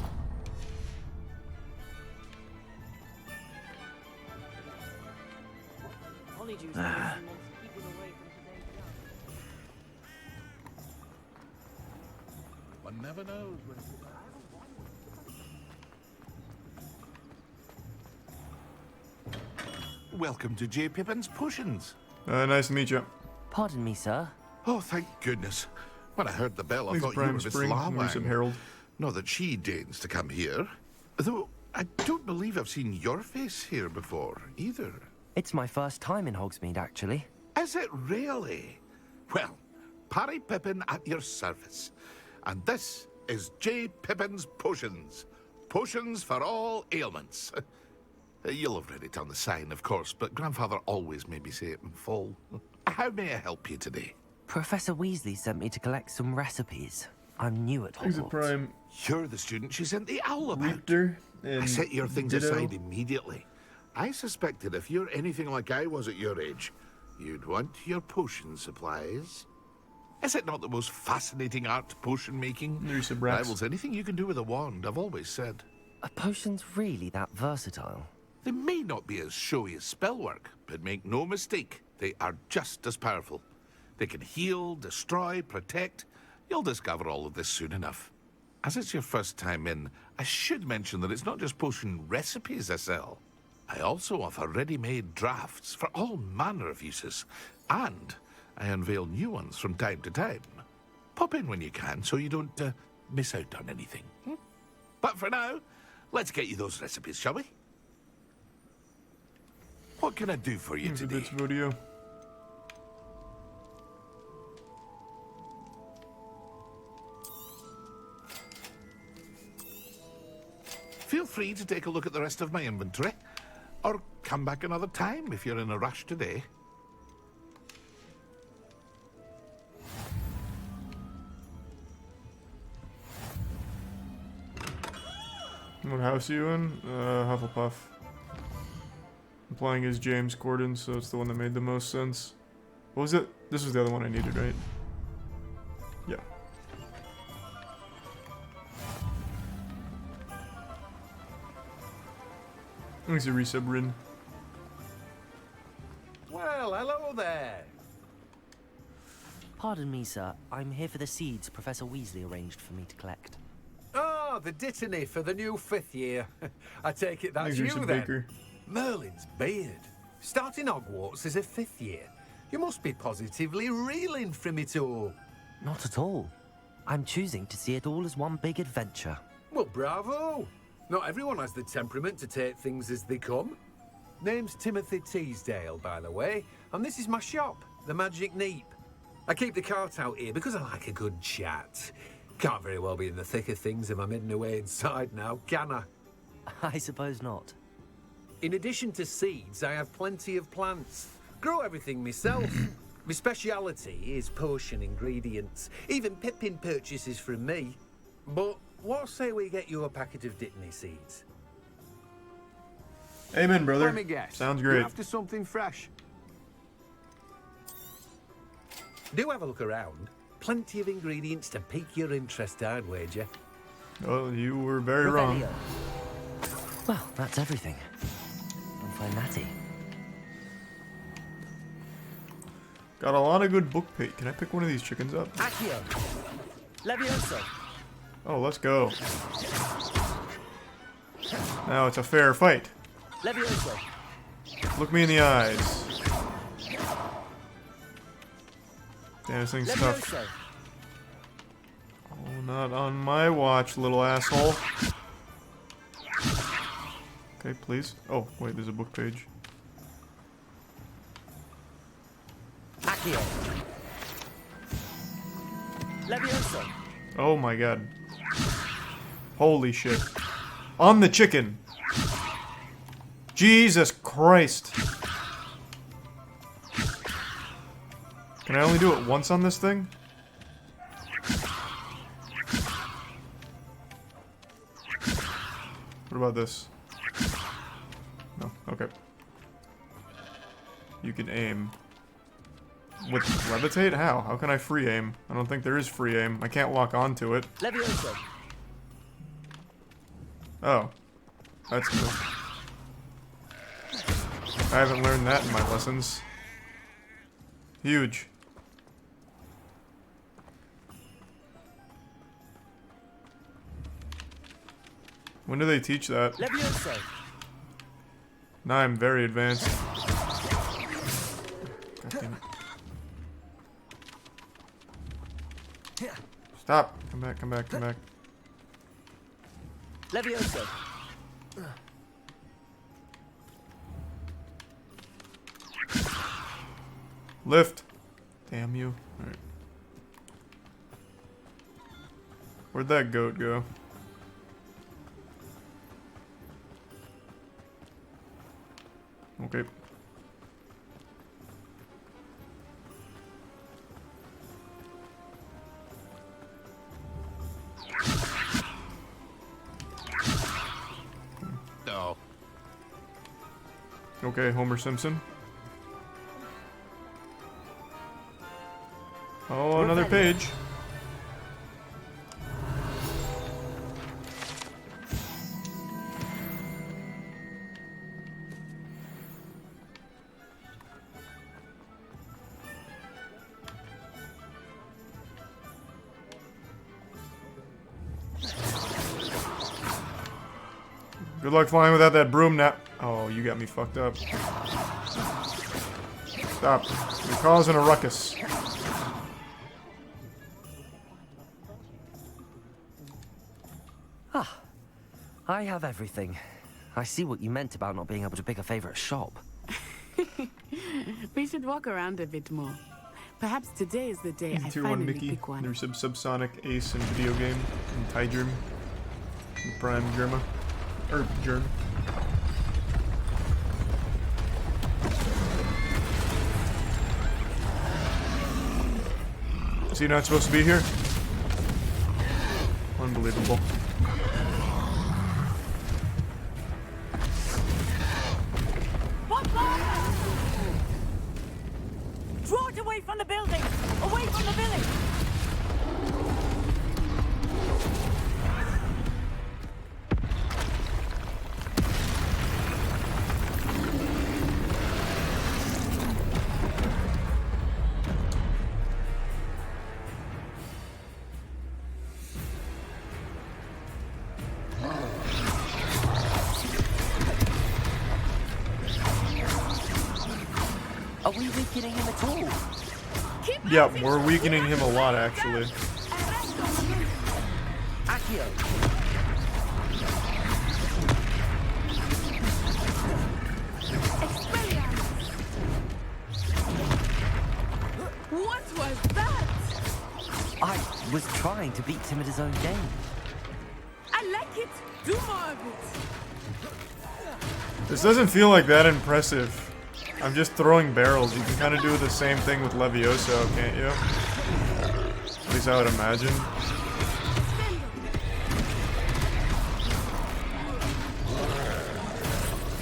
One never knows when Welcome to J. Pippin's Potions. Nice to meet you. Pardon me, sir. Oh, thank goodness. When I heard the bell, I Thanks, thought Prime you were Miss Spring, recent Herald. Not that she deigns to come here. Though, I don't believe I've seen your face here before, either. It's my first time in Hogsmeade, actually. Is it really? Well, Parry Pippin at your service. And this is J. Pippin's Potions. Potions for all ailments. You'll have read it on the sign, of course, but Grandfather always made me say it in full. How may I help you today? Professor Weasley sent me to collect some recipes. I'm new at He's a Hogwarts. prime. You're the student she sent the owl about. Richter and I set your things Ditto. aside immediately. I suspected if you're anything like I was at your age, you'd want your potion supplies. Is it not the most fascinating art, potion making? Rivals anything you can do with a wand, I've always said. Are potions really that versatile? They may not be as showy as spellwork, but make no mistake, they are just as powerful. They can heal, destroy, protect. You'll discover all of this soon enough. As it's your first time in, I should mention that it's not just potion recipes I sell. I also offer ready-made drafts for all manner of uses, and I unveil new ones from time to time. Pop in when you can so you don't miss out on anything. But for now, let's get you those recipes, shall we? What can I do for you today? This video. Feel free to take a look at the rest of my inventory, or come back another time if you're in a rush today. What house are you in? Hufflepuff. I'm playing as James Corden, so it's the one that made the most sense. What was it? This was the other one I needed, right? Yeah. Thanks a resub, Rin. Well, hello there. Pardon me, sir. I'm here for the seeds Professor Weasley arranged for me to collect. Oh, the dittany for the new 5th year. I take it that's Thanks, you Resub then. Baker. Merlin's beard. Starting Hogwarts as a 5th year. You must be positively reeling from it all. Not at all. I'm choosing to see it all as one big adventure. Well, bravo. Not everyone has the temperament to take things as they come. Name's Timothy Teasdale, by the way, and this is my shop, the Magic Neep. I keep the cart out here because I like a good chat. Can't very well be in the thick of things if I'm hidden away inside now, can I? I suppose not. In addition to seeds, I have plenty of plants. Grow everything myself. My speciality is potion ingredients. Even Pippin purchases from me. But what say we get you a packet of Dittany seeds? Amen, brother. Let me guess. Sounds You're great. after something fresh. Do have a look around. Plenty of ingredients to pique your interest, I'd wager. Well, you were very wrong. Well, that's everything. I'm fine, Natty. Got a lot of good book page. Can I pick one of these chickens up? Accio. Levioso. Oh, let's go. Now it's a fair fight. Levioso. Look me in the eyes. Damn, this thing's tough. Levioso. Oh, not on my watch, little asshole. Okay, please. Oh, wait, there's a book page. Accio. Levioso. Oh my god. Holy shit. On the chicken. Jesus Christ. Can I only do it once on this thing? What about this? No, okay. You can aim. With levitate? How? How can I free aim? I don't think there is free aim. I can't walk onto it. Levioso. Oh. That's new. I haven't learned that in my lessons. Huge. When do they teach that? Levioso. Now I'm very advanced. God damn it. Stop. Come back, come back, come back. Levioso. Lift. Damn you. Alright. Where'd that goat go? Okay. No. Okay, Homer Simpson. Oh, another page. Good luck flying without that broom now. Oh, you got me fucked up. Stop. You're causing a ruckus. Ah, I have everything. I see what you meant about not being able to pick a favorite shop. We should walk around a bit more. Perhaps today is the day I Tier 1 finally Mickey. pick one. There's some Subsonic Ace in video game. And Tydrim. And Prime Germa. Or Germ. Is he not supposed to be here? Unbelievable. Draw it away from the building! Away from the village! Are we weakening him at all? Yeah, we're weakening him a lot, actually. Accio. What was that? I was trying to beat him at his own game. I like it. Do more of it. This doesn't feel like that impressive. I'm just throwing barrels. You can kind of do the same thing with Levioso, can't you? At least I would imagine.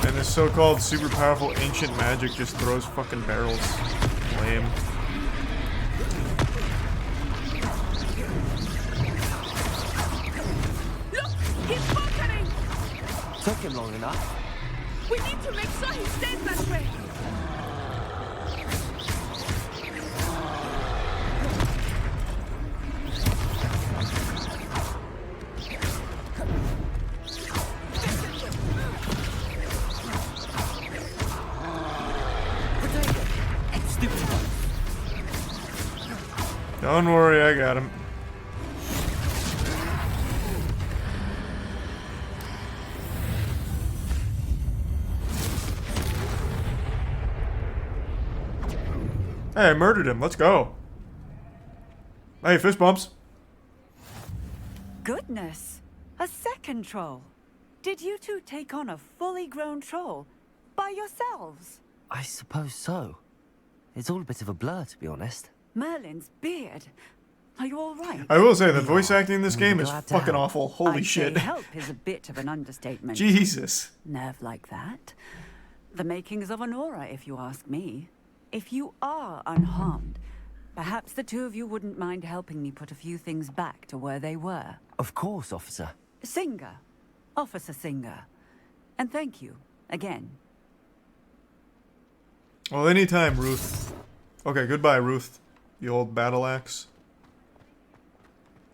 And this so-called super powerful ancient magic just throws fucking barrels. Lame. Look, he's bunkering. Took him long enough. We need to make sure he stays that way. Don't worry, I got him. Hey, I murdered him. Let's go. Hey, fist bumps. Goodness, a second troll. Did you two take on a fully grown troll by yourselves? I suppose so. It's all a bit of a blur, to be honest. Merlin's beard. Are you all right? I will say, the voice acting in this game is fucking awful. Holy I'd shit. say help is a bit of an understatement. Jesus. Nerve like that. The makings of an aura, if you ask me. If you are unharmed, perhaps the two of you wouldn't mind helping me put a few things back to where they were. Of course, officer. Singer. Officer Singer. And thank you, again. Well, anytime, Ruth. Okay, goodbye, Ruth. The old battle axe.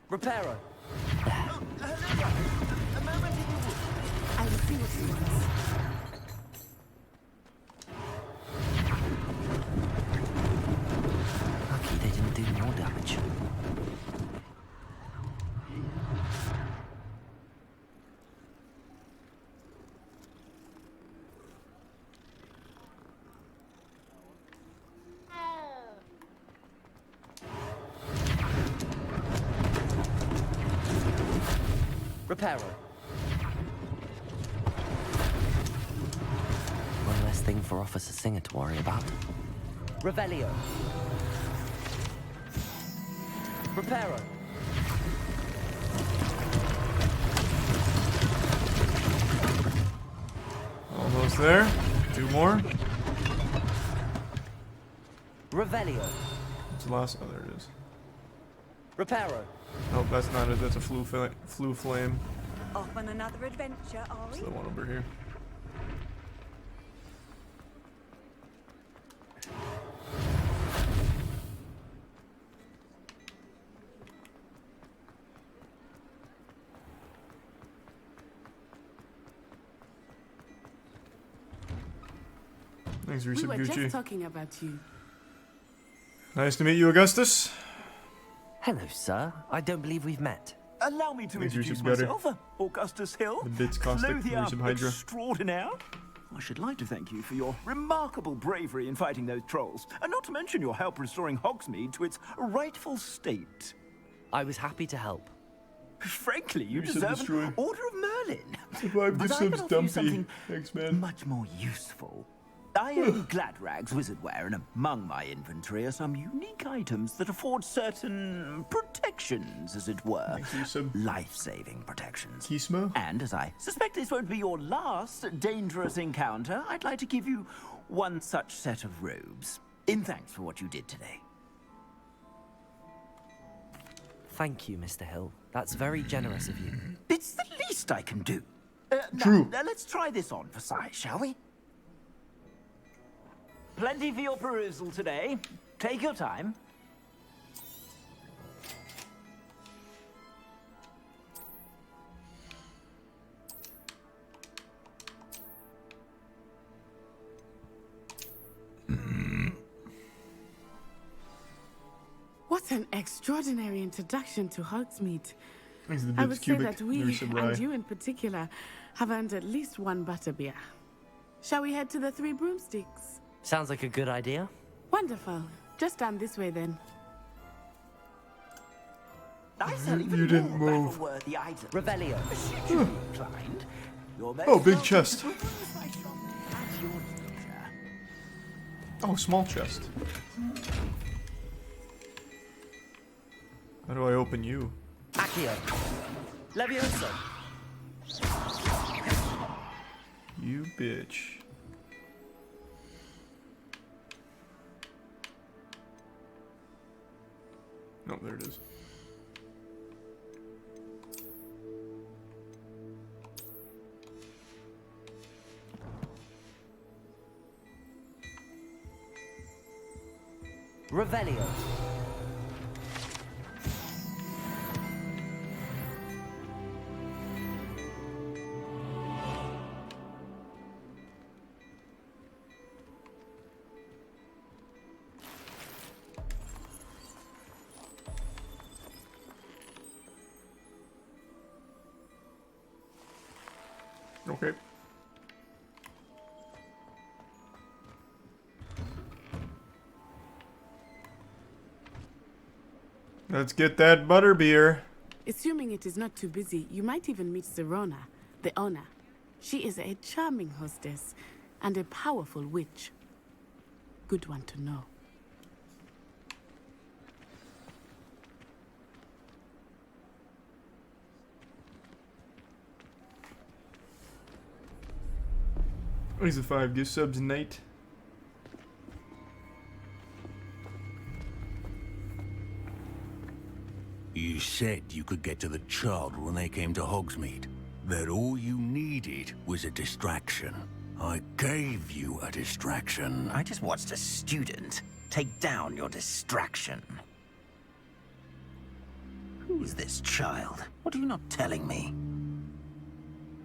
Reparo. I will see what he wants. Lucky they didn't do more damage. Reparo. One less thing for Officer Singer to worry about. Revelio. Reparo. Almost there. 2 more. Revelio. What's the last? Oh, there it is. Reparo. Nope, that's not it. That's a flu flame. Off on another adventure, are we? It's the one over here. Thanks, We Risa were Gucci. just talking about you. Nice to meet you, Augustus. Hello, sir. I don't believe we've met. Allow me to Thanks, introduce Reese's Gutter. myself, Augustus Hill. The bits caustic, Clothier Reese's Hydra. extraordinaire. I should like to thank you for your remarkable bravery in fighting those trolls, and not to mention your help restoring Hogsmeade to its rightful state. I was happy to help. Frankly, you Reset deserve destroy. an Order of Merlin. Survive But the I can subs offer you dumpy. something Thanks, man. much more useful. I own Gladrag's wizardware, and among my inventory are some unique items that afford certain protections, as it were. Life-saving protections. Kismo? And as I suspect this won't be your last dangerous encounter, I'd like to give you one such set of robes, in thanks for what you did today. Thank you, Mr. Hill. That's very generous of you. It's the least I can do. True. Now, let's try this on for size, shall we? Plenty for your perusal today. Take your time. What an extraordinary introduction to Hogsmeade. Thanks to the I bits would say cubic. that we, There's some rye. and you in particular, have earned at least one butterbeer. Shall we head to the Three Broomsticks? Sounds like a good idea. Wonderful. Just down this way then. I sell even You didn't more move. battle-worthy items. Revelio. Should you be inclined, you're most Oh, big welcome chest. to peruse my shop at your leisure. Oh, small chest. How do I open you? Accio. Levioso. You bitch. Oh, there it is. Revelio. Okay. Let's get that butterbeer. Assuming it is not too busy, you might even meet Serona, the owner. She is a charming hostess and a powerful witch. Good one to know. He's a 5. Give subs Nate. You said you could get to the child when they came to Hogsmeade. That all you needed was a distraction. I gave you a distraction. I just watched a student take down your distraction. Who is this child? What are you not telling me?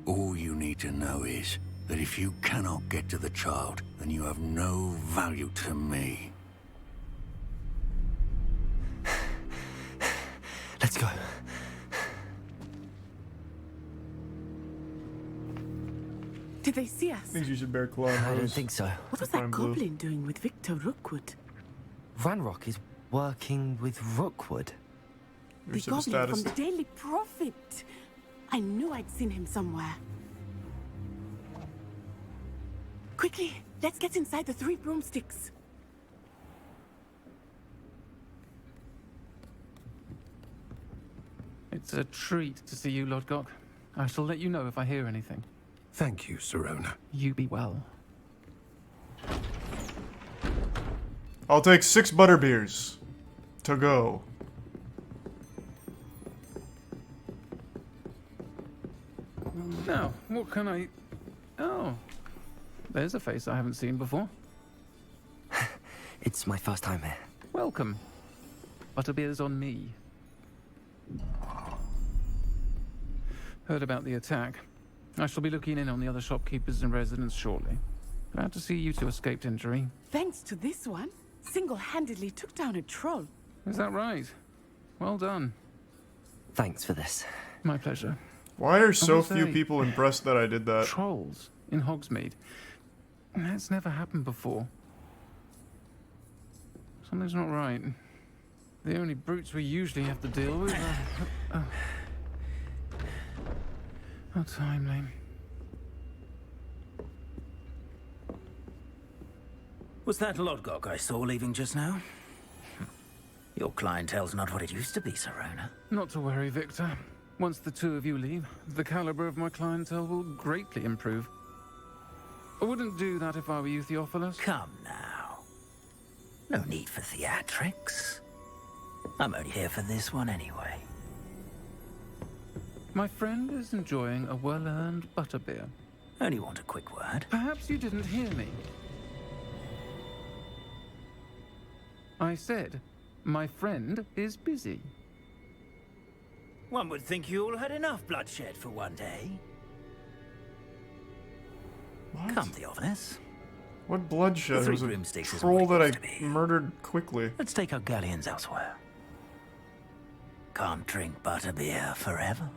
All you need to know is that if you cannot get to the child, then you have no value to me. Let's go. Did they see us? I think you should bear claw. I don't think so. What was that goblin doing with Victor Rookwood? Ranrock is working with Rookwood. The goblin from the Daily Prophet. I knew I'd seen him somewhere. Quickly, Let's get inside the 3 broomsticks. It's a treat to see you, Lodgok. I shall let you know if I hear anything. Thank you, Sirona. You be well. I'll take 6 butterbeers. To go. Now, what can I... Oh. There's a face I haven't seen before. It's my first time here. Welcome. Butterbeer's on me. Heard about the attack. I shall be looking in on the other shopkeepers and residents shortly. Glad to see you two escaped injury. Thanks to this one, single-handedly took down a troll. Is that right? Well done. Thanks for this. My pleasure. Why are so will few say, people impressed that I did that? Trolls in Hogsmeade. That's never happened before. Something's not right. The only brutes we usually have to deal with are... How timely. Was that Lodgok I saw leaving just now? Your clientele's not what it used to be, Sirona. Not to worry, Victor. Once the two of you leave, the caliber of my clientele will greatly improve. I wouldn't do that if I were you, Theophilus. Come now. No need for theatrics. I'm only here for this one anyway. My friend is enjoying a well-earned butterbeer. Only want a quick word. Perhaps you didn't hear me. I said, my friend is busy. One would think you all had enough bloodshed for one day. What? Come, Theophilus. What bloodshed? The It was 3 a broomsticks is troll what that it used I to be. murdered quickly. Let's take our galleons elsewhere. Can't drink butterbeer forever.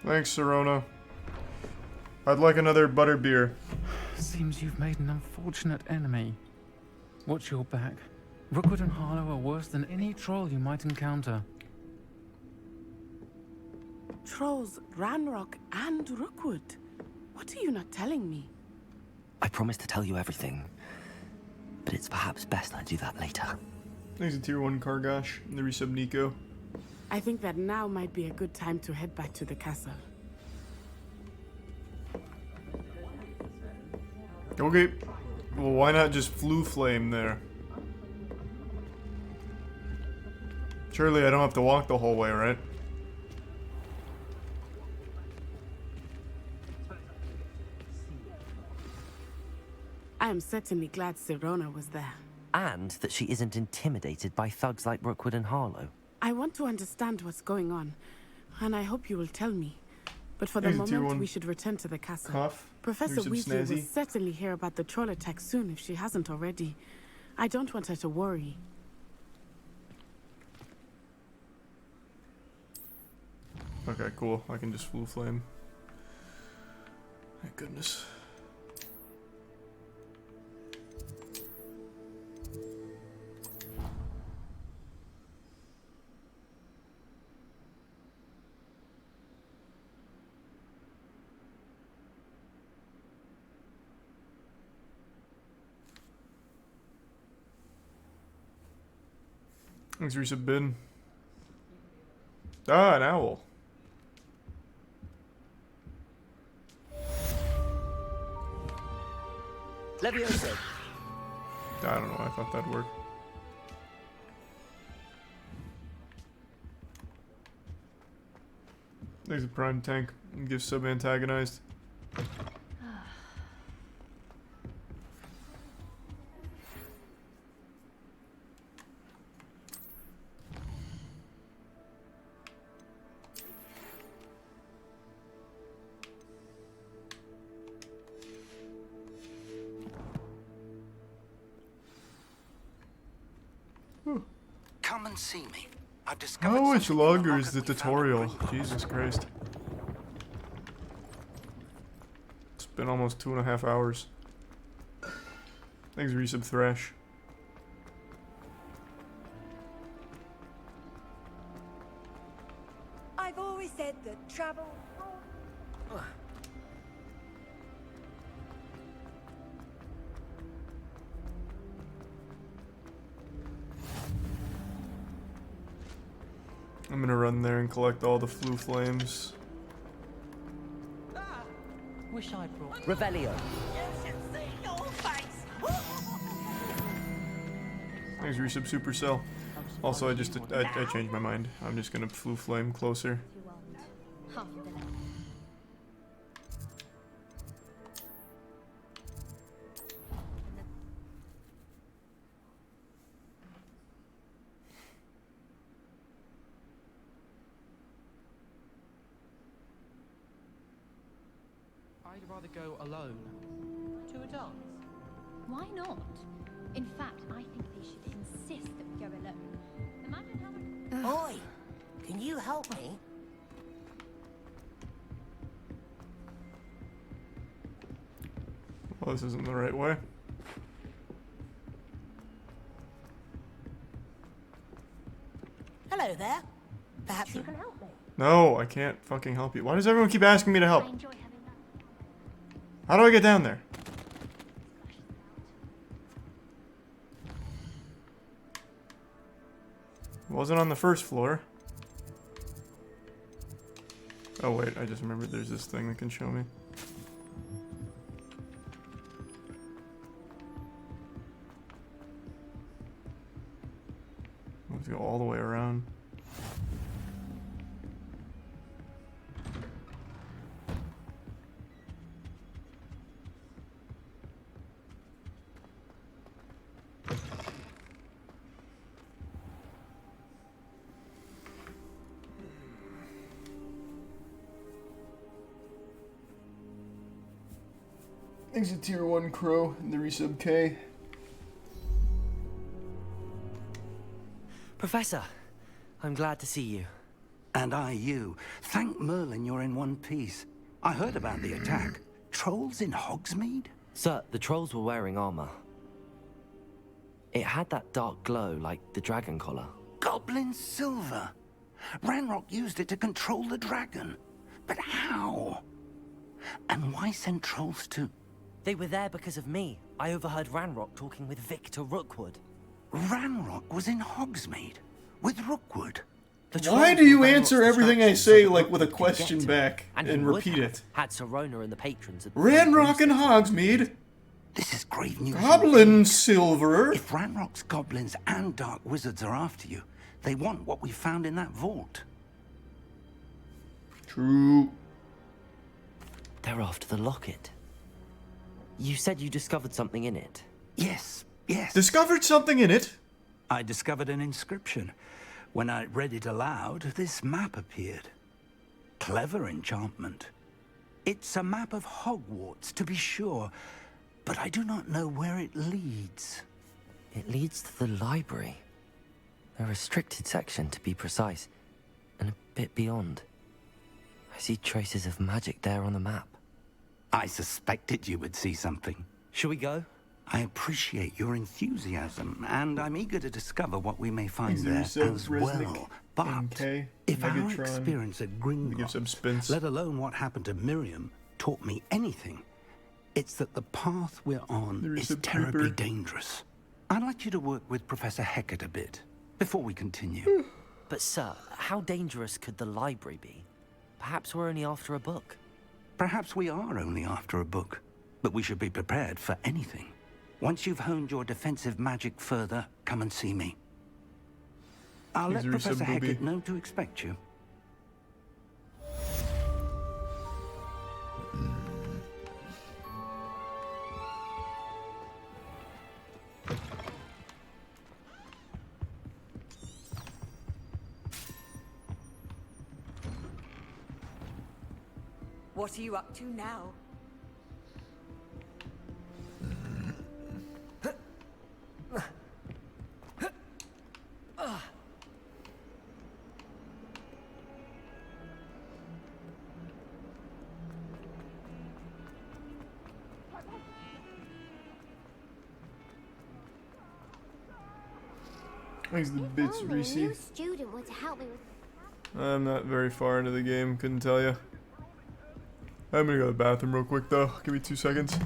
Thanks, Sirona. I'd like another butterbeer. Seems you've made an unfortunate enemy. Watch your back. Rookwood and Harlow are worse than any troll you might encounter. Trolls, Ranrock, and Rookwood. What are you not telling me? I promised to tell you everything, but it's perhaps best I do that later. Thanks to Tier 1 Kargash and the resub Nico. I think that now might be a good time to head back to the castle. Okay. Well, why not just Flu Flame there? Surely I don't have to walk the whole way, right? I am certainly glad Sirona was there. And that she isn't intimidated by thugs like Rookwood and Harlow. I want to understand what's going on, and I hope you will tell me. But for the Here's a Tier moment, 1 we should return to the castle. cough. Professor Here's some Weasley will snazzy. certainly hear about the troll attack soon if she hasn't already. I don't want her to worry. Okay, cool. I can just Flu Flame. Thank goodness. Thanks, resub bin. Ah, an owl. Levioso. I don't know. I thought that'd work. There's a prime tank. Give sub antagonized. Come and see me. I've discovered How much something in the longer locker is the we found at tutorial? Gringotts. Jesus Christ. It's been almost 2.5 hours. Thanks, resub Thrash. I've always said that travel... I'm gonna run there and collect all the flu flames. Wish I'd brought Revelio. Thanks, Resub Supercell. Also, I changed my mind. I'm just gonna flu flame closer. I'd rather go alone. To a dance? Why not? In fact, I think they should insist that we go alone. Imagine how much... Oi! Can you help me? Well, this isn't the right way. Hello there. Perhaps you can help me. No, I can't fucking help you. Why does everyone keep asking me to help? How do I get down there? Wasn't on the first floor. Oh wait, I just remembered there's this thing that can show me. Let's go all the way around. Thanks to Tier 1 Crow and the Resub K. Professor, I'm glad to see you. And I you. Thank Merlin you're in one piece. I heard about the attack. Trolls in Hogsmeade? Sir, the trolls were wearing armor. It had that dark glow like the dragon collar. Goblin silver. Ranrock used it to control the dragon. But how? And why send trolls to... They were there because of me. I overheard Ranrock talking with Victor Rookwood. Ranrock was in Hogsmeade with Rookwood. Why do you answer everything I say like with a question back and repeat it? Had Serona and the patrons. Ranrock and Hogsmeade. This is grave news. Goblin silver. If Ranrock's goblins and dark wizards are after you, they want what we found in that vault. True. They're after the locket. You said you discovered something in it. Yes. Discovered something in it? I discovered an inscription. When I read it aloud, this map appeared. Clever enchantment. It's a map of Hogwarts, to be sure, but I do not know where it leads. It leads to the library. A restricted section, to be precise, and a bit beyond. I see traces of magic there on the map. I suspected you would see something. Shall we go? I appreciate your enthusiasm, and I'm eager to discover what we may find there as well. But if our experience at Gringotts, let alone what happened to Miriam, taught me anything, it's that the path we're on is terribly dangerous. I'd like you to work with Professor Hecat a bit, before we continue. But sir, how dangerous could the library be? Perhaps we're only after a book. Perhaps we are only after a book, but we should be prepared for anything. Once you've honed your defensive magic further, come and see me. I'll let Professor Hecat know to expect you. What are you up to now? Thanks the bits, Reese. Student were to help me with... I'm not very far into the game, couldn't tell you. I'm gonna go to the bathroom real quick though. Give me 2 seconds.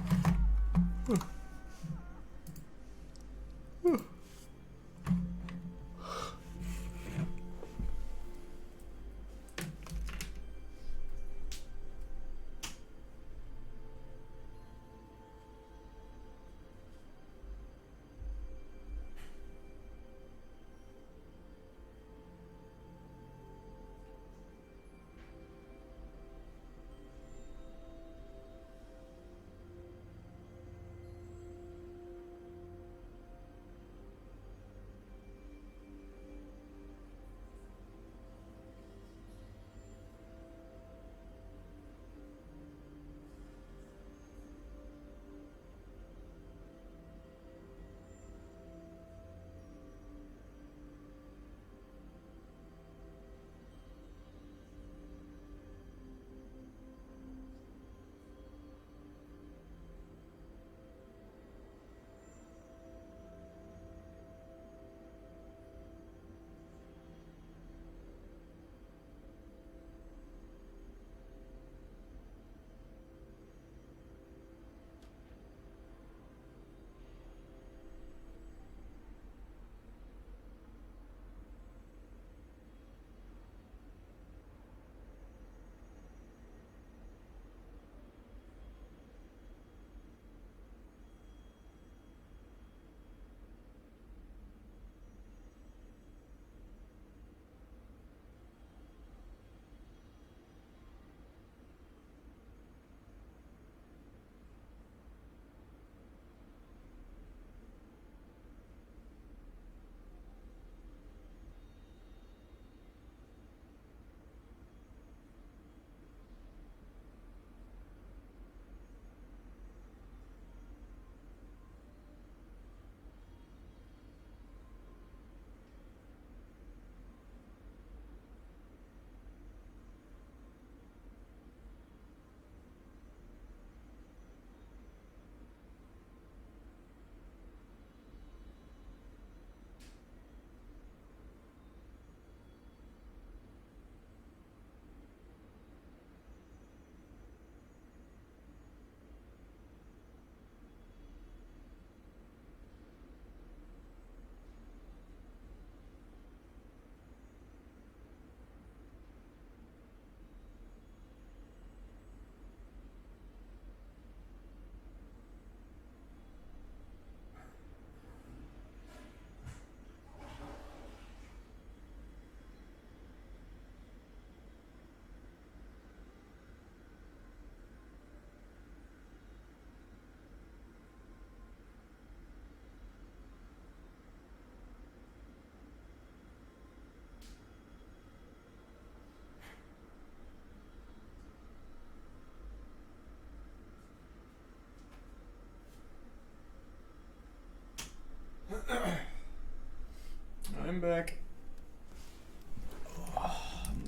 I'm back.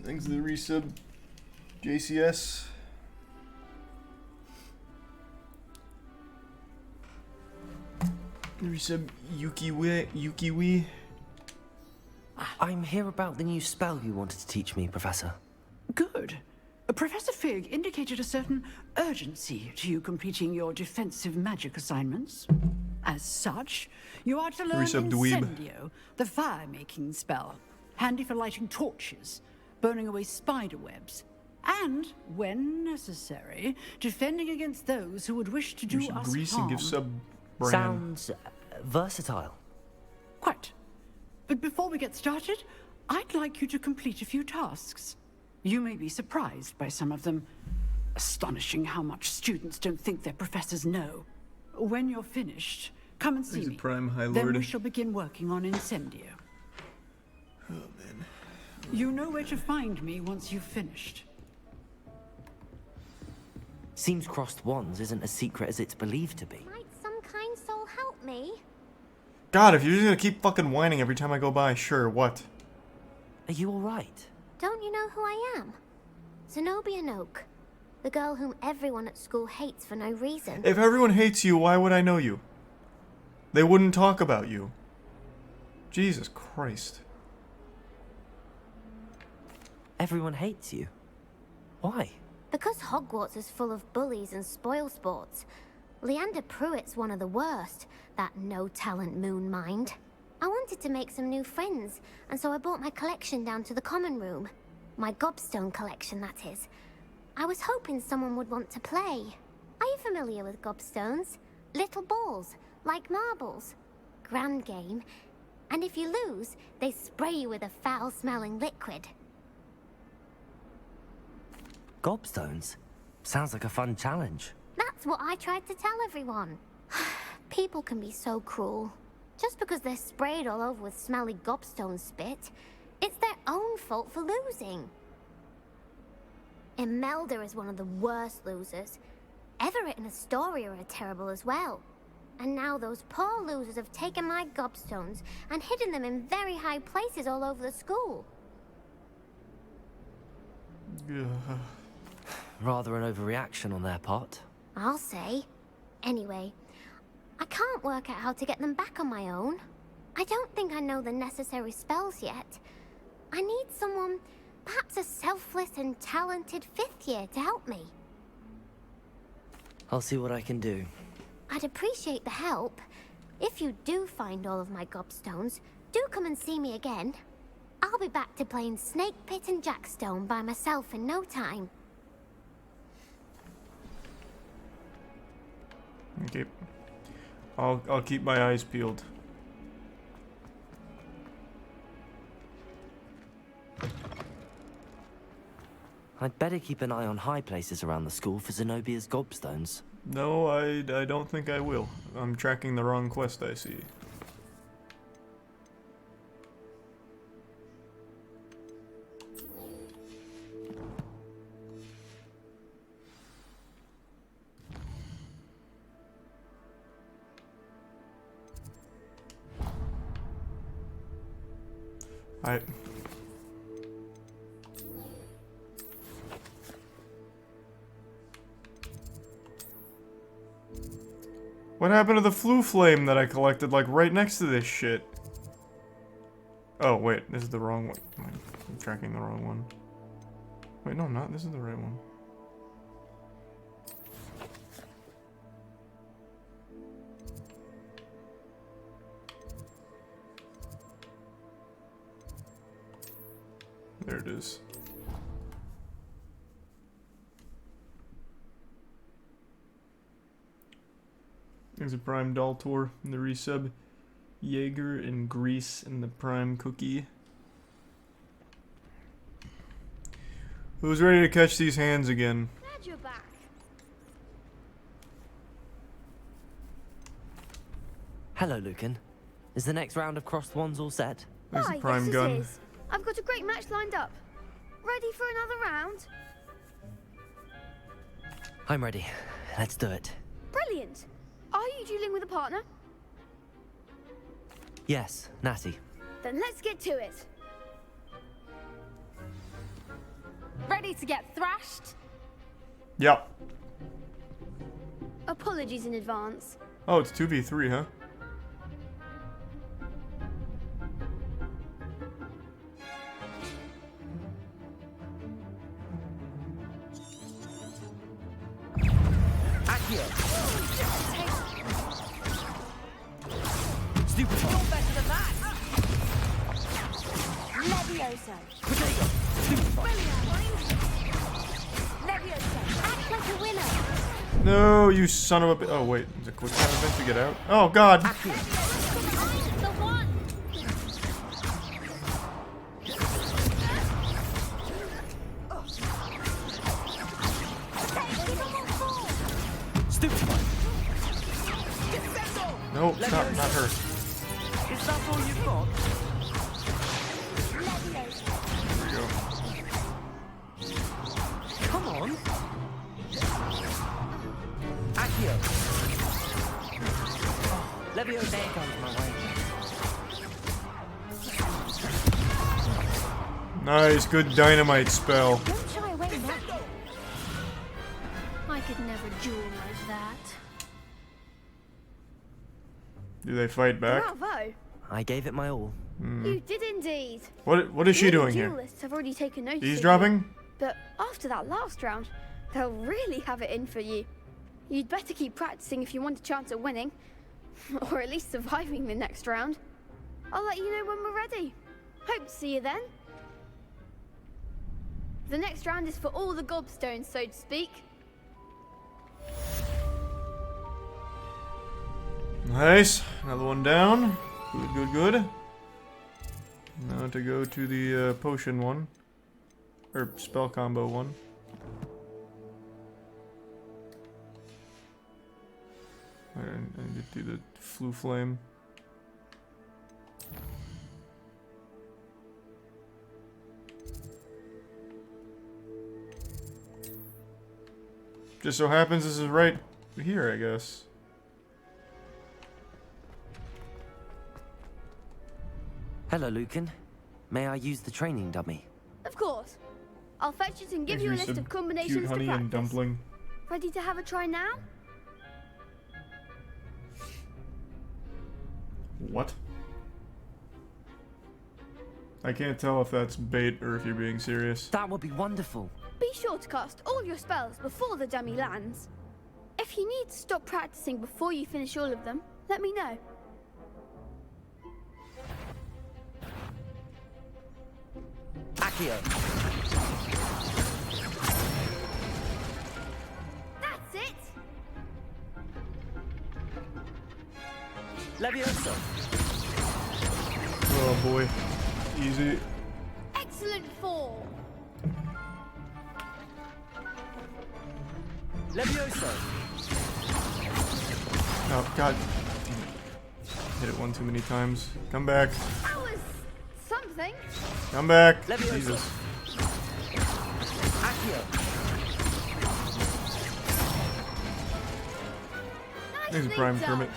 Thanks to the resub, JCS. Resub, Yukiwi. I'm here about the new spell you wanted to teach me, Professor. Good. Professor Fig indicated a certain urgency to you completing your defensive magic assignments. As such, you are to learn Incendio, the fire-making spell, handy for lighting torches, burning away spider webs, and, when necessary, defending against those who would wish to do us grease harm. And give sub brand. Sounds versatile. Quite. But before we get started, I'd like you to complete a few tasks. You may be surprised by some of them. Astonishing how much students don't think their professors know. When you're finished, come and see me. Prime High Lord. Then we shall begin working on Incendio. Oh, man. You know where to find me once you've finished. Seems crossed wands isn't as secret as it's believed to be. Might some kind soul help me? God, if you're just gonna keep fucking whining every time I go by, sure, what? Are you alright? Don't you know who I am? Zenobia Noak. The girl whom everyone at school hates for no reason. If everyone hates you, why would I know you? They wouldn't talk about you. Jesus Christ. Everyone hates you? Why? Because Hogwarts is full of bullies and spoilsports. Leander Pruitt's one of the worst, that no-talent moon mind. I wanted to make some new friends, and so I brought my collection down to the common room. My gobstone collection, that is. I was hoping someone would want to play. Are you familiar with gobstones? Little balls, like marbles. Grand game. And if you lose, they spray you with a foul-smelling liquid. Gobstones? Sounds like a fun challenge. That's what I tried to tell everyone. People can be so cruel. Just because they're sprayed all over with smelly gobstone spit, it's their own fault for losing. Imelda is one of the worst losers. Everett and Astoria are terrible as well. And now those poor losers have taken my gobstones and hidden them in very high places all over the school. Rather an overreaction on their part. I'll say. Anyway, I can't work out how to get them back on my own. I don't think I know the necessary spells yet. I need someone, perhaps a selfless and talented 5th year to help me. I'll see what I can do. I'd appreciate the help. If you do find all of my gobstones, do come and see me again. I'll be back to playing Snake Pit and Jackstone by myself in no time. Okay. I'll keep my eyes peeled. I'd better keep an eye on high places around the school for Zenobia's gobstones. No, I don't think I will. I'm tracking the wrong quest, I see. What happened to the flu flame that I collected, like, right next to this shit? Oh, wait, this is the wrong one. I'm tracking the wrong one. Wait, no, I'm not. This is the right one. There it is. There's a Prime Daltor in the resub. Jaeger and Grease in the Prime Cookie. Who's ready to catch these hands again? Glad you're back. Hello, Lucan. Is the next round of crossed wands all set? There's the Prime Gun. It is. I've got a great match lined up. Ready for another round? I'm ready. Let's do it. Brilliant. Are you dealing with a partner? Yes, Natty. Then let's get to it. Ready to get thrashed? Yep. Apologies in advance. Oh, it's 2v3, huh? Stupid. You're better than that. Levioso. Potato. Levioso, act like a winner. No, you son of a oh, wait. Is it quick time event to get out? Oh, God. The one. Stupid one. No, stop, not her. Is that all you've got? There we go. Come on. Accio. Leviosa comes my way. Nice, good dynamite spell. Don't shy away now. I could never duel like that. Do they fight back? Bravo! I gave it my all. You did indeed. What is she The doing here? duelists have already taken notice. Eavesdropping? But after that last round, they'll really have it in for you. You'd better keep practicing if you want a chance at winning, or at least surviving the next round. I'll let you know when we're ready. Hope to see you then. The next round is for all the gobstones, so to speak. Nice. Another one down. Good, good, good. Now to go to the potion one. Or spell combo one. Alright, I need to do the flu flame. Just so happens this is right here, I guess. Hello, Lucan. May I use the training dummy? Of course. I'll fetch it and give Thanks, you a Reese, list some of combinations cute honey to and practice. dumpling. Ready to have a try now? What? I can't tell if that's bait or if you're being serious. That would be wonderful. Be sure to cast all your spells before the dummy lands. If you need to stop practicing before you finish all of them, let me know. Accio. That's it! Leviosa. Oh boy. Easy. Excellent fall! Leviosa. Oh god. Hit it one too many times. Come back. That was something. Come back. Leviosa. Jesus. Accio. There's a prime Kermit.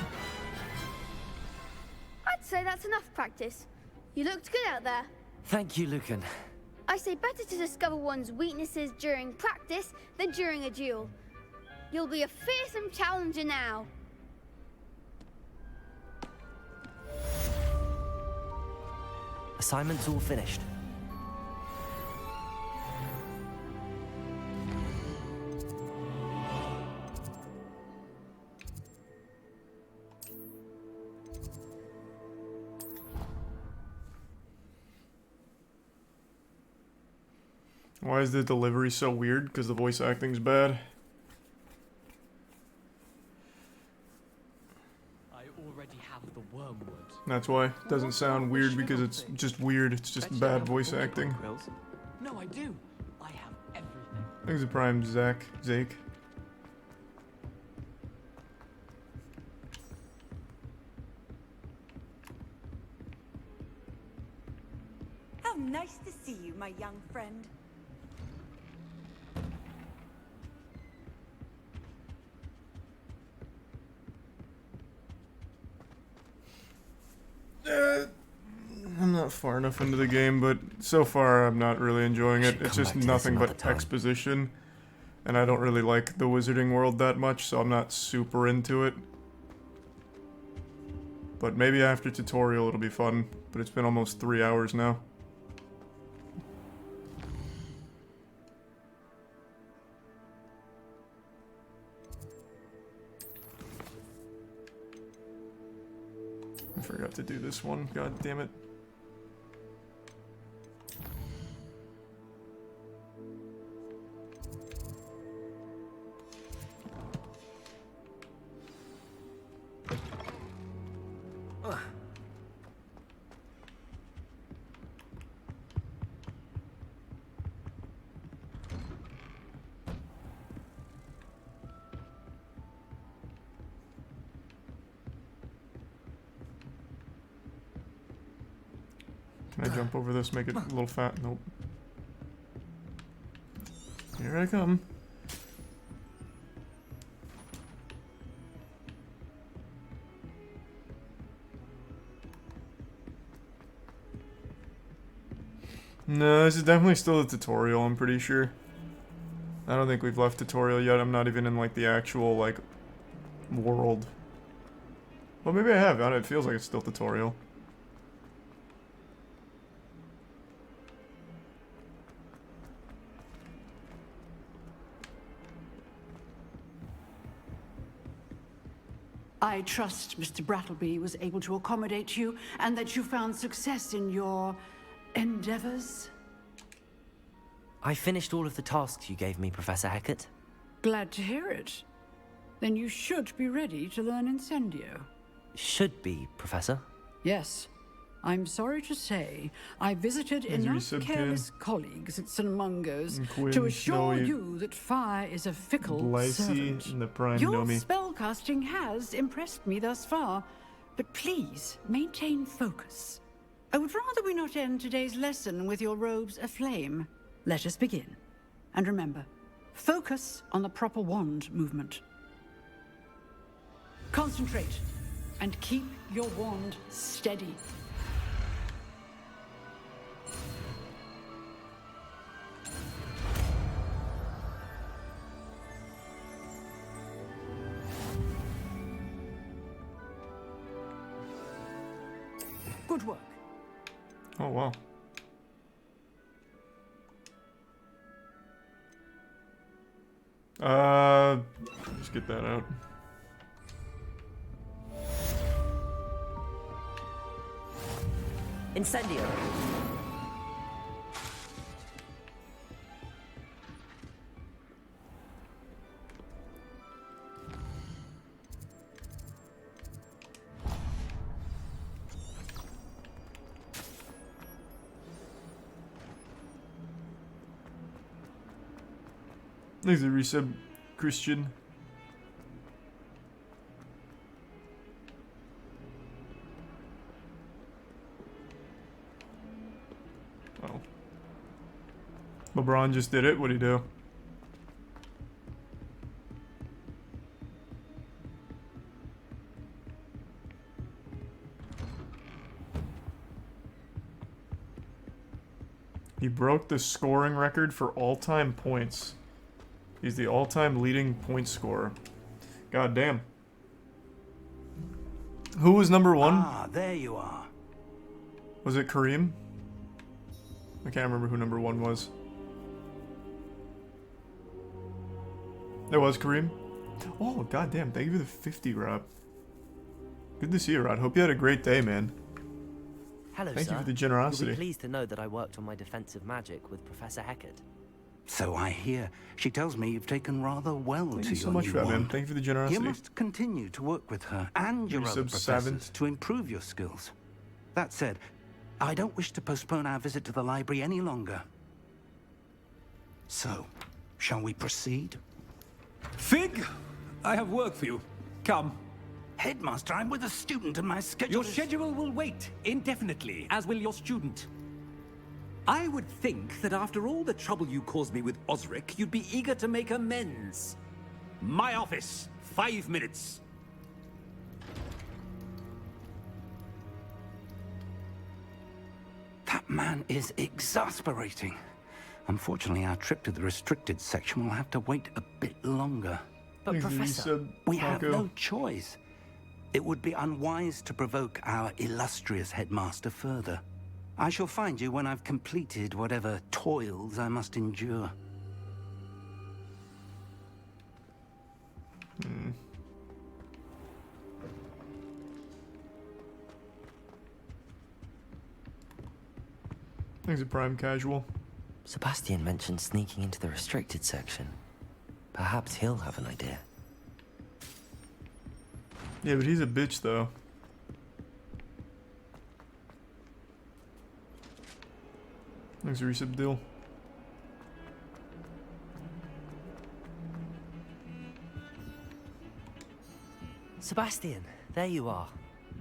I'd say that's enough practice. You looked good out there. Thank you, Lucan. I say better to discover one's weaknesses during practice than during a duel. You'll be a fearsome challenger now. Assignment's all finished. Why is the delivery so weird? Because the voice acting's bad. I already have the wormwood. That's why. It doesn't sound weird because it's just weird. It's just bad voice acting. No, I do. I have everything. There's a prime Zake. How nice to see you, my young friend. I'm not far enough into the game, but so far I'm not really enjoying it. It's just nothing but exposition, and I don't really like the wizarding world that much, so I'm not super into it. But maybe after tutorial it'll be fun, but it's been almost 3 hours now. I forgot to do this one, god damn it. Can I jump over this, make it a little fat? Nope. Here I come. No, this is definitely still a tutorial, I'm pretty sure. I don't think we've left tutorial yet. I'm not even in, like, the actual, like, world. Well, maybe I have. I don't know, it feels like it's still tutorial. I trust Mr. Brattleby was able to accommodate you and that you found success in your endeavors. I finished all of the tasks you gave me, Professor Hecat. Glad to hear it. Then you should be ready to learn Incendio. Should be, Professor. Yes. I'm sorry to say, I visited enough careless colleagues at St. Mungo's to assure you that fire is a fickle servant. And the Prime Your Nomi. spellcasting has impressed me thus far, but please maintain focus. I would rather we not end today's lesson with your robes aflame. Let us begin. And remember, focus on the proper wand movement. Concentrate and keep your wand steady. Good work. Oh, wow. Just get that out. Incendio. Thanks for the resub, Christian. Oh. LeBron just did it. What'd he do? He broke the scoring record for all-time points. He's the all-time leading point scorer. God damn. Who was number one? Ah, there you are. Was it Kareem? I can't remember who number one was. It was Kareem? Oh, goddamn. Thank you for the 50, Rob. Good to see you, Rod. Hope you had a great day, man. Hello, Thank sir. you for the generosity. You'll be pleased to know that I worked on my defensive magic with Professor Hecat. So I hear. She tells me you've taken rather well Thank to you your so much new for that, man. wand. Thank you for the generosity. You must continue to work with her and your other Resub professors 7th. to improve your skills. That said, I don't wish to postpone our visit to the library any longer. So, shall we proceed? Fig, I have work for you. Come. Headmaster, I'm with a student and my schedule Your schedule will wait indefinitely, as will your student. I would think that after all the trouble you caused me with Osric, you'd be eager to make amends. My office, 5 minutes. man is exasperating. Unfortunately, our trip to the restricted section will have to wait a bit longer. But Professor, we have no choice. It would be unwise to provoke our illustrious headmaster further. I shall find you when I've completed whatever toils I must endure. He's a prime casual. Sebastian mentioned sneaking into the restricted section. Perhaps he'll have an idea. Yeah, but he's a bitch, though. Thanks, Resub deal. Sebastian, there you are.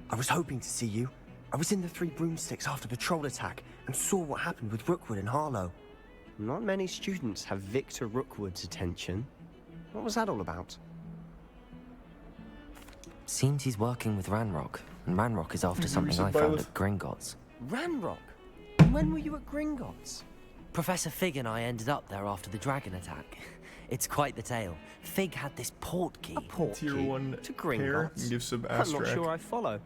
I was hoping to see you. I was in the Three Broomsticks after the troll attack and saw what happened with Rookwood and Harlow. Not many students have Victor Rookwood's attention. What was that all about? Seems he's working with Ranrock, and Ranrock is after something I found at Gringotts. Ranrock? When were you at Gringotts? Professor Fig and I ended up there after the dragon attack. It's quite the tale. Fig had this port key. A port Tier key 1 to pair Gringotts? and give some I'm not Astrak. sure I follow.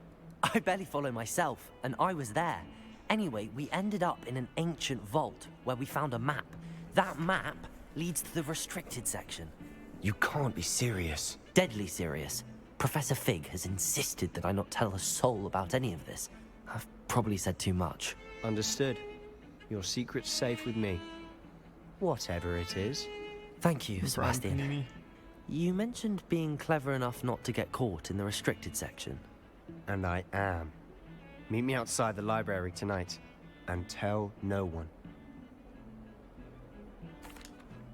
I barely follow myself, and I was there. Anyway, we ended up in an ancient vault where we found a map. That map leads to the restricted section. You can't be serious. Deadly serious. Professor Fig has insisted that I not tell a soul about any of this. I've probably said too much. Understood. Your secret's safe with me. Whatever it is. Thank you, Sebastian. You mentioned being clever enough not to get caught in the restricted section. And I am. Meet me outside the library tonight, and tell no one.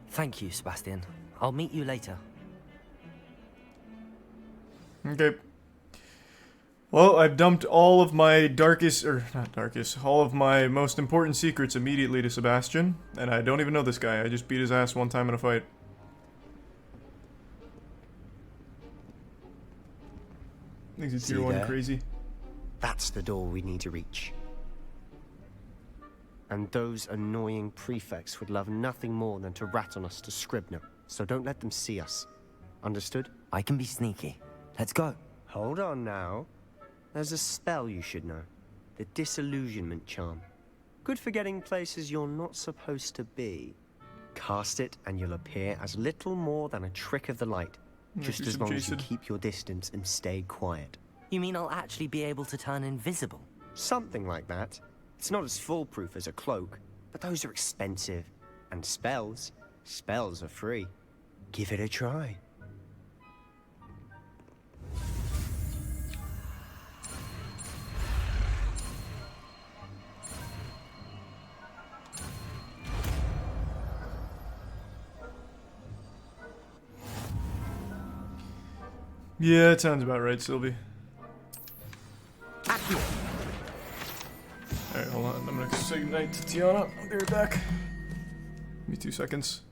Thank you, Sebastian. I'll meet you later. Okay. Well, I've dumped all of my all of my most important secrets immediately to Sebastian, and I don't even know this guy. I just beat his ass one time in a fight. Thinks he's tier 1 crazy. That's the door we need to reach. And those annoying prefects would love nothing more than to rat on us to Scribner, so don't let them see us. Understood? I can be sneaky. Let's go. Hold on now. There's a spell you should know. The Disillusionment Charm. Good for getting places you're not supposed to be. Cast it and you'll appear as little more than a trick of the light. Just as long as you keep your distance and stay quiet. You mean I'll actually be able to turn invisible? Something like that. It's not as foolproof as a cloak, but those are expensive. And spells are free. Give it a try. Yeah, it sounds about right, Sylvie. Alright, hold on. I'm gonna go say goodnight to Tiana. I'll be right back. Give me 2 seconds.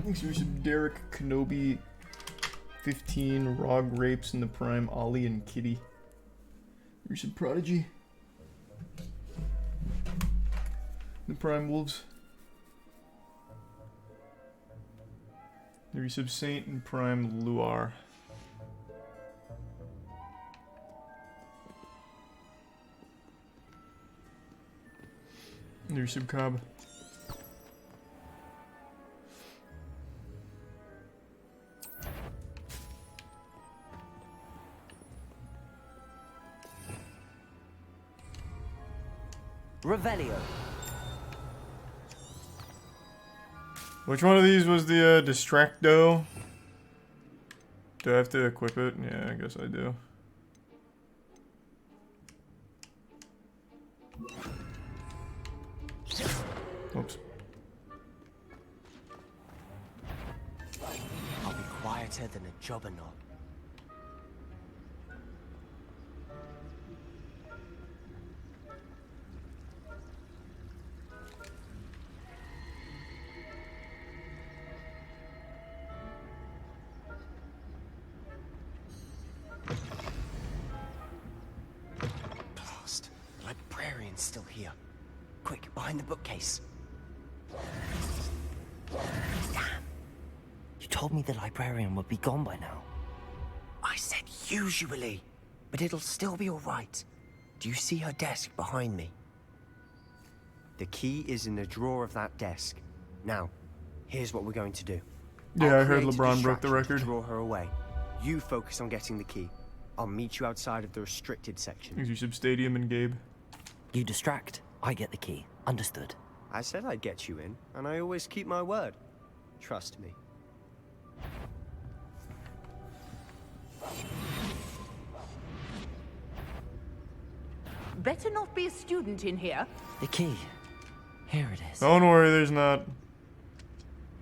Thanks for some Derek Kenobi 15 Rog Rapes in the Prime Ollie and Kitty. There's some Prodigy. The Prime Wolves. There's some Saint and Prime Luar. There's some Cobb. Revelio. Which one of these was the Distracto? Do I have to equip it? Yeah, I guess I do. Oops. I'll be quieter than a jobberknoll. Blast. The librarian's still here. Quick, behind the bookcase. Damn. You told me the librarian would be gone by now. I said usually, but it'll still be all right. Do you see her desk behind me? The key is in the drawer of that desk. Now, here's what we're going to do. Yeah, I'll I heard create a LeBron broke the distraction record. to draw her away. You focus on getting the key. I'll meet you outside of the restricted section. Thanks for some Stadium and Gabe. You distract, I get the key. Understood. I said I'd get you in, and I always keep my word. Trust me. Better not be a student in here. The key. Here it is. Don't worry, there's not.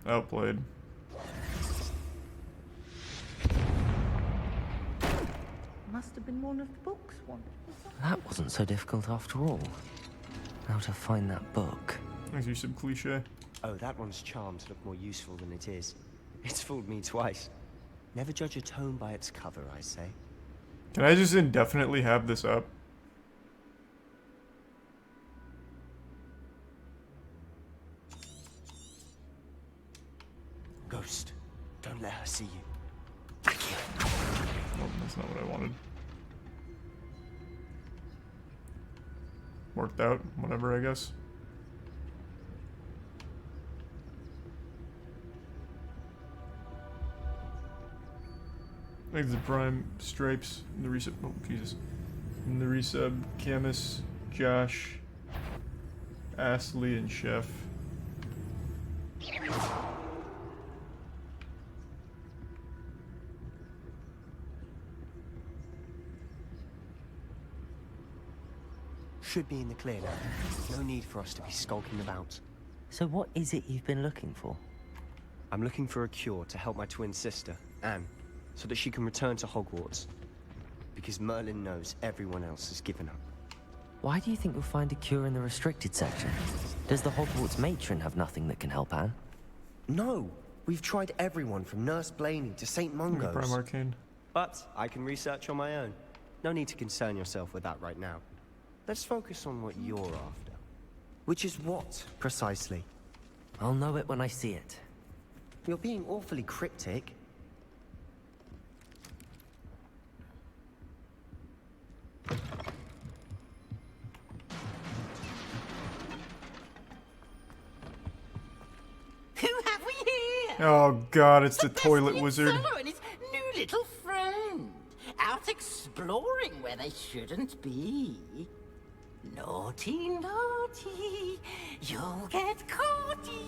Outplayed. Must have been one of the books one. That wasn't so difficult after all. How to find that book. Thanks for some cliche. Oh, that one's charmed to look more useful than it is. It's fooled me twice. Never judge a tome by its cover, I say. Can I just indefinitely have this up? Ghost, don't let her see you. Nope, that's not what I wanted. Worked out, whatever, I guess. Thanks the Prime Stripes, the resub. Oh, Jesus. And the resub, Camus, Josh, Astley, and Chef. Should be in the clear now. No need for us to be skulking about. So what is it you've been looking for? I'm looking for a cure to help my twin sister, Anne, so that she can return to Hogwarts. Because Merlin knows everyone else has given up. Why do you think you'll find a cure in the restricted section? Does the Hogwarts matron have nothing that can help Anne? No! We've tried everyone from Nurse Blaney to St. Mungo's. Prime Arcane. But I can research on my own. No need to concern yourself with that right now. Let's focus on what you're after. Which is what, precisely? I'll know it when I see it. You're being awfully cryptic. Who have we here? Oh god, it's the toilet wizard. Solo and his new little friend. Out exploring where they shouldn't be. Naughty, naughty, you'll get caughty.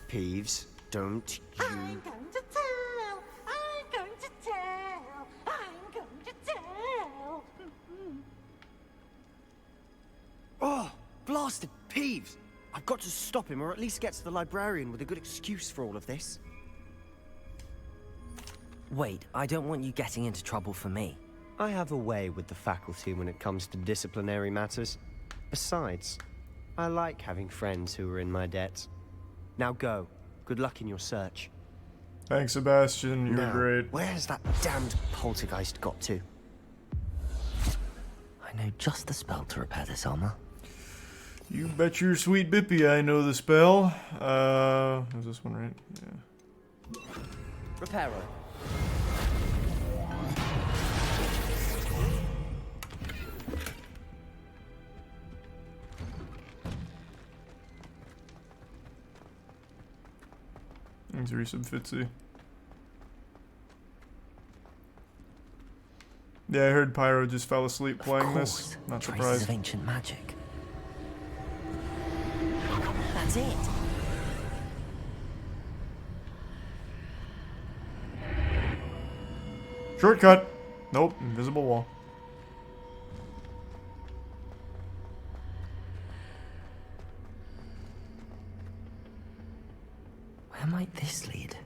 Peeves, don't you... I'm going to tell, I'm going to tell, I'm going to tell. Oh, blasted Peeves! I've got to stop him, or at least get to the librarian with a good excuse for all of this. Wait, I don't want you getting into trouble for me. I have a way with the faculty when it comes to disciplinary matters. Besides, I like having friends who are in my debt. Now go Good luck in your search. Thanks, Sebastian. You're Now, great. Where's that damned poltergeist got to? I know just the spell to repair this armor. You bet your sweet bippy I know the spell. Is this one right? Yeah. Reparo. Thanks, Resub Fitzy. Yeah, I heard Pyro just fell asleep playing this. Not Traces surprised. of ancient magic. That's it. Shortcut. Nope, invisible wall. Where might this lead?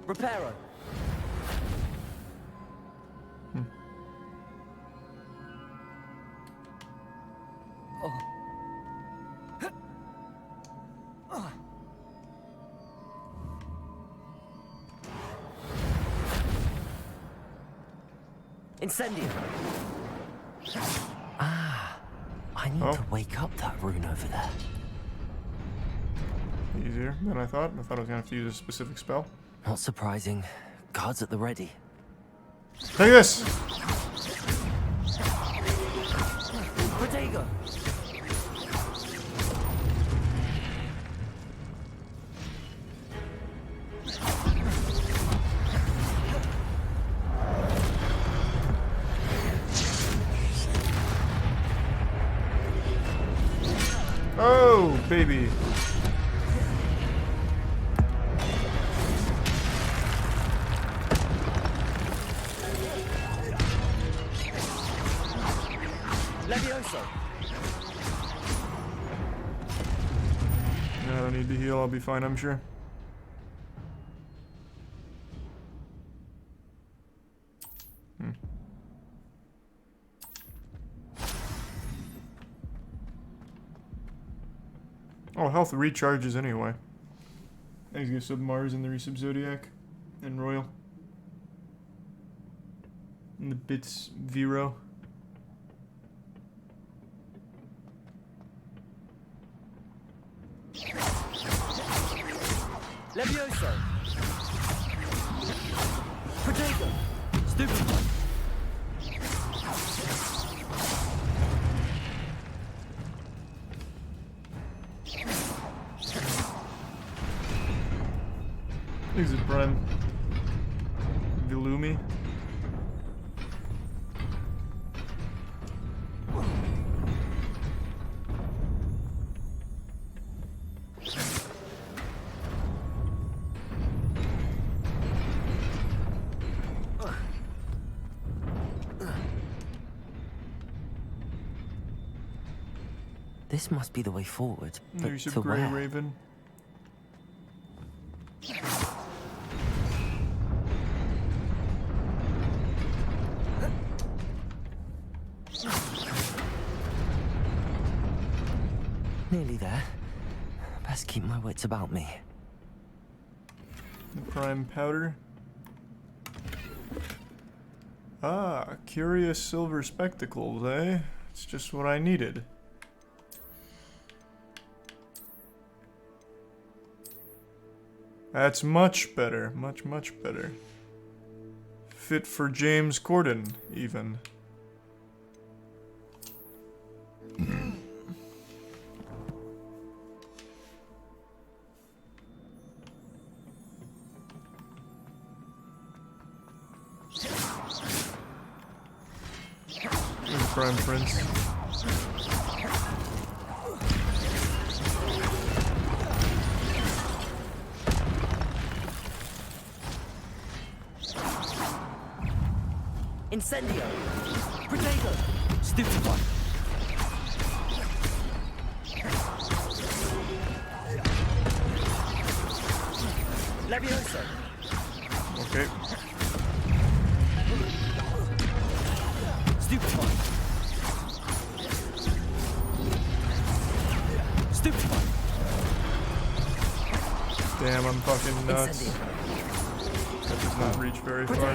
Reparo. Incendio. Ah, I need to wake up that rune over there. Easier than I thought. I thought I was gonna have to use a specific spell. Not surprising. Guards at the ready. Take this! Protego! Oh, baby. Levioso. I don't need to heal, I'll be fine, I'm sure. Oh, health recharges anyway. Thanks, go sub Mars and the resub Zodiac. And Royal. And the bits Vero. Levioso. Protego. Stupid. Is it Prime? Vilumi? This must be the way forward. But There's a to Grey where? Raven. Nearly there. Best keep my wits about me. The Prime Powder. Ah, curious silver spectacles, eh? It's just what I needed. That's much better. Much, much better. Fit for James Corden, even. There's Prime Prince. Incendio! Protego! Stupid one! Levioso. Okay. Stupefy. Stupefy. Damn, I'm fucking nuts. That does not reach very far.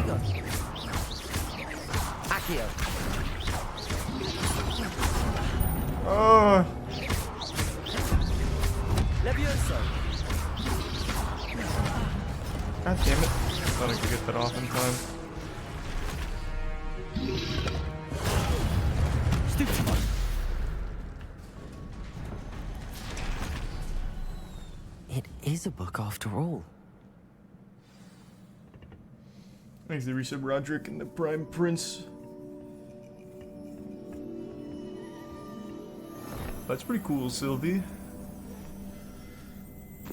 Accio. Oh. Levioso. God damn it. I thought I could get that off in time. Stupefy. It is a book after all. Thanks to Resub Roderick and the Prime Prince. That's pretty cool, Sylvie.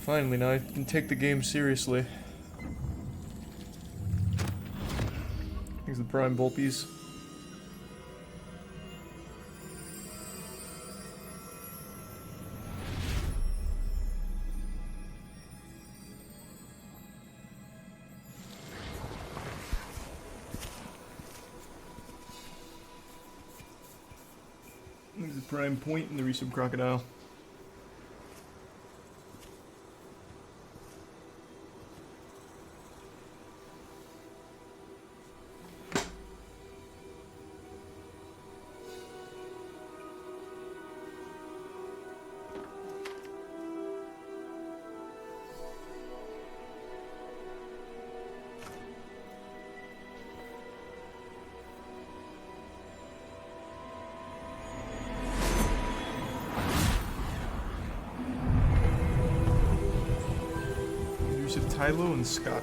Finally, now I can take the game seriously. Thanks to the Prime Volpies. There's the Prime Point and the Resub Crocodile. Tylo and Scott.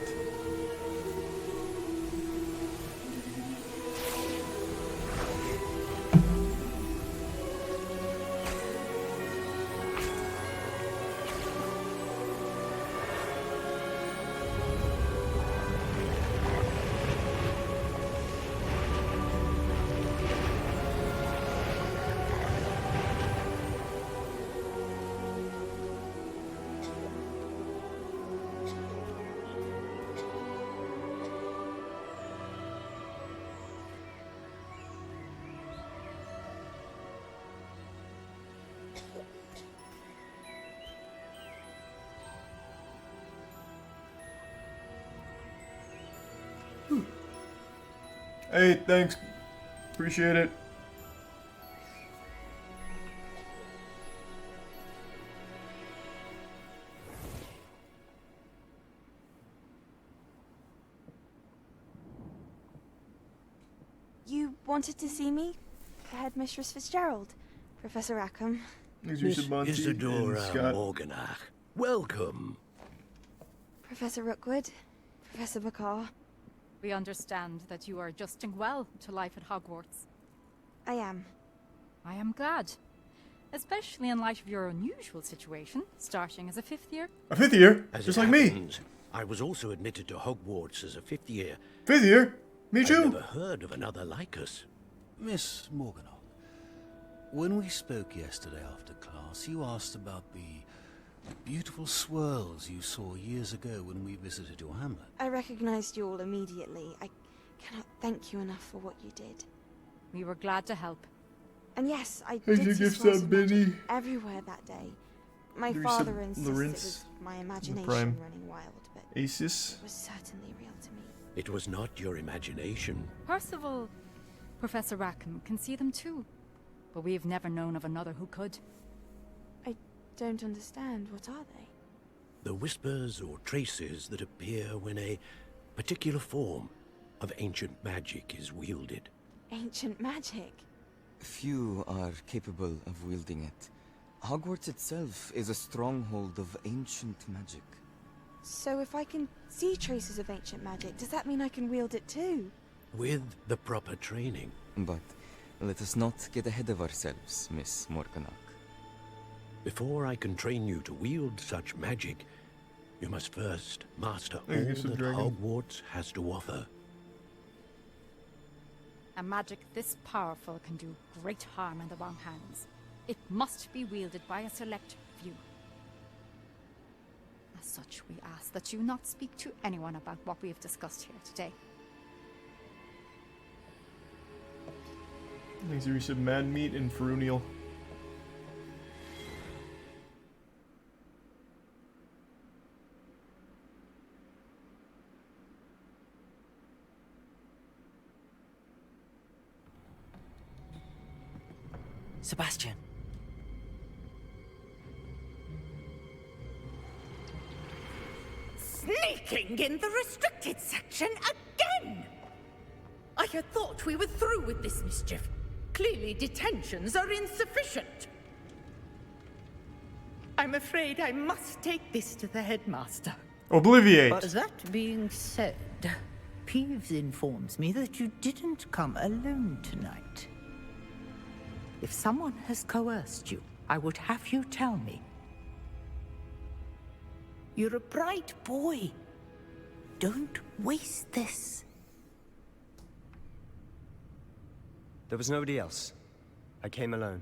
Hey, thanks. Appreciate it. You wanted to see me? Headmistress Fitzgerald, Professor Rackham. Miss Isadora Morganach. Welcome. Professor Rookwood, Professor Bakar. We understand that you are adjusting well to life at Hogwarts. I am. I am glad. Especially in light of your unusual situation, starting as a 5th year. A 5th year? As Just it like me. happens, I was also admitted to Hogwarts as a 5th year. 5th year? Me too. I've never heard of another like us. Miss Morganach, when we spoke yesterday after class, you asked about the beautiful swirls you saw years ago when we visited your hamlet. I recognized you all immediately. I cannot thank you enough for what you did. We were glad to help. And yes, I Hey, did you see give swirls some of magic Benny. everywhere that day. My There's father some insisted it Lawrence, was my the imagination Prime. running wild, but Aces. it was certainly real to me. It was not your imagination. Percival, Professor Rackham can see them too. But we've never known of another who could. I don't understand. What are they? The whispers or traces that appear when a particular form of ancient magic is wielded. Ancient magic? Few are capable of wielding it. Hogwarts itself is a stronghold of ancient magic. So if I can see traces of ancient magic, does that mean I can wield it too? With the proper training. But let us not get ahead of ourselves, Miss Morganach. Before I can train you to wield such magic, you must first master all Thank you, that Dragon. Hogwarts has to offer. A magic this powerful can do great harm in the wrong hands. It must be wielded by a select few. As such, we ask that you not speak to anyone about what we have discussed here today. Thanks, you said mad meat and ferunial. Sebastian. Sneaking in the restricted section again! I had thought we were through with this mischief. Clearly detentions are insufficient. I'm afraid I must take this to the headmaster. Obliviate. But that being said, Peeves informs me that you didn't come alone tonight. If someone has coerced you, I would have you tell me. You're a bright boy. Don't waste this. There was nobody else. I came alone.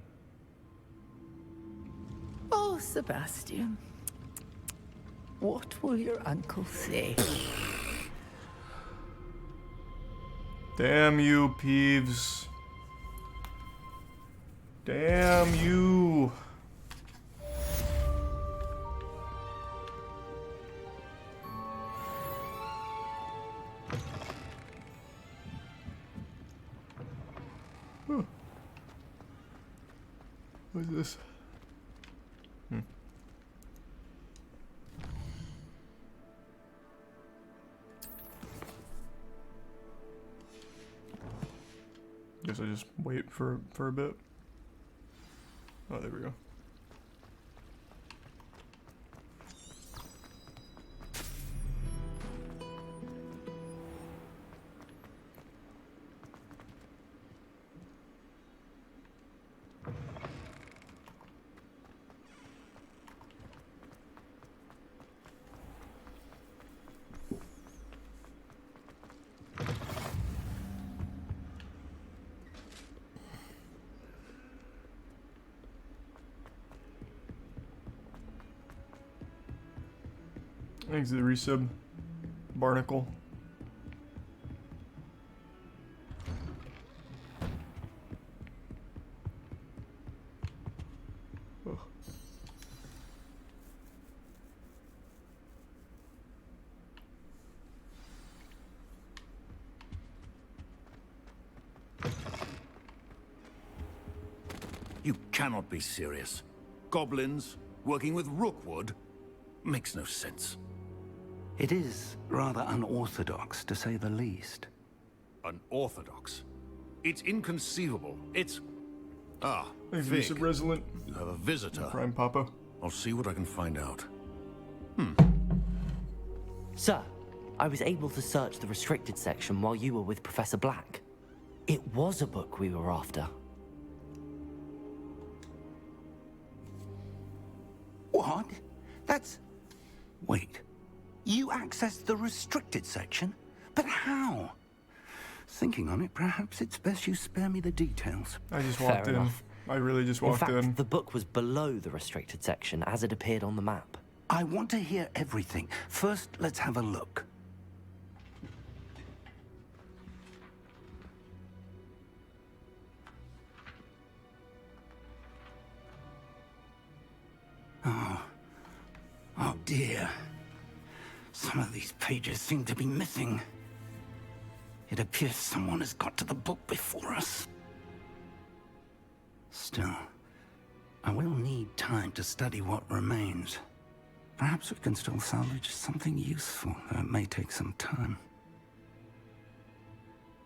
Oh, Sebastian. What will your uncle say? Damn you, Peeves. Damn you. Huh. What is this? Guess I just wait for a bit. Oh, there we go. Thanks to the resub, Barnacle. Oh. You cannot be serious. Goblins working with Rookwood makes no sense. It is rather unorthodox, to say the least. Unorthodox? It's inconceivable. It's... Ah, Thanks, Fig. Resub Resilient. You have a visitor. Prime Papa. I'll see what I can find out. Sir, I was able to search the restricted section while you were with Professor Black. It was a book we were after. What? That's... Wait. You accessed the restricted section? But how? Thinking on it, perhaps it's best you spare me the details. I just walked in. I really just walked in. In fact, the book was below the restricted section as it appeared on the map. I want to hear everything. First, let's have a look. Oh dear. Some of these pages seem to be missing. It appears someone has got to the book before us. Still, I will need time to study what remains. Perhaps we can still salvage something useful, though it may take some time.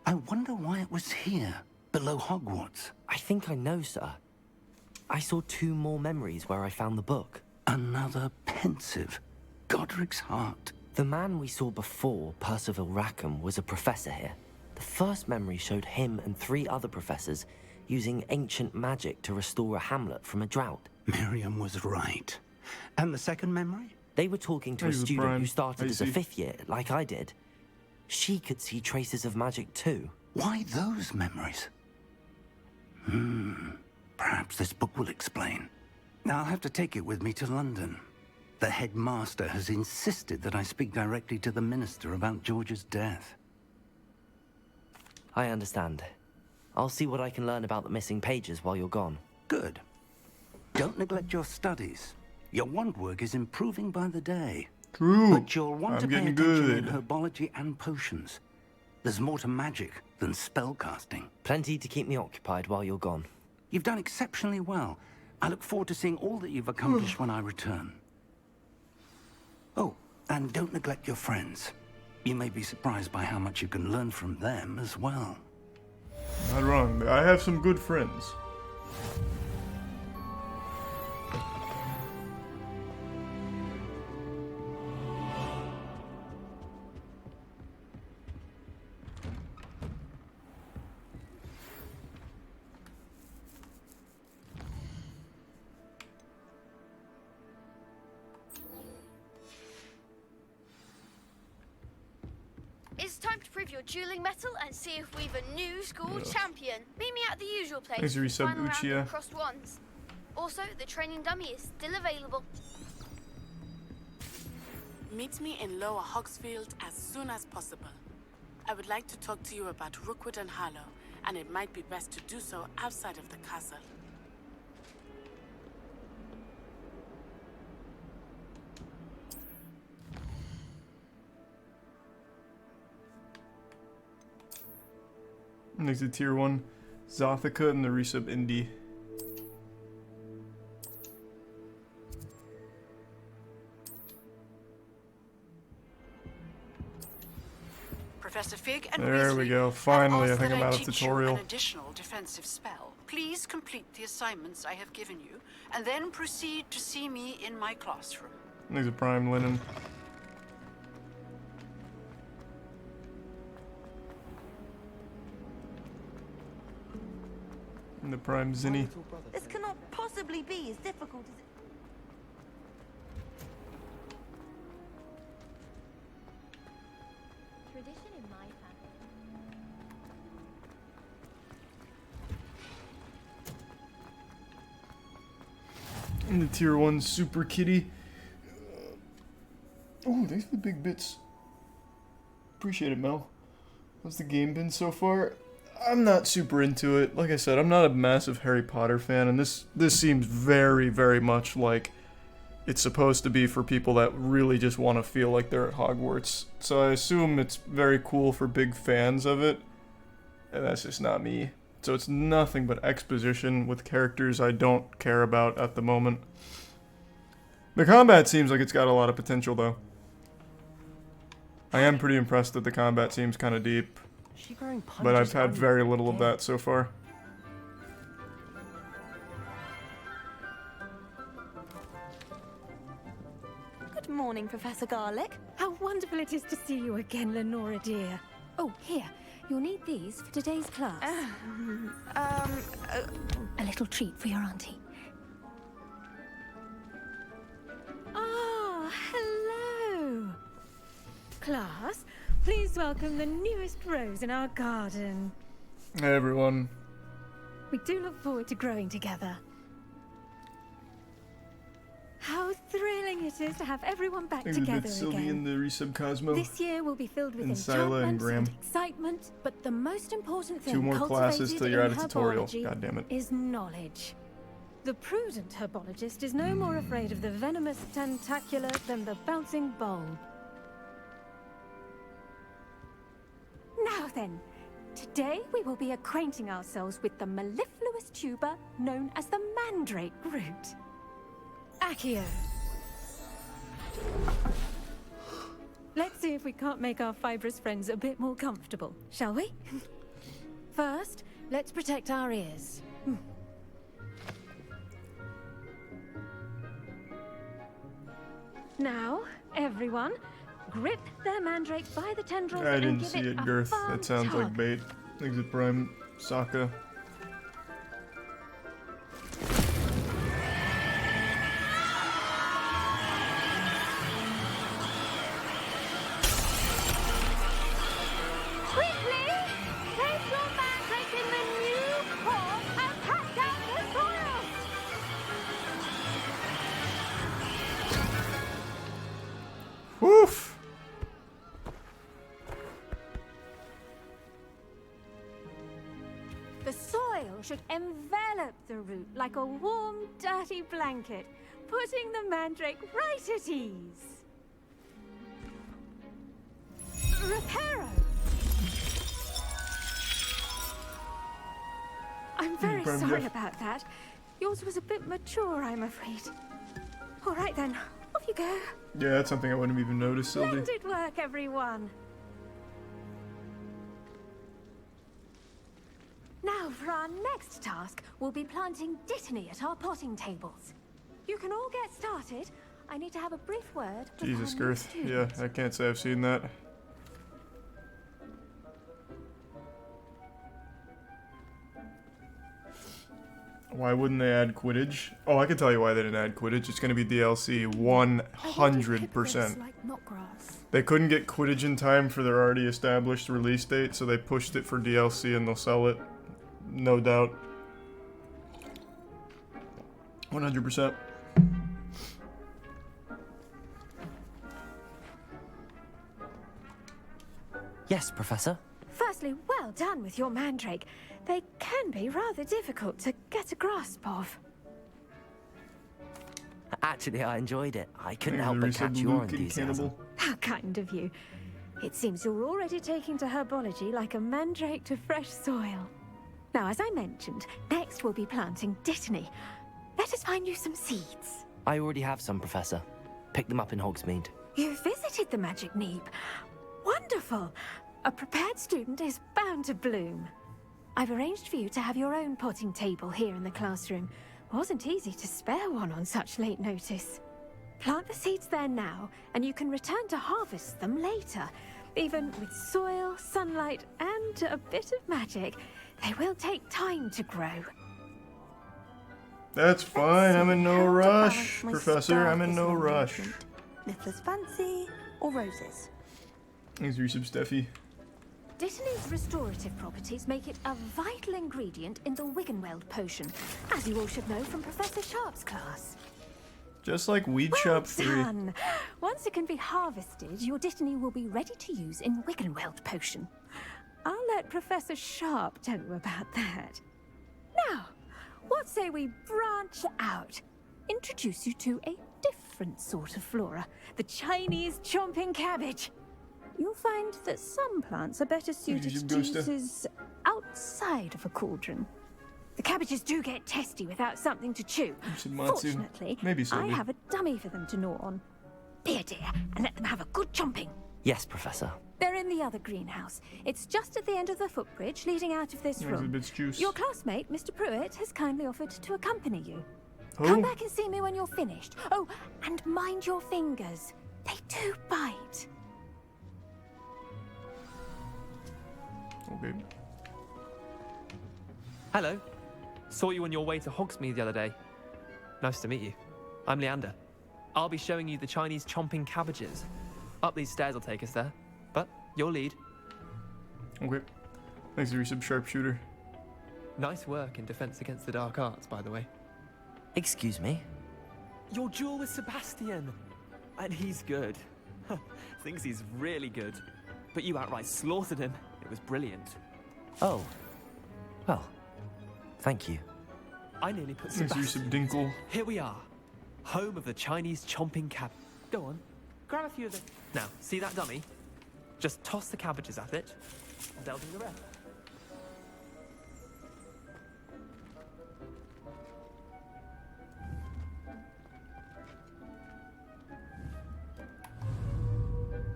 I wonder why it was here, below Hogwarts. I think I know, sir. I saw 2 more memories where I found the book. Another pensive. Godric's heart. The man we saw before, Percival Rackham, was a professor here. The first memory showed him and 3 other professors using ancient magic to restore a hamlet from a drought. Miriam was right. And the second memory? They were talking to a student who started as a 5th year, like I did. She could see traces of magic too. Why those memories? Perhaps this book will explain. Now I'll have to take it with me to London. The headmaster has insisted that I speak directly to the minister about George's death. I understand. I'll see what I can learn about the missing pages while you're gone. Good. Don't neglect your studies. Your wand work is improving by the day. True. But you'll want to pay attention in herbology and potions. There's more to magic than spellcasting. Plenty to keep me occupied while you're gone. You've done exceptionally well. I look forward to seeing all that you've accomplished when I return. Oh, and don't neglect your friends. You may be surprised by how much you can learn from them as well. Not wrong. I have some good friends. It's time to prove your dueling mettle and see if we've a new school champion. Meet me at the usual place. Thanks for resub, Final round Uchiha. of crossed wands. Also, the training dummy is still available. Meet me in Lower Hogsfield as soon as possible. I would like to talk to you about Rookwood and Harlow, and it might be best to do so outside of the castle. Next to tier 1, Zothica and the resub Indie. Professor Fig and There we go. Finally, I think I'm out of tutorial. An additional defensive spell. Please complete the assignments I have given you, and then proceed to see me in my classroom. There's a prime linen. And the prime Zinni. This cannot possibly be as difficult as it... Tradition in my family. And the tier 1 super kitty. Oh, thanks for the big bits. Appreciate it, Mel. How's the game been so far? I'm not super into it. Like I said, I'm not a massive Harry Potter fan, and this seems very, very much like it's supposed to be for people that really just want to feel like they're at Hogwarts. So I assume it's very cool for big fans of it, and that's just not me. So it's nothing but exposition with characters I don't care about at the moment. The combat seems like it's got a lot of potential, though. I am pretty impressed that the combat seems kind of deep. But I've had very little of that so far. Good morning, Professor Garlick. How wonderful it is to see you again, Lenora dear. Oh, here. You'll need these for today's class. A little treat for your auntie. Ah, hello. Class, please welcome the newest rose in our garden. Hey, everyone. We do look forward to growing together. How thrilling it is to have everyone back together Sylvie again. and the resub Cosmo. This year will be filled with and Sila and enchantment Graham. and excitement, but the most important thing 2 more classes till you're out of cultivated tutorial. in herbology God damn it. is knowledge. The prudent herbologist is no more afraid of the venomous tentacular than the bouncing bulb. Now then, today we will be acquainting ourselves with the mellifluous tuber known as the mandrake root. Accio. Let's see if we can't make our fibrous friends a bit more comfortable, shall we? First, let's protect our ears. Now, everyone, grip their mandrake by the tendrils I and didn't give see it it, a Girth. firm That sounds tug. like bait. Exit Prime, Sokka. Quickly, place your mandrake in the new pot and pat down the soil. should envelop the root like a warm, dirty blanket, putting the mandrake right at ease. Reparo! I'm very sorry about that. Yours was a bit mature, I'm afraid. All right then, off you go. Yeah, that's something I wouldn't have even noticed, Sylvie. Splendid work, everyone. Now, for our next task, we'll be planting dittany at our potting tables. You can all get started. I need to have a brief word with Jesus, our new Girth. Yeah, student. I can't say I've seen that. Why wouldn't they add Quidditch? Oh, I can tell you why they didn't add Quidditch. It's going to be DLC 100%. They couldn't get Quidditch in time for their already established release date, so they pushed it for DLC and they'll sell it. No doubt. 100%. Yes, Professor? Firstly, well done with your mandrake. They can be rather difficult to get a grasp of. Actually, I enjoyed it. I couldn't help but catch your enthusiasm. How kind of you. It seems you're already taking to herbology like a mandrake to fresh soil. Now, as I mentioned, next we'll be planting dittany. Let us find you some seeds. I already have some, Professor. Picked them up in Hogsmeade. You visited the Magic Neep. Wonderful. A prepared student is bound to bloom. I've arranged for you to have your own potting table here in the classroom. Wasn't easy to spare one on such late notice. Plant the seeds there now, and you can return to harvest them later. Even with soil, sunlight, and a bit of magic, they will take time to grow. That's fine. I'm in no rush, Professor. I'm in no rush. Niffler's fancy or roses? Thanks for your sub, Steffi. Dittany's restorative properties make it a vital ingredient in the Wiggenweld potion, as you all should know from Professor Sharp's class. Just like Weed Shop 3. Done. Once it can be harvested, your dittany will be ready to use in Wiggenweld potion. I'll let Professor Sharp tell you about that. Now, what say we branch out? Introduce you to a different sort of flora, the Chinese chomping cabbage. You'll find that some plants are better suited to uses outside of a cauldron. The cabbages do get testy without something to chew. Fortunately, I have a dummy for them to gnaw on. Be a dear and let them have a good chomping. Yes, Professor. They're in the other greenhouse. It's just at the end of the footbridge leading out of this room. Your classmate, Mr. Pruitt, has kindly offered to accompany you. Come back and see me when you're finished. Oh, and mind your fingers. They do bite. Okay. Hello. Saw you on your way to Hogsmeade the other day. Nice to meet you. I'm Leander. I'll be showing you the Chinese chomping cabbages. Up these stairs will take us there, but your lead. Okay. Thanks for your sub, Sharpshooter. Nice work in Defense Against the Dark Arts, by the way. Excuse me? Your duel with Sebastian! And he's good. Thinks he's really good. But you outright slaughtered him. It was brilliant. Oh. Well, thank you. I nearly put Sebastian. Dinkle. Here we are. Home of the Chinese chomping cab. Go on. Grab a few of them. Now, see that dummy? Just toss the cabbages at it. And they'll do the rest.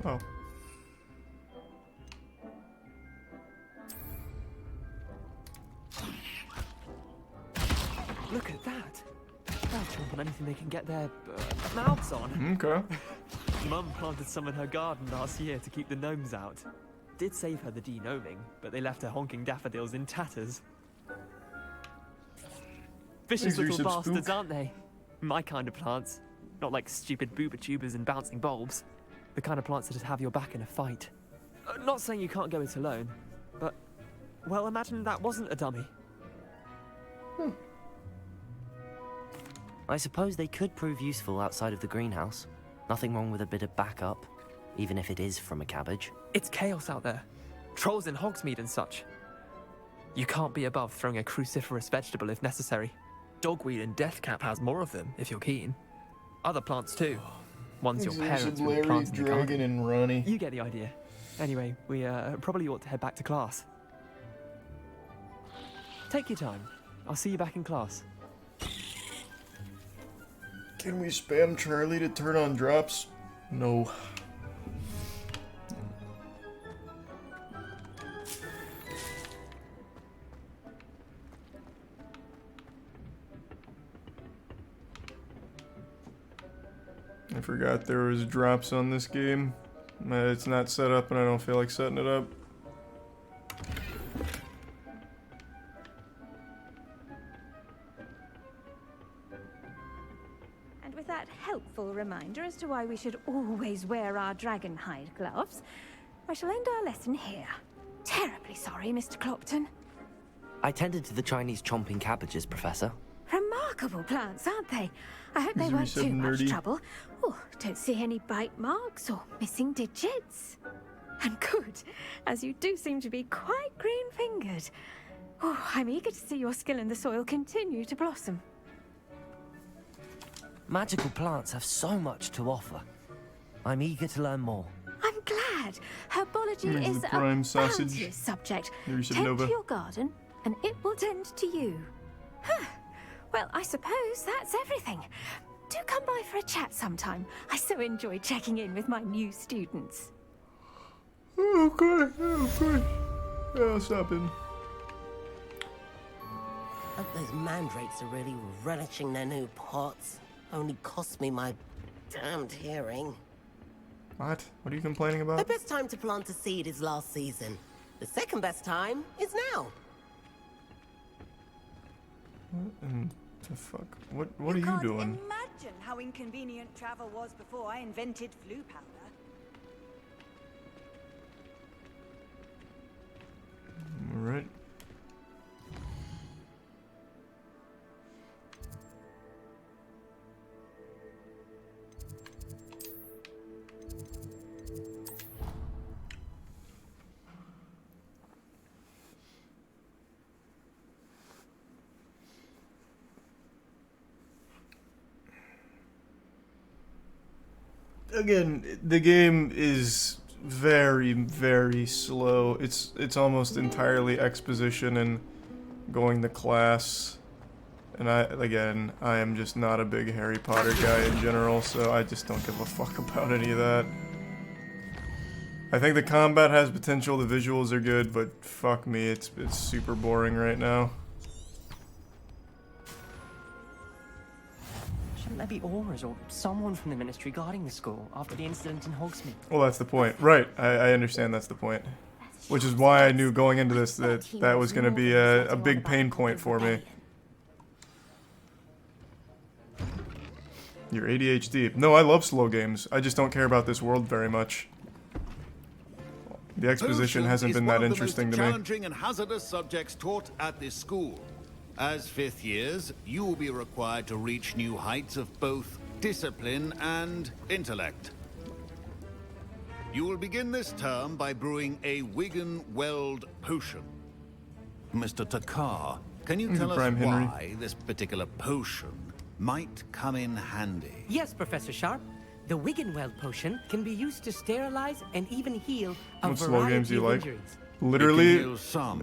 Oh. Look at that. They'll chomp on anything they can get their mouths on. Okay. Mum planted some in her garden last year to keep the gnomes out. Did save her the de-gnoming, but they left her honking daffodils in tatters. Vicious little bastards, aren't they? My kind of plants. Not like stupid booba tubers and bouncing bulbs. The kind of plants that just have your back in a fight. Not saying you can't go it alone, but... well, imagine that wasn't a dummy. I suppose they could prove useful outside of the greenhouse. Nothing wrong with a bit of backup, even if it is from a cabbage. It's chaos out there. Trolls in Hogsmeade and such. You can't be above throwing a cruciferous vegetable if necessary. Dogweed and deathcap has more of them, if you're keen. Other plants too. Ones your parents would Larry, plant in the Dragon, garden. and Ronnie. You get the idea. Anyway, we probably ought to head back to class. Take your time. I'll see you back in class. Can we spam Charlie to turn on drops? No. I forgot there was drops on this game. It's not set up and I don't feel like setting it up. And with that helpful reminder as to why we should always wear our dragon hide gloves, I shall end our lesson here. Terribly sorry, Mr. Clopton. I tended to the Chinese chomping cabbages, Professor. Remarkable plants, aren't they? I hope they weren't too much trouble. Oh, don't see any bite marks or missing digits. And good, as you do seem to be quite green-fingered. Oh, I'm eager to see your skill in the soil continue to blossom. Magical plants have so much to offer. I'm eager to learn more. I'm glad. Herbology Here's is the prime a sausage. bounteous subject. There's Tend Nova. to your garden, and it will tend to you. Huh. Well, I suppose that's everything. Do come by for a chat sometime. I so enjoy checking in with my new students. Okay, okay. Yeah, I'll stop in. Hope those mandrakes are really relishing their new pots. Only cost me my damned hearing. What? What are you complaining about? The best time to plant a seed is last season. The second best time is now. What in the fuck? What are you doing? Imagine how inconvenient travel was before I invented flu powder. Alright. Again, the game is very, very slow. It's almost entirely exposition and going to class. And I am just not a big Harry Potter guy in general, so I just don't give a fuck about any of that. I think the combat has potential, the visuals are good, but fuck me, it's super boring right now. Shouldn't there be auras or someone from the ministry guarding the school after the incident in Hogsmeade? Well, that's the point. Right, I understand that's the point. Which is why I knew going into this that was going to be a big pain point for me. You're ADHD. No, I love slow games. I just don't care about this world very much. The exposition hasn't been that interesting to me. Challenging and hazardous subjects taught at this school. As fifth years, you will be required to reach new heights of both discipline and intellect. You will begin this term by brewing a Wigan-Weld potion. Mr. Tikal, can you tell us why this particular potion might come in handy? Yes, Professor Sharp. The Wigan-Weld potion can be used to sterilize and even heal a What slow games do you like? injuries. Literally,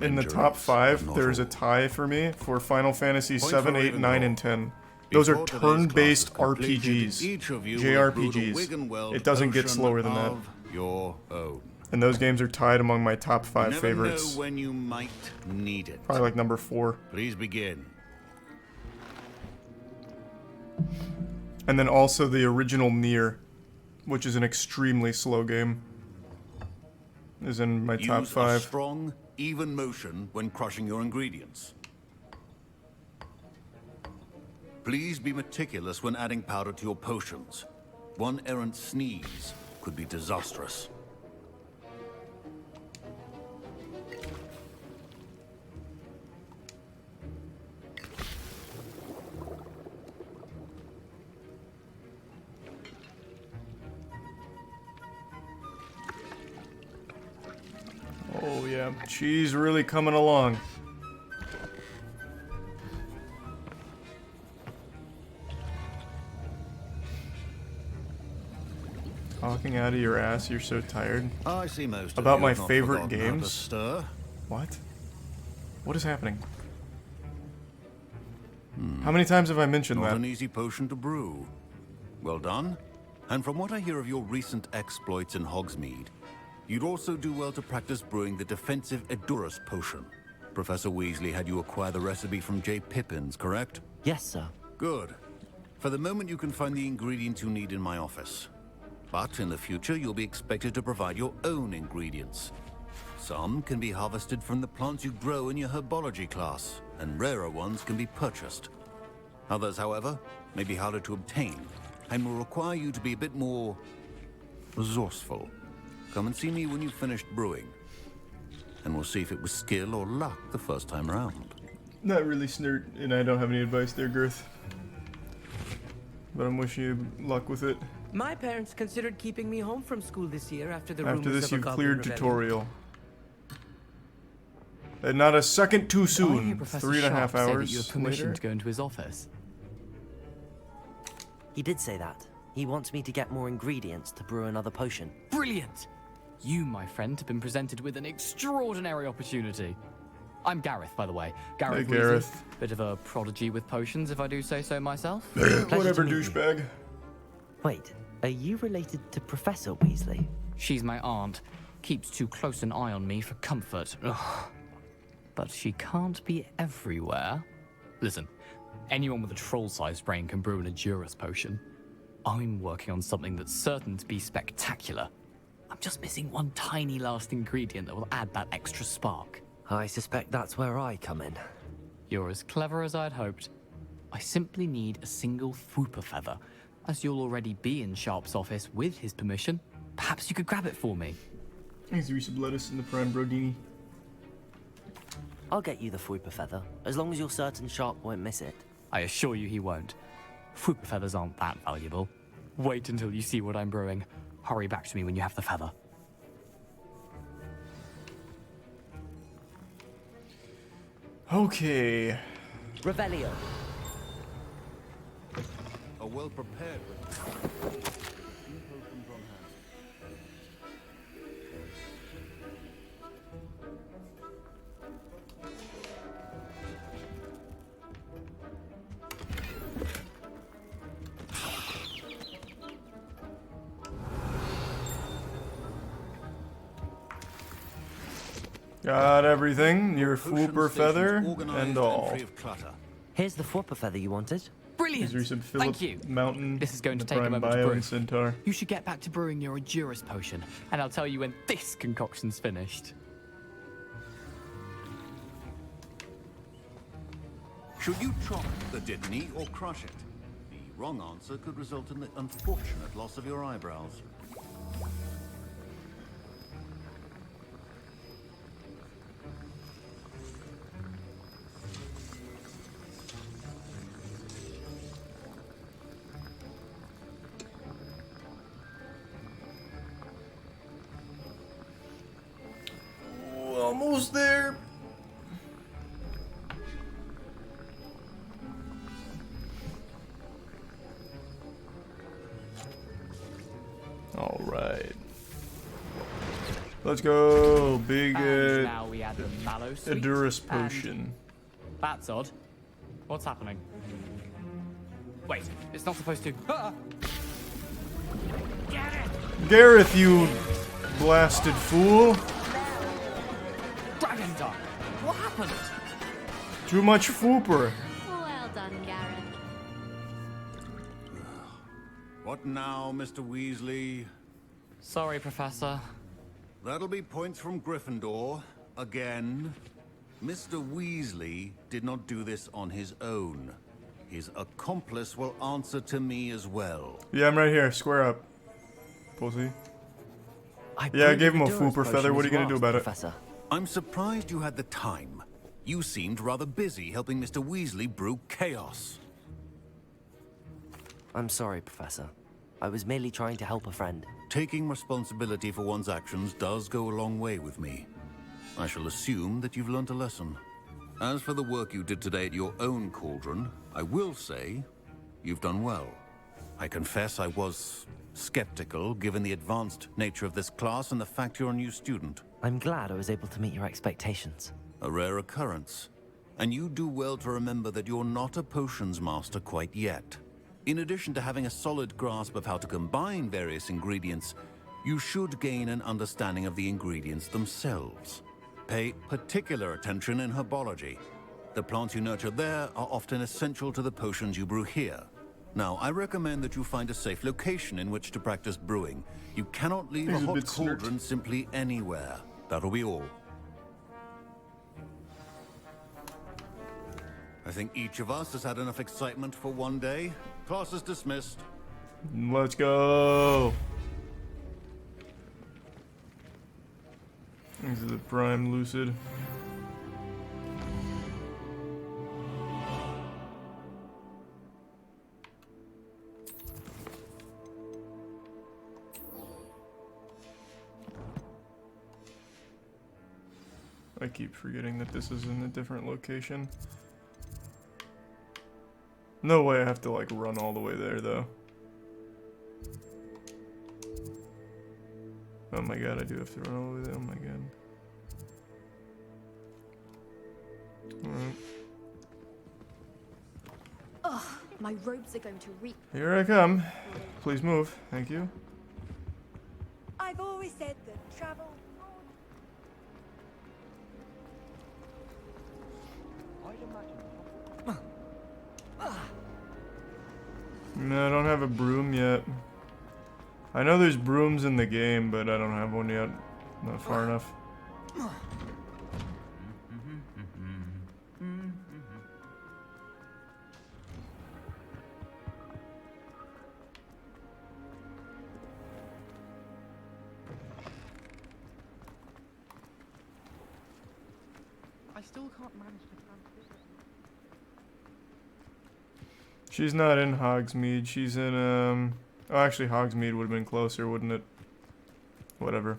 in the top 5, there's a tie for me for Final Fantasy 7, 8, 9, and 10. Those are turn-based RPGs, JRPGs. It doesn't get slower than that. Your own. And those games are tied among my top 5 favorites. Never know when you might need it. Probably like number 4. Please begin. And then also the original Nier, which is an extremely slow game, is in my top 5. Use a strong, even motion when crushing your ingredients. Please be meticulous when adding powder to your potions. One errant sneeze could be disastrous. Oh yeah, she's really coming along. talking out of your ass, you're so tired. I see most About of you my have not favorite forgotten how to games. stir. What? What is happening? How many times have I mentioned Not that? an easy potion to brew. Well done. And from what I hear of your recent exploits in Hogsmeade, you'd also do well to practice brewing the defensive Edurus potion. Professor Weasley had you acquire the recipe from J. Pippin's, correct? Yes, sir. Good. For the moment, you can find the ingredients you need in my office. But in the future, you'll be expected to provide your own ingredients. Some can be harvested from the plants you grow in your herbology class, and rarer ones can be purchased. Others, however, may be harder to obtain, and will require you to be a bit more resourceful. Come and see me when you've finished brewing, and we'll see if it was skill or luck the first time around. Not really, Snert, and I don't have any advice there, Girth. But I'm wishing you luck with it. My parents considered keeping me home from school this year after the After rumors this, of a you've goblin cleared rebellion. tutorial. And not a second too I hear soon. Professor 3.5 Sharp say that hours you have permission later. to go into his office. He did say that. He wants me to get more ingredients to brew another potion. Brilliant! You, my friend, have been presented with an extraordinary opportunity. I'm Gareth, by the way. Gareth Hey, Weasley. Gareth. Bit of a prodigy with potions, if I do say so myself. Whatever, douchebag. Wait, are you related to Professor Weasley? She's my aunt. Keeps too close an eye on me for comfort. Ugh. But she can't be everywhere. Listen, anyone with a troll-sized brain can brew an Edurus potion. I'm working on something that's certain to be spectacular. I'm just missing one tiny last ingredient that will add that extra spark. I suspect that's where I come in. You're as clever as I'd hoped. I simply need a single Fwooper feather. As you'll already be in Sharp's office with his permission, perhaps you could grab it for me. Thanks, Reese of Lettuce and the Prime Brodini. I'll get you the Fwooper feather, as long as you're certain Sharp won't miss it. I assure you he won't. Fwooper feathers aren't that valuable. Wait until you see what I'm brewing. Hurry back to me when you have the feather. Okay. Revelio. A well-prepared Got everything. Your Fwooper station's feather organized and and all. free of clutter. Here's the Fwooper feather you wanted. Brilliant! These are some Philip Thank you. Mountain. This is going to the take a Prime moment to Bio brew. and Centaur. You should get back to brewing your Edurus potion, and I'll tell you when this concoction's finished. Should you chop the dittany or crush it? The wrong answer could result in the unfortunate loss of your eyebrows. Almost there. All right. Let's go. Big And now we add the mallow sweet. Edurus and- potion. That's odd. What's happening? Wait, it's not supposed to. Ah! Gareth, you blasted fool. Dragon Dog! What happened? Too much Fwooper. Well done, Gareth. What now, Mr. Weasley? Sorry, Professor. That'll be points from Gryffindor. Again. Mr. Weasley did not do this on his own. His accomplice will answer to me as well. Yeah, I'm right here. Square up. Pussy. Yeah, I gave him a Fwooper feather. What are you gonna do about it? Professor. I'm surprised you had the time. You seemed rather busy helping Mr. Weasley brew chaos. I'm sorry, Professor. I was merely trying to help a friend. Taking responsibility for one's actions does go a long way with me. I shall assume that you've learnt a lesson. As for the work you did today at your own cauldron, I will say you've done well. I confess I was skeptical, given the advanced nature of this class and the fact you're a new student. I'm glad I was able to meet your expectations. A rare occurrence. And you do well to remember that you're not a potions master quite yet. In addition to having a solid grasp of how to combine various ingredients, you should gain an understanding of the ingredients themselves. Pay particular attention in herbology. The plants you nurture there are often essential to the potions you brew here. Now, I recommend that you find a safe location in which to practice brewing. You cannot leave a hot cauldron simply anywhere. That'll be all. I think each of us has had enough excitement for one day. Class is dismissed. Let's go. This is the prime lucid. I keep forgetting that this is in a different location. No way I have to like run all the way there though. Oh my god, I do have to run all the way there. Oh my god. Alright. Ugh, my robes are going to reek. Here I come. Please move. Thank you. I've always said that travel. No, I don't have a broom yet. I know there's brooms in the game, but I don't have one yet. Not far enough. I still can't manage to find this. She's not in Hogsmeade. She's in, oh, actually, Hogsmeade would have been closer, wouldn't it? Whatever.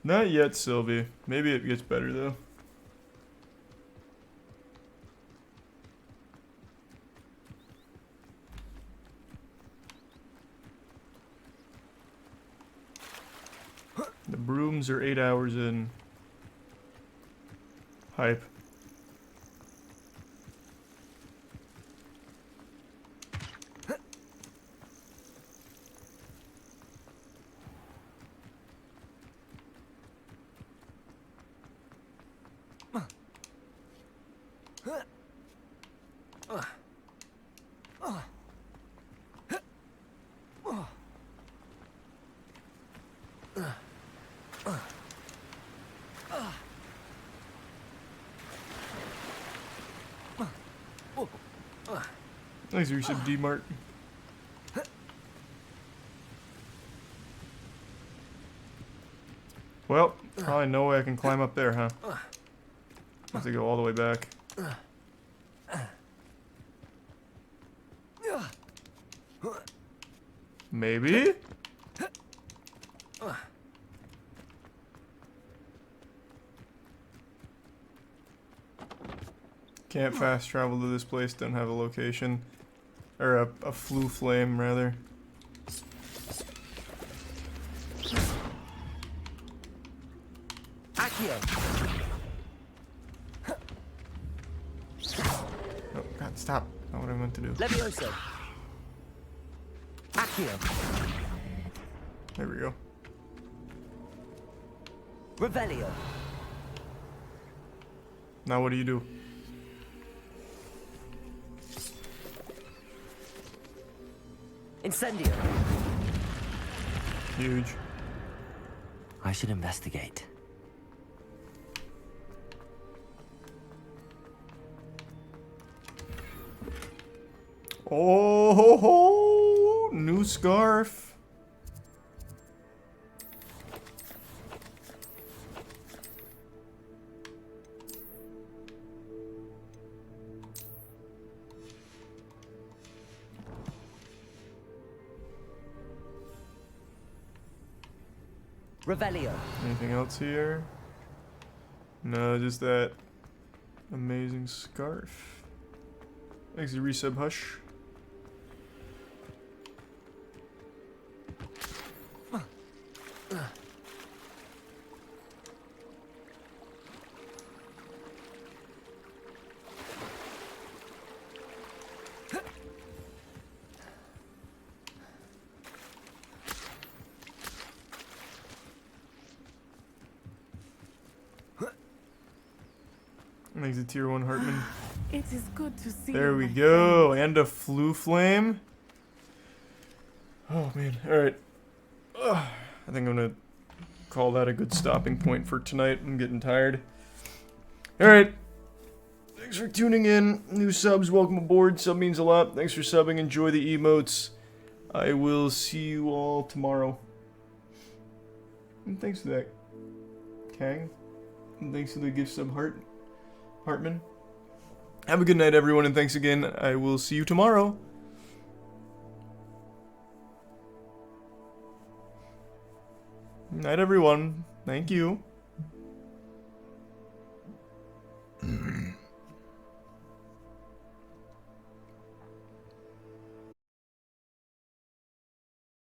Not yet, Sylvie. Maybe it gets better, though. The brooms are 8 hours in. Hype. Thanks for your sub, D-Mart. Well, probably no way I can climb up there, huh? Have to go all the way back. Maybe? Can't fast travel to this place, don't have a location. Or a flue flame, rather. Accio. Oh, God, stop. Not what I meant to do. Levioso. Accio. There we go. Revelio. Now what do you do? Incendio. Huge. I should investigate. Oh ho ho! New scarf. Revelio. Anything else here? No, just that amazing scarf. Thanks to resub Hush. Thanks to Tier 1 Hartman. It is good to see There you, we my go. And a Flu Flame. Oh, man. Alright. I think I'm going to call that a good stopping point for tonight. I'm getting tired. Alright. Thanks for tuning in. New subs, welcome aboard. Sub means a lot. Thanks for subbing. Enjoy the emotes. I will see you all tomorrow. And thanks for that, Kang. And thanks for the gift sub Hartman. Have a good night, everyone, and thanks again. I will see you tomorrow. Night, everyone. Thank you.